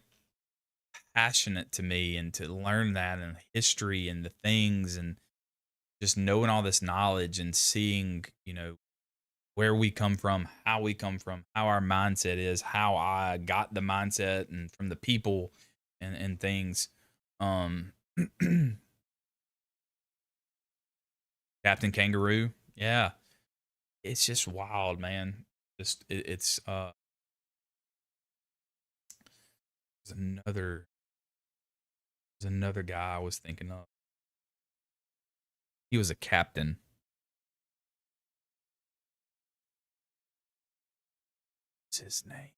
passionate to me, and to learn that and history and the things, and just knowing all this knowledge and seeing, where we come from, how our mindset is, how I got the mindset and from the people and things. Um Captain Kangaroo. Yeah. It's just wild, man. Just there's another guy I was thinking of. He was a captain. What's his name?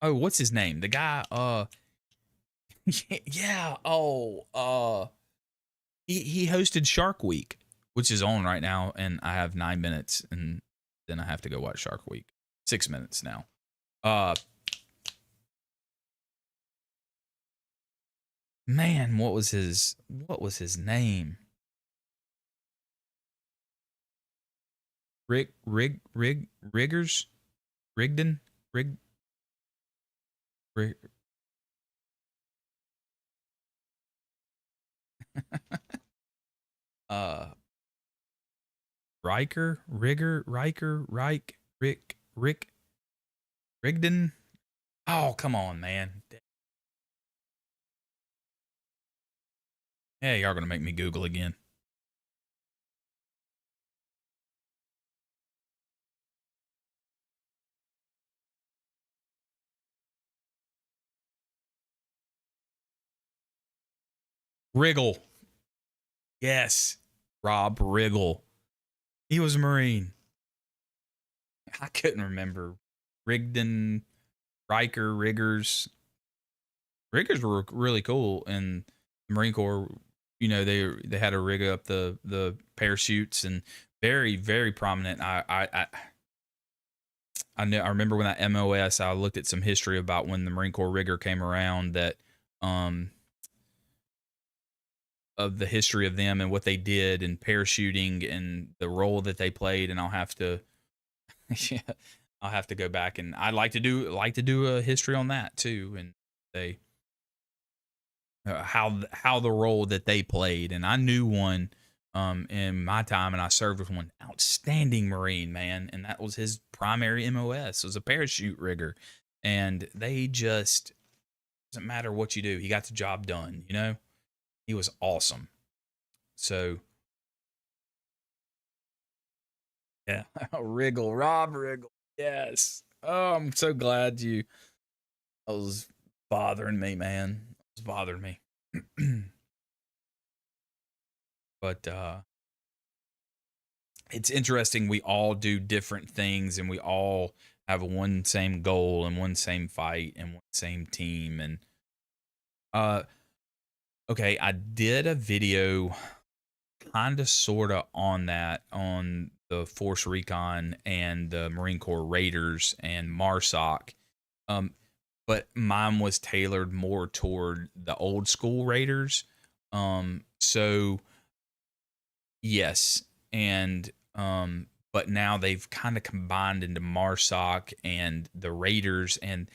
Oh, what's his name? The guy yeah, he hosted Shark Week, which is on right now, and I have 9 minutes, and then I have to go watch Shark Week. 6 minutes now. Man, what was his name? Riggers? Rigdon? Rig uh Rick Rigdon. Oh, come on, man. Yeah, y'all gonna make me Google again. Riggle. Yes. Rob Riggle. He was a Marine. I couldn't remember. Rigdon, Riggers. Riggers were really cool in the Marine Corps. They had to rig up the parachutes, and very, very prominent. I remember when that MOS, I looked at some history about when the Marine Corps rigger came around, that of the history of them and what they did in parachuting and the role that they played. And I'll have to yeah, I'll have to go back, and I'd like to do a history on that too, and they how the role that they played. And I knew one in my time, and I served with one outstanding Marine, man, and that was his primary MOS, was a parachute rigger. And they just, doesn't matter what you do, he got the job done. He was awesome. So yeah. Rob Riggle. Yes. Oh, I'm so glad that was bothering me, man. It was bothering me. But it's interesting. We all do different things, and we all have one same goal and one same fight and one same team. And okay, I did a video kind of sort of on that, on the Force Recon and the Marine Corps Raiders and MARSOC. But mine was tailored more toward the old school Raiders. So yes, and but now they've kind of combined into MARSOC and the Raiders, and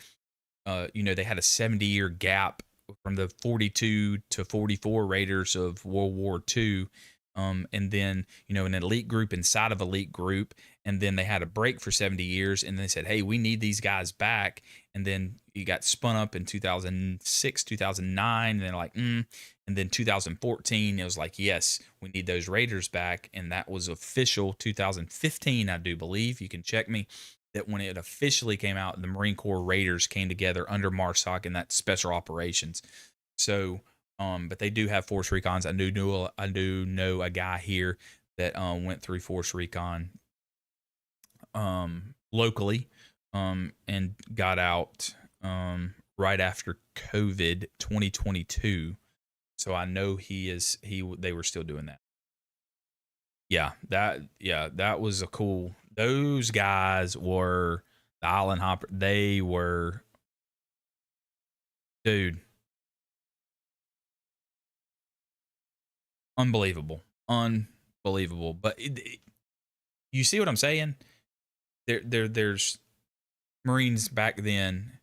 they had a 70-year gap from the 42 to 44 Raiders of World War II. And then, an elite group inside of elite group. And then they had a break for 70 years. And they said, hey, we need these guys back. And then you got spun up in 2006, 2009. And they're like, And then 2014, it was like, yes, we need those Raiders back. And that was official 2015, I do believe. You can check me. That when it officially came out, the Marine Corps Raiders came together under MARSOC and that special operations. So, but they do have Force Recons. I do know a guy here that went through Force Recon locally and got out right after COVID 2022. So I know they were still doing that. that was a cool. Those guys were the Island Hopper. They were, dude, unbelievable, unbelievable. But you see what I'm saying? There's Marines back then,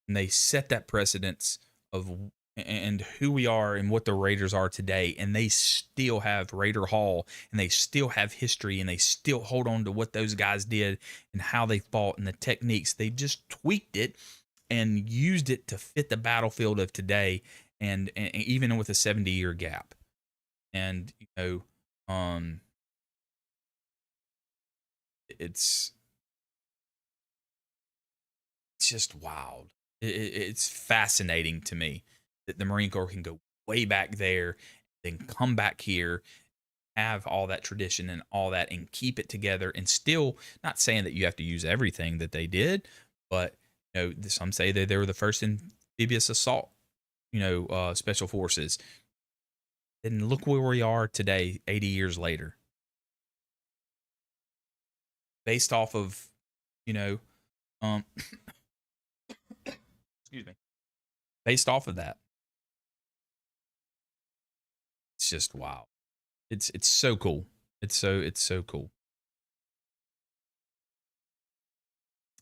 and they set that precedence of and who we are and what the Raiders are today, and they still have Raider Hall, and they still have history, and they still hold on to what those guys did and how they fought and the techniques. They just tweaked it and used it to fit the battlefield of today, and even with a 70-year gap. And it's just wild. It's fascinating to me that the Marine Corps can go way back there, then come back here, have all that tradition and all that, and keep it together. And still, not saying that you have to use everything that they did, but some say that they were the first amphibious assault, special forces. And look where we are today, 80 years later, based off of, excuse me, based off of that. It's just wow. It's so cool. It's so cool.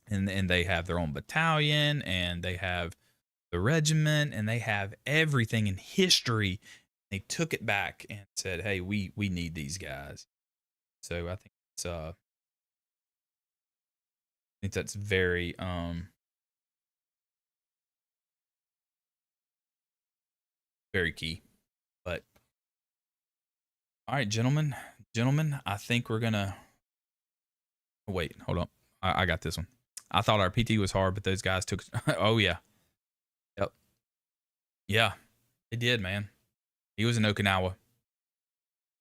And they have their own battalion, and they have the regiment, and they have everything in history. They took it back and said, "Hey, we need these guys." So I think that's very very key. But all right, gentlemen, I think we're gonna wait. Hold on, I got this one. I thought our PT was hard, but those guys took. Oh yeah, yep, yeah, they did, man. He was in Okinawa,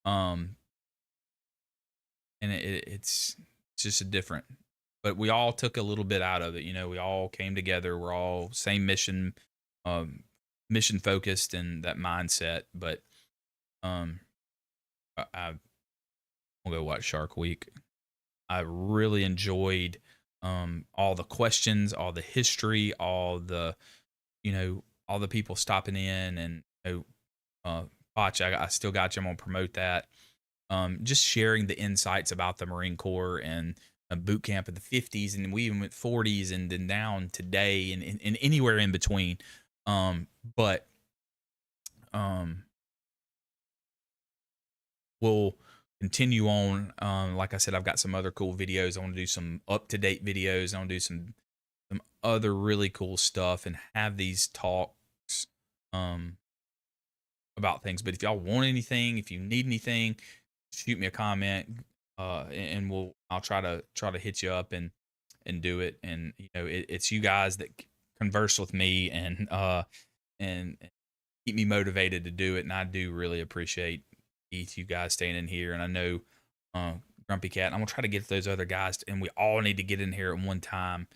and it's just a different. But we all took a little bit out of it. We all came together. We're all same mission, mission focused, and that mindset. But I will go watch Shark Week. I really enjoyed all the questions, all the history, all the people stopping in, and Potch, I still got you. I'm gonna promote that. Just sharing the insights about the Marine Corps and boot camp in the 50s, and we even went 40s, and then down today, and anywhere in between. But we'll continue on. Like I said, I've got some other cool videos. I want to do some up-to-date videos. I want to do some other really cool stuff and have these talks about things. But if y'all want anything, if you need anything, shoot me a comment, and I'll try to hit you up and do it. And it's you guys that converse with me and keep me motivated to do it. And I do really appreciate you guys staying in here. And I know Grumpy Cat, I'm gonna try to get those other guys, and we all need to get in here at one time.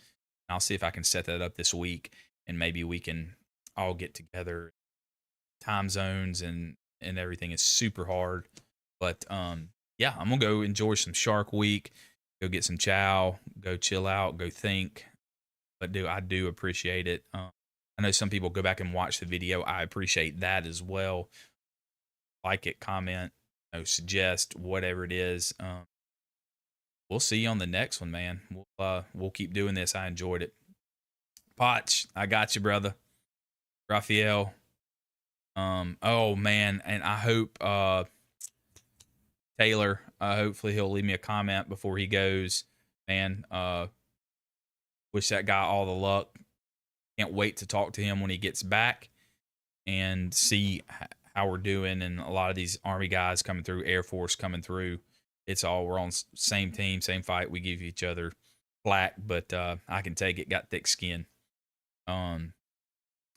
I'll see if I can set that up this week, and maybe we can all get together. Time zones and everything is super hard, but yeah, I'm gonna go enjoy some Shark Week, go get some chow, go chill out, go think. But I do appreciate it. I know some people go back and watch the video. I appreciate that as well. Like it, comment, suggest, whatever it is. We'll see you on the next one, man. We'll keep doing this. I enjoyed it. Potch, I got you, brother. Raphael. Oh man, and I hope Taylor, hopefully he'll leave me a comment before he goes. Man, wish that guy all the luck. Can't wait to talk to him when he gets back and see how we're doing. And a lot of these Army guys coming through, Air Force coming through, we're on same team, same fight. We give each other flack, but I can take it. Got thick skin.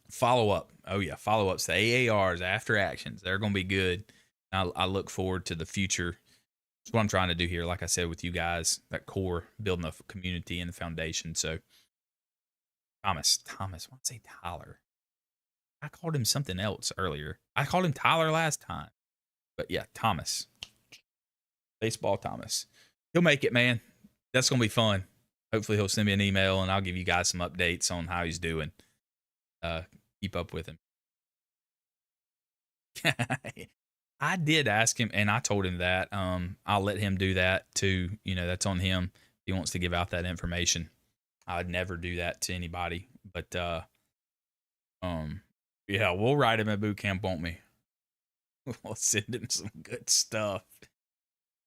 Follow up. Oh yeah, follow ups. The AARs, after actions, they're gonna be good. I look forward to the future. That's what I'm trying to do here. Like I said, with you guys, that core, building the community and the foundation. So Thomas, I want to say Tyler. I called him something else earlier. I called him Tyler last time, but yeah, Thomas. Baseball Thomas. He'll make it, man. That's gonna be fun. Hopefully he'll send me an email and I'll give you guys some updates on how he's doing. Keep up with him. I did ask him and I told him that. I'll let him do that too. You know, that's on him. He wants to give out that information. I'd never do that to anybody. But yeah, we'll write him at boot camp, won't we? We'll send him some good stuff.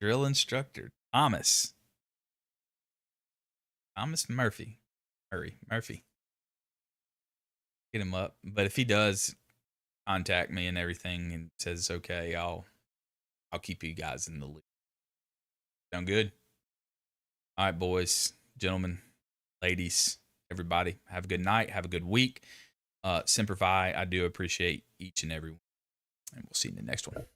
Drill instructor Thomas Murphy. Murphy. Get him up. But if he does contact me and everything and says it's okay, I'll keep you guys in the loop. Sound good? All right, boys, gentlemen, ladies, everybody, have a good night. Have a good week. Semper Fi, I do appreciate each and every one. And we'll see you in the next one.